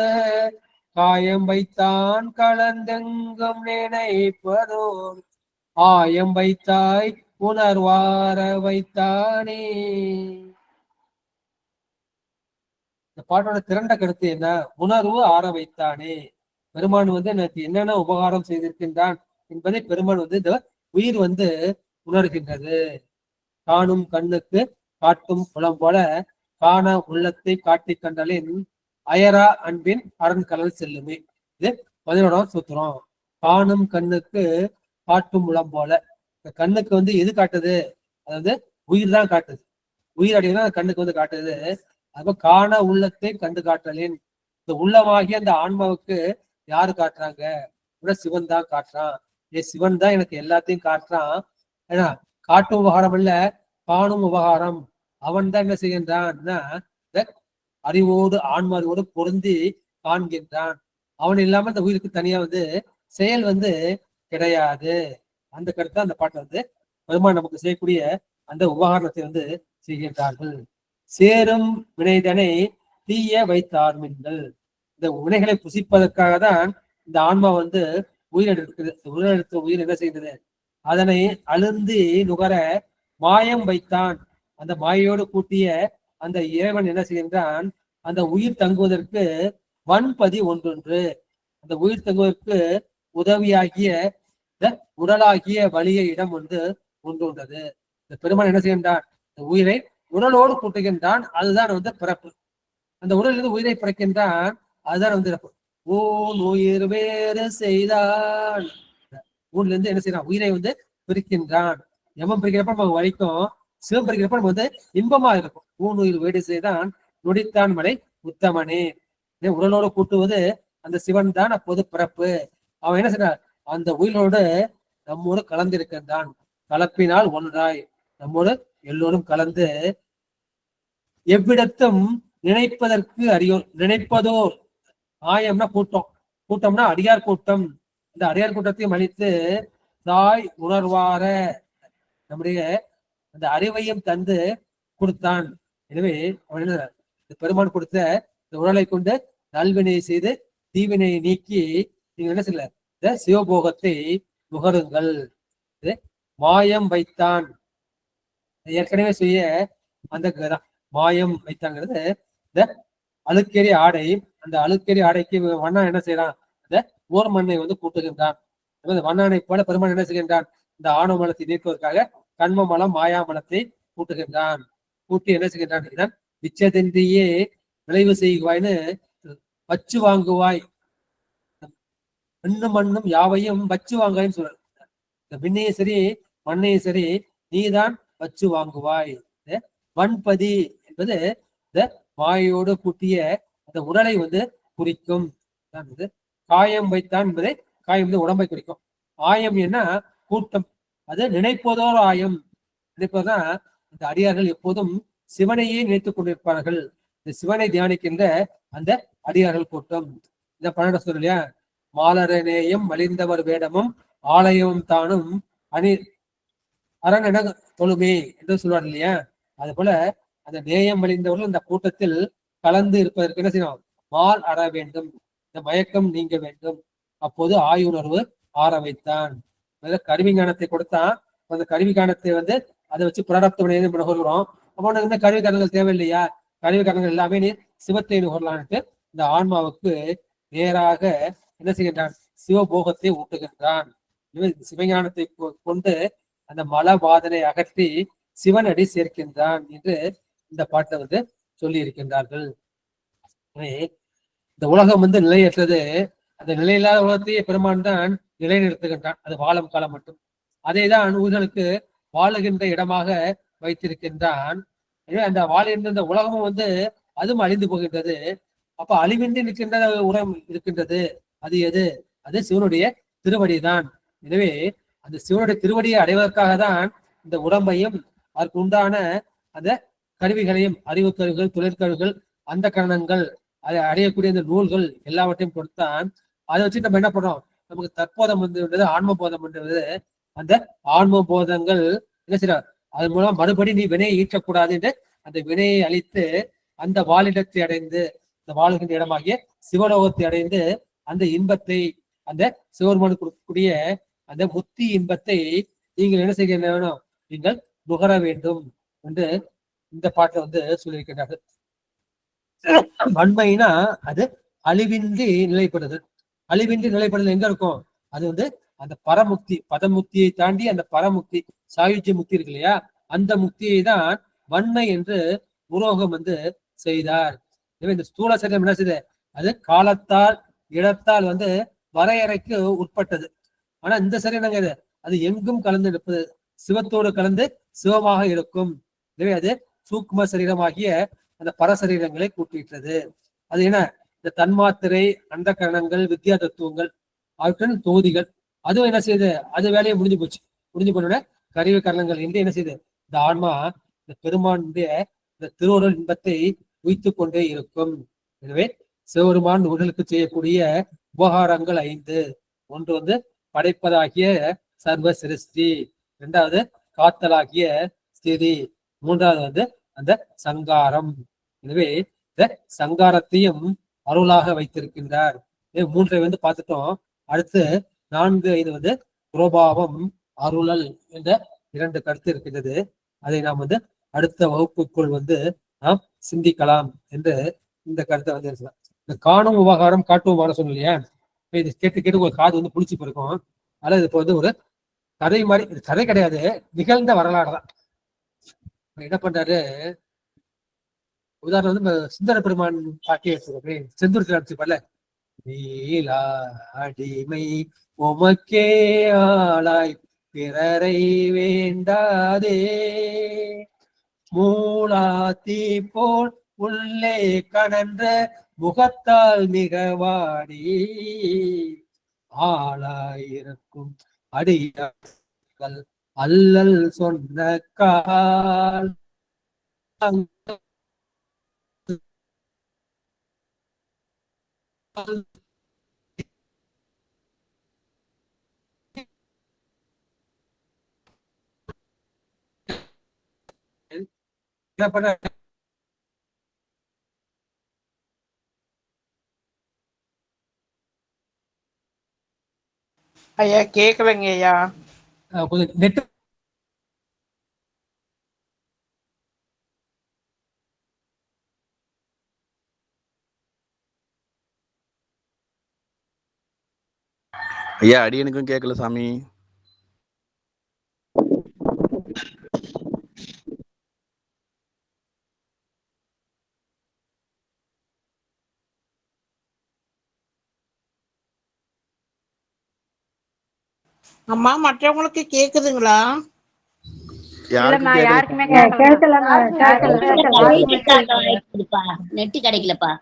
காயம் வைத்தான் கலந்தெங்கும் நினைப்பதோர் ஆயம் வைத்தாய் உணர்வார வைத்தானே. இந்த பாட்டோட திரண்ட கருத்து என்ன? உணர்வு ஆற வைத்தானே. பெருமான் எனக்கு என்னென்ன உபகாரம் செய்திருக்கின்றான் என்பதை பெருமான் இந்த உயிர் உணர்கின்றது. காணும் கண்ணுக்கு காட்டும் புலம் போல காண உள்ளத்தை காட்டி கண்டலின் அயரா அன்பின் அரண்கலல் செல்லுமே. இது 11ஆம் சூத்திரம். காணும் கண்ணுக்கு காட்டும் உளம் போல, இந்த கண்ணுக்கு எது காட்டுது? அதாவது உயிர் தான் காட்டுது. உயிர் அடையினா கண்ணுக்கு காட்டுது. அப்ப காண உள்ளத்தை கண்டு காட்டலின் இந்த உள்ளமாகிய அந்த ஆன்மாவுக்கு யாரு காட்டுறாங்க? சிவன் தான் காட்டுறான். சிவன் தான் எனக்கு எல்லாத்தையும் காட்டுறான். ஏன்னா காட்டும் உபகாரம் இல்ல, காணும் உபகாரம். அவன் தான் என்ன செய்கின்றான்னா அறிவோடு ஆன்மாவோடு பொருந்தி காண்கின்றான். அவன் இல்லாம இந்த உயிருக்கு தனியா செயல் கிடையாது. அந்த கருத்தை அந்த பாட்டை பெருமான் நமக்கு செய்யக்கூடிய அந்த உபகாரணத்தை செய்கின்றார்கள். சேரும் வினைதனை தீய வைத்தார் மின்கள். இந்த வினைகளை புசிப்பதற்காக தான் இந்த ஆன்மா உயிரெடுக்குது. உயிரெடுத்த உயிர் என்ன செய்கிறது? அதனை அழுந்தி நுகர மாயம் வைத்தான். அந்த மாயோடு கூட்டிய அந்த இறைவன் என்ன செய்கின்றான்? அந்த உயிர் தங்குவதற்கு வன்பதி ஒன்றொன்று, அந்த உயிர் தங்குவதற்கு உதவியாகிய உடலாகிய வலிய இடம் ஒன்றுன்றது. இந்த பெருமான் என்ன செய்கின்றான்? இந்த உயிரை உடலோடு கூட்டுகின்றான். அதுதான் பிறப்பு. அந்த உடலிலிருந்து உயிரை பிறக்கின்றான். அதுதான் இறப்பு. ஊன் உயிர் வேறு செய்தான். ஊன்ல இருந்து என்ன செய்யறான்? உயிரை பிரிக்கின்றான். எவன் பிரிக்கிறப்ப நமக்கு வலிக்கும், சிவம் பிரிக்கிறப்ப நம்ம இன்பமா இருக்கும். ஊன் உயிர் வேடு செய்தான் நொடித்தான் மலை உத்தமனே. உடலோடு கூட்டுவது அந்த சிவன் தான். அப்போது பிறப்பு. அவன் என்ன செய்யறான்? அந்த உயிரோடு நம்மோடு கலந்திருக்கின்றான். கலப்பினால் ஒன்றாய் நம்மோடு எல்லோரும் கலந்து எவ்விடத்தும் நினைப்பதற்கு அறியோர். நினைப்பதோர் ஆயம்னா கூட்டம், கூட்டம்னா அடியார் கூட்டம். இந்த அடியார் கூட்டத்தையும் அழித்து தாய் உணர்வார நம்முடைய அந்த அறிவையும் தந்து கொடுத்தான். எனவே அவன் இந்த பெருமான் கொடுத்த இந்த உடலை கொண்டு நல்வினை செய்து தீவினையை நீக்கி நீங்க என்ன செய்யல? இந்த சிவபோகத்தை நுகருங்கள். மாயம் வைத்தான் ஏற்கனவே செய்ய அந்த மாயம் வைத்தாங்கிறது இந்த அழுக்கேறி ஆடை. அந்த அழுக்கேறி ஆடைக்கு வண்ணான் என்ன செய்யறான்? இந்த ஓர் மண்ணை கூட்டுகின்றான். வண்ணானை போல பெருமான் என்ன செய்கின்றான்? இந்த ஆணவ மலத்தை நீக்குவதற்காக கண்ம மலம் மாயா மலத்தை கூட்டுகின்றான். கூட்டி என்ன செய்கின்றான்? இதான் விச்சதென்றியே விளைவு செய்வாய்னு வச்சு வாங்குவாய். பெண்ணும் மண்ணும் யாவையும் வச்சு வாங்குவாய்ன்னு சொல்ற. இந்த விண்ணையும் சரி மண்ணையும் சரி நீதான் வச்சு வாங்குவாய். வன்பதி என்பது இந்த மாயோடு கூட்டிய அந்த உடலை குறிக்கும். காயம் வைத்தான் என்பதை காயம் உடம்பை குறிக்கும். ஆயம் என்ன? கூட்டம். அது நினைப்பதோர் ஆயம். நினைப்பதுதான் இந்த அடியார்கள் எப்போதும் சிவனையே நினைத்துக் கொண்டிருப்பார்கள். இந்த சிவனை தியானிக்கின்ற அந்த அடியார்கள் கூட்டம். இந்த 12 சொல்ல இல்லையா, மாலரநேயம் மலிந்தவர் வேடமும் ஆலயமும் தானும் அணி அரணென தொழுமே என்று சொல்வார் இல்லையா. அது போல அந்த நேயம் மலிந்தவர்கள் இந்த கூட்டத்தில் கலந்து இருப்பதற்கு என்ன செய்யணும், மால் அற வேண்டும், இந்த மயக்கம் நீங்க வேண்டும். அப்போது ஆயுணர்வு ஆற வைத்தான். கருவி ஞானத்தை கொடுத்தான். அந்த கருவி ஞானத்தை அதை வச்சு பிராரப்த நுகர்கிறோம். அப்போ இந்த கருவி காரணங்கள் தேவையில்லையா, கருவி காரணங்கள் எல்லாமே நீ சிவத்தை நுகரலான்ட்டு இந்த ஆன்மாவுக்கு நேராக என்ன செய்கின்றான், சிவபோகத்தை ஊட்டுகின்றான். சிவஞானத்தை கொண்டு அந்த மலவாதனை அகற்றி சிவனடி சேர்க்கின்றான் என்று இந்த பாட்டை சொல்லி இருக்கின்றார்கள். இந்த உலகம் நிலையற்றது. அந்த நிலையில்லாத உலகத்தையே பெருமான் தான் நிலைநிறுத்துகின்றான். அது வாழும் காலம் மட்டும். அதைதான் ஊர்களுக்கு வாழுகின்ற இடமாக வைத்திருக்கின்றான். அந்த வாழுகின்ற இந்த உலகமும் அதுவும் அழிந்து போகின்றது. அப்ப அழிவின்றி நிற்கின்ற உரம் இருக்கின்றது. அது எது? அது சிவனுடைய திருவடிதான். எனவே அந்த சிவனுடைய திருவடியை அடைவதற்காக தான் இந்த உடம்பையும் அதற்கு உண்டான அந்த கருவிகளையும், அறிவு கருவிகள், தொழிற்கருவிகள், அந்த கரணங்கள், அதை அடையக்கூடிய இந்த நூல்கள் எல்லாவற்றையும் கொடுத்தான். அதை வச்சு நம்ம என்ன பண்றோம், நமக்கு தற்போதம் ஆன்ம போதம் என்றது. அந்த ஆன்ம போதங்கள் என்ன செய்யறார், அதன் மூலம் மறுபடி நீ வினையை ஈற்றக்கூடாது என்று அந்த வினையை அழித்து அந்த வாழிடத்தை அடைந்து, அந்த வாழுகின்ற இடமாகிய சிவலோகத்தை அடைந்து அந்த இன்பத்தை, அந்த சிவபெருமானுக்கு கொடுக்கக்கூடிய அந்த முத்தி இன்பத்தை நீங்கள் என்ன செய்ய வேணும், நீங்கள் நுகர வேண்டும் என்று இந்த பாட்டை சொல்லியிருக்கிறார்கள். வன்மைனா அது அழிவின்றி நிலைப்படுது. அழிவின்றி நிலைப்படுதல் எங்க இருக்கும், அது அந்த பரமுக்தி, பதமுக்தியை தாண்டி அந்த பரமுக்தி, சாயுஜ்ய முக்தி இருக்கு இல்லையா, அந்த முக்தியை தான் வன்மை என்று உரோகம் செய்தார். இந்த ஸ்தூல சரீரம் என்ன செய்யுது, அது காலத்தால் இடத்தால் வரையறைக்கு உட்பட்டது. ஆனா இந்த சரீரம் அது எங்கும் கலந்து இருப்பது, சிவத்தோடு கலந்து சிவமாக இருக்கும். எனவே அது சூக்ம சரீரமாகிய அந்த பரசரீரங்களை கூட்டிட்டது. அது என்ன, இந்த தன்மாத்திரை, அந்த கரணங்கள், வித்யா தத்துவங்கள், அவற்றின் தொகுதிகள், அதுவும் என்ன செய்யுது, அது வேலையை முடிஞ்சு போச்சு. முடிஞ்சு போன கருவி கரணங்கள் என்று என்ன செய்யுது, இந்த ஆன்மா இந்த பெருமானுடைய இந்த திருவுருள் இன்பத்தை உய்த்துக் கொண்டே இருக்கும். எனவே சிவபெருமான் உடலுக்கு செய்யக்கூடிய உபகாரங்கள் 5. ஒன்று படைப்பதாகிய சர்வ சிருஷ்டி, 2வது காத்தலாகிய ஸ்திதி, 3வது அந்த சங்காரம். எனவே இந்த சங்காரத்தையும் அருளாக வைத்திருக்கின்றார். 3 பார்த்துட்டோம். அடுத்து 4, 5 புரோபாவம், அருளல் என்ற 2 கருத்து இருக்கின்றது. அதை நாம் அடுத்த வகுப்புக்குள் நாம் சிந்திக்கலாம் என்று இந்த கருத்தை இருக்கலாம். இந்த காணும் உபகாரம் காட்டும் உபகாரம் சொன்ன இல்லையா, இது கேட்டு கேட்டு ஒரு காது புளிச்சு போயிருக்கும். அதனால இப்போ ஒரு கதை மாதிரி, இது கதை கிடையாது, நிகழ்ந்த வரலாறு தான். என்ன பண்றாரு, உதாரணம் சுந்தர பெருமான் பாட்டி எடுத்துக்கோங்க, செந்தூர் அடிச்சுப்பல, நீலா அடிமை உமக்கே ஆளாய் பிறரை வேண்டாதே, மூலாத்தி போல் உள்ளே கனன்ற முகத்தால் மிக வாடி, ஆளாயிருக்கும் அடியார்கள் அல்லல் சொன்ன கால் என்ன பண்ண, ஐயா கேக்கலங்க ஐயா. கொஞ்சம் நெட் ஐயா அடியனுக்கும் கேட்கல சாமி. அம்மா மற்றவங்களுக்கு கேக்குதுங்களா? யாருக்குமே நெட் கிடைக்கலப்பா.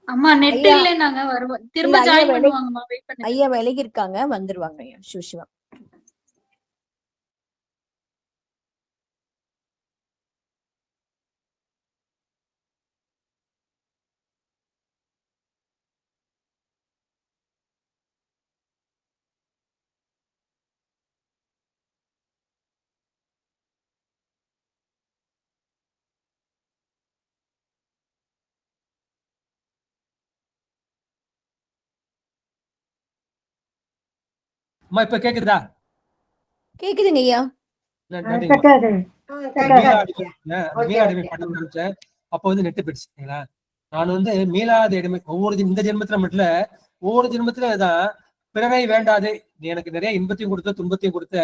அம்மா நெட் இல்ல, நாங்க வருவோம், திரும்ப ஜாயின் பண்ணுவாங்கம்மா, வெயிட் பண்ணுங்க. ஐயா விலகி இருக்காங்க, வந்துருவாங்க ஐயா. சுஷ்மா அம்மா இப்ப கேக்குதா? கேக்குதுங்க ஐயா. மீளாடிமை பட்டம் நினைச்சேன். அப்ப வந்து நெட்டு போயிடுச்சுங்களா. நான் வந்து மீளாத அடிமை இந்த ஜென்மத்துல மட்டும் இல்ல, ஒவ்வொரு ஜென்மத்துல தான் பிறரை வேண்டாதே, நீ எனக்கு நிறைய இன்பத்தையும் கொடுத்த துன்பத்தையும் கொடுத்த,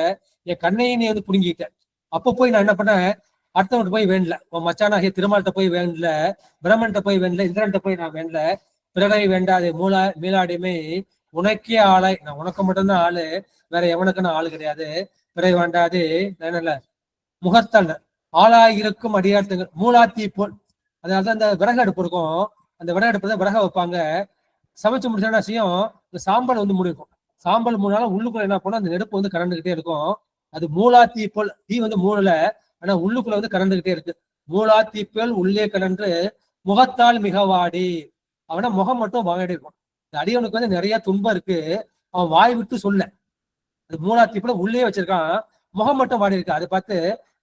என் கண்ணையும் நீ வந்து புடுங்கிட்ட. அப்ப போய் நான் என்ன பண்ணேன், அடுத்தவன்கிட்ட போய் வேண்டல, உன் மச்சானாகிய திருமால்கிட்ட போய் வேண்டல, பிரம்மன்கிட்ட போய் வேண்டல, இந்திரன்ட்ட போய் நான் வேண்டல. பிறரை வேண்டாதே மீளாடிமை உனக்கே ஆளாய், நான் உனக்கு மட்டும்தான் ஆளு, வேற எவனுக்குன்னு ஆளு கிடையாது. பிறரை வேண்டாதே நல்ல முகத்தல் ஆளாயிருக்கும் அடியார்த்தங்கள் மூலாத்தி போல். அதனாலதான் அந்த விறகு அடுப்பு இருக்கும், அந்த விறகு அடுப்பு தான் விறக வைப்பாங்க. சமைச்சு முடிச்சா செய்யும், இந்த சாம்பல் வந்து முடிக்கும். சாம்பல் மூணாலும் உள்ளுக்குள்ள என்ன பண்ணோம், அந்த நெருப்பு வந்து கரண்டுகிட்டே இருக்கும். அது மூலாத்தி போல், தீ வந்து மூணல, ஆனா உள்ளுக்குள்ள வந்து கரண்டுகிட்டே இருக்கு. மூலாத்தி போல் உள்ளே கலன்று முகத்தால் மிகவாடி, அவனா முகம் மட்டும் வாடி இருக்கும். இந்த அடியவனுக்கு வந்து நிறைய துன்பம் இருக்கு, அவன் வாய் விட்டு சொல்ல. அது மூலாத்தி போல உள்ளே வச்சிருக்கான், முகம் மட்டும் வாடி இருக்கு. அதை பார்த்து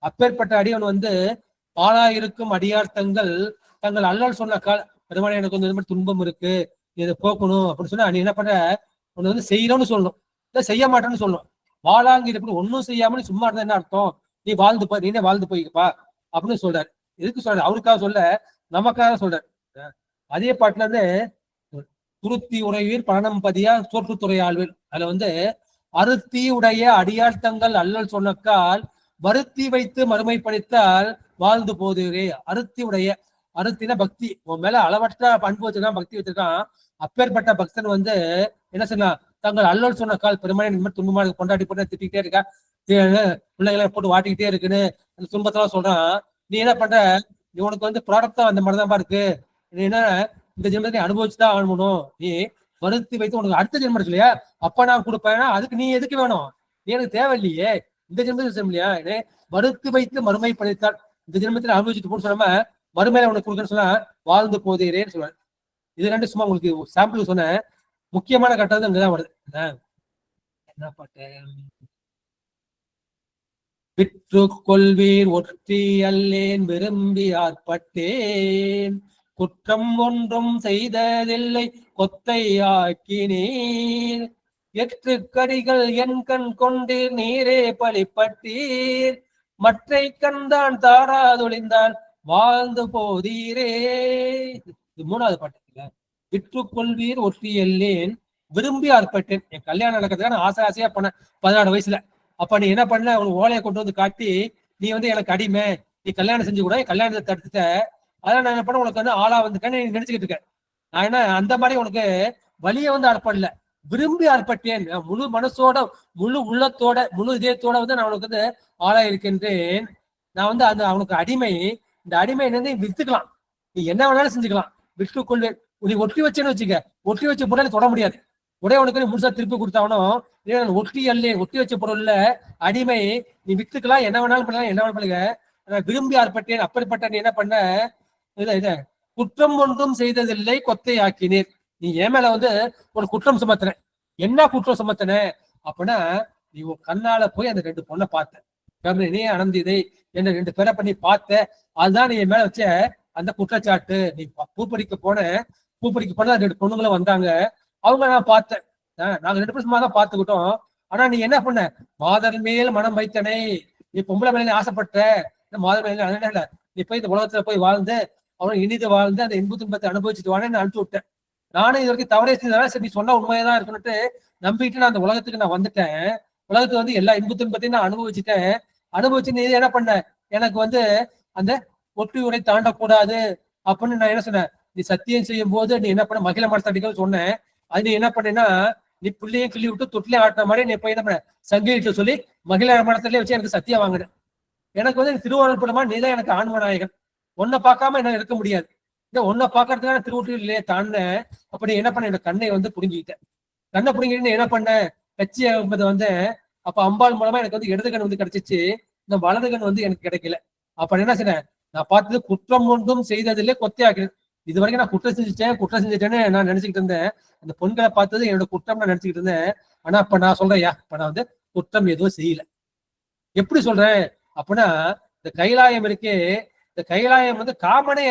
அப்பேற்பட்ட அடியவன் வந்து பாழாயிருக்கும் அடியார்த்தங்கள் தங்கள் அல்லல் சொன்ன பெருமாள் எனக்கு வந்து மாதிரி துன்பம் இருக்கு, இதை போக்கணும் அப்படின்னு சொன்னா, நீ என்ன பண்ற, உன்னை வந்து செய்யணும்னு சொல்லணும், இல்லை செய்ய மாட்டேன்னு சொல்லணும். வாழாங்க இருப்பது ஒன்னும் செய்யாம சும்மா இருந்தா என்ன அர்த்தம், நீ வாழ்ந்து போய் நீனே வாழ்ந்து போய்ப்பா அப்படின்னு சொல்றாரு. எதுக்கு சொல்றாரு, அவருக்காக சொல்ல, நமக்காக சொல்றாரு. அதே பாட்டுல இருந்து துருத்தி உடையீர் பணம் பதியா சோற்றுத்துறை ஆழ்வீர், அதுல வந்து அருத்தி உடைய அடியார்த்தங்கள் அல்லல் சொன்னக்கால் வருத்தி வைத்து மறுமை படித்தால் வாழ்ந்து போதுரே. அருத்தி உடைய, அருத்தின பக்தி, உன் மேல அளவற்ற பண்பு வச்சிருக்கான், பக்தி வச்சிருக்கான். அப்பேற்பட்ட பக்தன் வந்து என்ன சொல்லலாம், தங்கள் அல்லல் சொன்ன கால் பெருமாள் துன்பமா கொண்டாடி போட்டு திட்டிக்கிட்டே இருக்கா, பிள்ளைகளை போட்டு வாட்டிக்கிட்டே இருக்குன்னு அந்த துன்பத்தெல்லாம் சொல்றான். நீ என்ன பண்ற, நீ உனக்கு வந்து ப்ராடக்டா அந்த மாதிரிதான் இருக்கு, நீ என்ன இந்த ஜென்மத்தை அனுபவிச்சுதான் ஆகணும், நீ வருத்தி வைத்து உனக்கு அடுத்த ஜென்மம் இருக்கு இல்லையா, அப்ப நான் கொடுப்பேன், அதுக்கு நீ எதுக்கு வேணும், நீ எனக்கு தேவையில்லையே, இந்த ஜென்மத்தில் இல்லையா, வருத்தி வைத்து மறுமை படைத்தால் இந்த ஜென்மத்தில் அனுபவிச்சுட்டு போன்னு சொல்லாம மறுமையில உனக்கு கொடுக்கன்னு சொன்னா வாழ்ந்து போதேன்னு சொல்லுவேன். இது ரெண்டு சும்மா உங்களுக்கு சாம்பிள் சொன்ன, முக்கியமான கட்டம் இங்கதான் வருது. என்ன பாட்டு, விற்று கொள்வீர் ஒற்றி அல்லேன் விரும்பி ஆற்பட்டேன், குற்றம் ஒன்றும் செய்ததில்லை கொத்தை ஆக்கினீர், எட்டு கடிகள் என் கண் கொண்டீர் நீரே பழிப்பட்டீர், மற்றை கண்தான் தாராதொழிந்தால் வாழ்ந்து போதீரே. இது மூணாவது பாட்டு. விற்று கொள்வீர் ஒற்றி அல்லேன் விரும்பி ஆற்பட்டேன், என் கல்யாணம் நடக்கிறதுக்கான ஆசையா பண்ண 16 வயசுல. அப்ப நீ என்ன பண்ண, ஒரு ஓலையை கொண்டு வந்து காட்டி, நீ வந்து எனக்கு அடிமை, நீ கல்யாணம் செஞ்சு கூட, கல்யாணத்தை தடுத்துட்ட, அதான் நான் என்ன பண்ண, உனக்கு வந்து ஆளா வந்துட்டேன்னு நீ நினைச்சுக்கிட்டு இருக்க. நான் என்ன அந்த மாதிரி உனக்கு வலியை வந்து அர்ப்பணல, விரும்பி அர்ப்பட்டேன், முழு மனசோட முழு உள்ளத்தோட முழு இதயத்தோட வந்து நான் உனக்கு வந்து ஆளா இருக்கின்றேன். நான் வந்து அந்த அவனுக்கு அடிமை, இந்த அடிமை என்னன்னு வித்துக்கலாம், நீ என்ன வேணாலும் செஞ்சுக்கலாம். விற்று கொள்வேன், நீ ஒட்டி வச்சேன்னு வச்சுக்க, ஒட்டி வச்ச பொருளை தொட முடியாது, உடைய உனக்கு முழுசா திருப்பி கொடுத்தாவனும், ஒட்டி அல்ல ஒட்டி வச்ச பொருள்ல அடிமை, நீ வித்துக்கலாம், என்ன வேணாலும் பண்ணலாம், என்ன வேணாலும் பண்ணுங்க, விரும்பி ஆற்பட்டேன். அப்படிப்பட்ட நீ என்ன பண்ண, இத குற்றம் ஒன்றும் செய்ததில்லை கொத்தை ஆக்கினீர், நீ என் மேல வந்து ஒரு குற்றம் சுமத்தின. என்ன குற்றம் சுமத்தின அப்படின்னா, நீ உன் கண்ணால போய் அந்த 2 பொண்ணை பார்த்த, நீ அனந்திதை என்ன 2 பேரை பண்ணி பார்த்த, அதுதான் நீ என் மேல வச்ச அந்த குற்றச்சாட்டு. நீ பூப்படிக்க போன 2 பொண்ணுங்களும் வந்தாங்க, அவங்க நான் பார்த்தேன், நாங்க 2 பேரும் சும்மா தான் பார்த்துக்கிட்டோம். ஆனா நீ என்ன பண்ண, மாதர் மேல் மனம் வைத்தனை, நீ பொம்பளை மேல ஆசைப்பட்ட, மாதர் மேல அதனால நீ போய் இந்த உலகத்துல போய் வாழ்ந்து அவனை இனிது வாழ்ந்து அந்த இன்பு துன்பத்தை அனுபவிச்சுட்டு வானே அனுப்பிச்சு விட்டேன். நானும் இது வரைக்கும் தவறே செஞ்சதால சரி நீ சொன்னா உண்மையதான் இருக்குன்னுட்டு நம்பிட்டு நான் அந்த உலகத்துக்கு நான் வந்துட்டேன். உலகத்துல வந்து எல்லா இன்பு துன்பத்தையும் நான் அனுபவிச்சுட்டேன். அனுபவிச்சு நீ என்ன பண்ண, எனக்கு வந்து அந்த ஒட்டி உரை தாண்டக்கூடாது அப்படின்னு நான் என்ன சொன்னேன், நீ சத்தியம் செய்யும் போது நீ என்ன பண்ண, மகிழ மரத்தடிக்க சொன்னேன். அது நீ என்ன பண்ணேன்னா, நீ புள்ளையும் கிள்ளி விட்டு தொட்டிலையும் ஆட்டின மாதிரி நீ போய் என்ன பண்ண, சங்கீட்டு சொல்லி மகிழ மரத்திலே வச்சு எனக்கு சத்தியம் வாங்கினேன். எனக்கு வந்து திருவாரூர்புரமா நீதான் எனக்கு ஆன்மநாயகன், உன்னை பார்க்காம என்ன இருக்க முடியாது, இந்த உன்னை பார்க்கறதுக்கான திருவூட்டிலே தாண்டினேன். அப்ப நீ என்ன பண்ண, இந்த கண்ணை வந்து புடுங்கிட்டேன். கண்ணை புடுங்கிட்டு என்ன பண்ண, கட்சி வந்து அப்ப அம்பாள் மூலமா எனக்கு வந்து இடது கண் வந்து கிடைச்சிச்சு, இந்த வலது கண் வந்து எனக்கு கிடைக்கல. அப்ப என்ன செய்யறேன், நான் பார்த்தது குற்றம் ஒன்றும் செய்ததில்லை கொத்தையாக்கிறேன். இது வரைக்கும் நான் குற்றம் செஞ்சுட்டேன்னு நான் நினைச்சுக்கிட்டு இருந்தேன். அந்த பொண்களை பார்த்தது என்னோட குற்றம் நான் நினைச்சுக்கிட்டு இருந்தேன். ஆனா அப்ப நான் சொல்றேன், இப்ப நான் வந்து குற்றம் எதுவும் செய்யல. எப்படி சொல்றேன் அப்படின்னா, இந்த கைலாயம் இருக்கே, இந்த கைலாயம் வந்து காமனே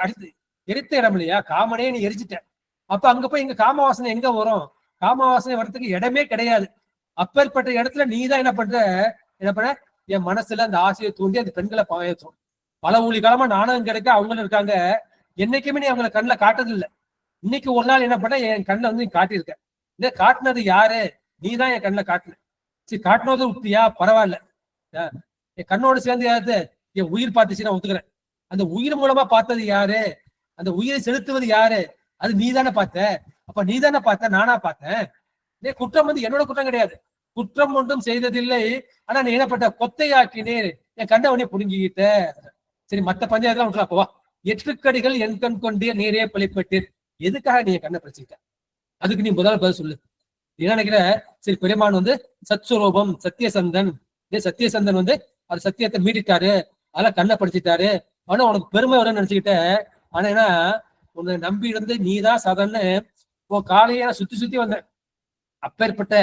அடுத்து எரித்த இடம் இல்லையா, காமனே நீ எரிச்சிட்ட. அப்ப அங்க போய் இங்க காமவாசனை எங்க வரும், காமவாசனை வர்றதுக்கு இடமே கிடையாது. அப்பேற்பட்ட இடத்துல நீதான் என்ன பண்ண என் மனசுல அந்த ஆசையை தூண்டி அந்த பெண்களை பாயற்றும். பல ஊழி காலமா நானும் கிடைக்க அவங்களும் இருக்காங்க. என்னைக்குமே நீ அவங்களை கண்ணில் காட்டுறது இல்லை. இன்னைக்கு ஒரு நாள் என்ன பண்ண என் கண்ணில் வந்து நீ காட்டியிருக்க. இந்த காட்டினது யாரு? நீதான் என் கண்ணில் காட்டுன. சரி, காட்டினது விட்டியா? பரவாயில்ல. என் கண்ணோடு சேர்ந்து யாரு என் உயிர் பார்த்துச்சு, நான் ஒத்துக்கிறேன். அந்த உயிர் மூலமா பார்த்தது யாரு? அந்த உயிரை செலுத்துவது யாரு? அது நீதானே பார்த்த. அப்ப நீதானே பார்த்த, நானா பார்த்தேன். குற்றம் வந்து என்னோட குற்றம் கிடையாது. குற்றம் ஒன்றும் செய்ததில்லை. ஆனா நீ என்னப்பட்ட கொத்தையாக்கினேன், என் கண்ணை உடனே புடுங்கிக்கிட்ட. சரி, மத்த பஞ்சாயத்துல விட்டுலாம் போவா. 8 கடிகள் என் கண் கொண்டே நீரே பழிப்பட்டீர். எதுக்காக நீ என் கண்ணை பிடிச்சிக்கிட்ட? அதுக்கு நீ முதல்ல பதில் சொல்லு. என்ன நினைக்கிற? சரி, பெருமான் வந்து சத்ஸ்வரூபம், சத்தியசந்தன். சத்தியசந்தன் வந்து அது சத்தியத்தை மீறிட்டாரு, அதெல்லாம் கண்ணை படிச்சுட்டாரு. ஆனா உனக்கு பெருமை வரும்னு நினைச்சுக்கிட்ட. ஆனா என்ன, உன்னை நம்பி இருந்து நீதான் சதன்னு உன் காலையே நான் சுத்தி வந்தேன். அப்பேற்பட்ட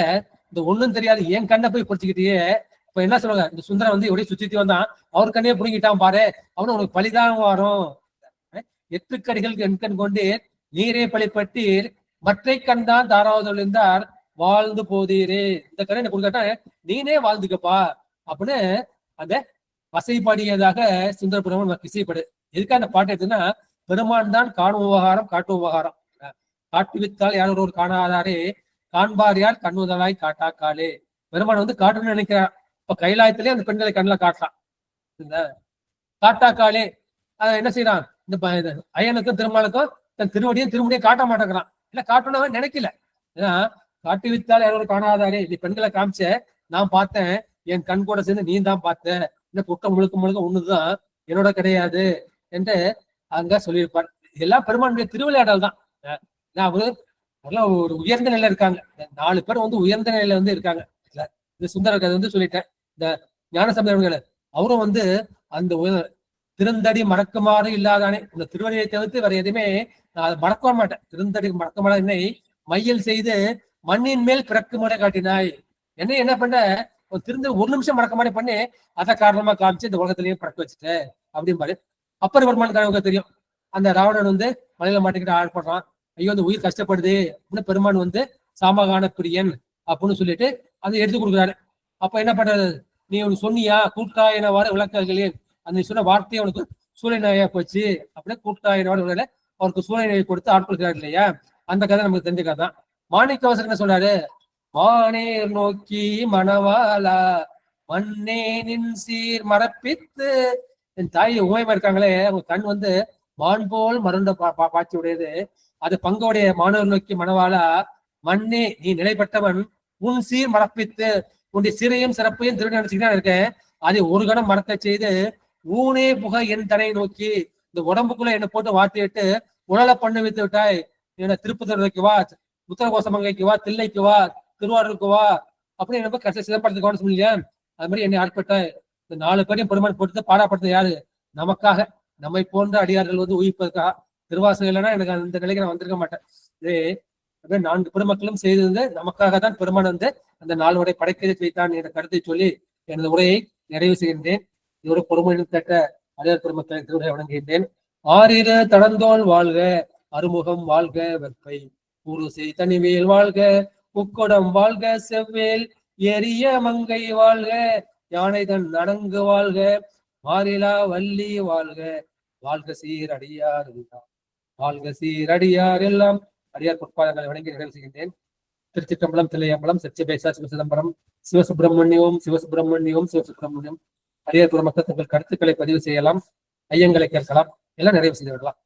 இந்த ஒண்ணும் தெரியாது என் கண்ணை போய் படிச்சுக்கிட்டே. இப்ப என்ன சொல்லுவாங்க, இந்த சுந்தரம் வந்து எப்படியே சுத்தி வந்தான், அவர் கண்ணையே புடுங்கிட்டான் பாரு, அவனு உனக்கு பழிதான் வரும். 8 கடிகள் என் கண் கொண்டு நீரே பழிப்பட்டீர், மற்றை கண் தான் தாராவதில் இருந்தார் வாழ்ந்து போதீரே. இந்த கண்ணை என்ன கொடுக்கட்டா நீனே வாழ்ந்துக்கப்பா அப்படின்னு அந்த வசைப்பாடியதாக சுந்தர பெருமான் இசைப்படு. எதுக்காக அந்த பாட்டு எடுத்துன்னா, பெருமான் தான் காணும் உபகாரம் காட்டும் உபகாரம். காட்டுவித்தால் யார் ஒருவர் காணாதாரே, காண்பார் யார் கண்ணுதலாய் காட்டாக்காலே. பெருமான் வந்து காட்டணும்னு நினைக்கிறான். இப்ப கைலாயத்திலே அந்த பெண்களை கண்ணில் காட்டுறான். இந்த காட்டாக்காலே என்ன செய்யறான், இந்த ஐயனுக்கும் திருமாலுக்கும் தன் திருமுடியும் காட்ட மாட்டேங்கிறான். இல்ல காட்டணும்னு நினைக்கல. ஏன்னா காட்டுவித்தால் யார் ஒரு காணாதாரே, நீ பெண்களை காமிச்ச, நான் பார்த்தேன், என் கண் கூட சேர்ந்து நீ தான் பார்த்த, இந்த குற்றம் முழுக்க ஒண்ணுதான், என்னோட கிடையாது என்று அங்க சொல்லியிருப்பார். இதெல்லாம் பெருமானுடைய திருவிளையாடல் தான். அவரு ஒரு உயர்ந்த நிலையில இருக்காங்க. 4 பேர் வந்து உயர்ந்த நிலையில வந்து இருக்காங்க. இந்த சுந்தர கதை வந்து சொல்லிட்டேன். இந்த ஞானசம்பந்தர்கள் அவரும் வந்து அந்த திருந்தடி மறக்குமாறு இல்லாதானே, இந்த திருவடியை தவிர்த்து வேற எதுவுமே நான் அதை மறக்க மாட்டேன். திருந்தடி மறக்குமாறு என்னை மையல் செய்து மண்ணின் மேல் பிறக்கு முறை காட்டினாய். என்ன பண்ண, திருந்து 1 நிமிஷம் மறக்க மாதிரி பண்ணி அதை காரணமா காமிச்சு இந்த உலகத்திலேயே பறக்க வச்சுட்ட அப்படின்பாரு. அப்பர் பெருமானுக்கு தெரியும், அந்த ராவணன் வந்து மலையில மாட்டிக்கிட்டு ஆழ்படுறான், ஐயோ அந்த உயிர் கஷ்டப்படுது அப்படின்னு பெருமான் வந்து சாமகான பிரியன் அப்படின்னு சொல்லிட்டு அதை எடுத்து கொடுக்குறாரு. அப்ப என்ன பண்றது, நீ உனக்கு சொன்னியா கூட்டாயினவாறு விளக்கங்களே, அந்த சொன்ன வார்த்தையை உனக்கு சூழல் நோயா போச்சு அப்படின்னா கூட்டாயினவாறு விளக்கல அவருக்கு சூழல் நோயை கொடுத்து ஆட்கொள்கிறார் இல்லையா. அந்த கதை நமக்கு தெரிஞ்ச கதை தான். மாணிக்கவாசகர் என்ன சொல்றாரு, மானேர் நோக்கி மணவாளா மண்ணே நின் சீர் மரப்பித்து. என் தாய் உமையமா இருக்காங்களே, அவங்க கண் வந்து மான் போல் மருண்ட பாய்ச்சி உடையது. அது பங்கோடைய மாணவர் நோக்கி மணவாளா மண்ணே நீ நிலைப்பட்டவன், உன் சீர் மரப்பித்து, உன்னுடைய சிறையும் சிறப்பையும் திருடி நினைச்சுக்கிட்டா இருக்கேன், அதை ஒரு கணம் மறக்க செய்து ஊனே புக என் தனை நோக்கி, இந்த உடம்புக்குள்ள என்னை போட்டு வார்த்தையிட்டு உடலை பண்ண வைத்து விட்டாய். என்ன திருப்பத்தூருக்கு வா, உத்தரகோசமங்கைக்கு வா, தில்லைக்கு வா, திருவாரூருக்கு வா அப்படின்னு என்ன கடைசி சிதம்பரத்துக்கு கவனம் சொல்லியா. அது மாதிரி என்னை ஆட்பட்ட இந்த 4 பேரையும் பெருமான் போட்டு பாடாப்படுத்த யாரு, நமக்காக, நம்மை போன்ற அடியார்கள் வந்து உயிர்ப்பதற்காக. திருவாசகம் இல்லைன்னா எனக்கு அந்த நிலைக்கு நான் வந்திருக்க மாட்டேன். இதே 4 பெருமக்களும் செய்திருந்த நமக்காக தான் பெருமான் வந்து அந்த 4 உரை படைக்கதை வைத்தான் என்ற கருத்தை சொல்லி எனது உரையை நிறைவு செய்கின்றேன். இதோட பொறுமையில் தட்ட அடியார் பெருமக்களை திருவுரை வழங்குகின்றேன். ஆறிரு தடந்தோள் வாழ்க, அறுமுகம் வாழ்க, வெப்பை உருசை தனிவேல் வாழ்க, உக்கொடம் வாழ்க, செவ்வேல் எரிய மங்கை வாழ்க, யானைதன் நடங்கு வாழ்க, மாறிலா வள்ளி வாழ்க, வாழ்க சீரடியார் எல்லாம், வாழ்க சீரடியார் எல்லாம். அடியார் பொற்பாதங்களை வணங்கி நிறைவு செய்கின்றேன். திருச்சிற்றம்பலம், தில்லையம்பலம், சத்தியபேசா, சிவசிதம்பரம், சிவசுப்பிரமணியம், அடியார் பெருமக்கள் தங்கள் கருத்துக்களை பதிவு செய்யலாம், ஐயங்களை கேட்கலாம், எல்லாம் நிறைவு செய்து விடலாம்.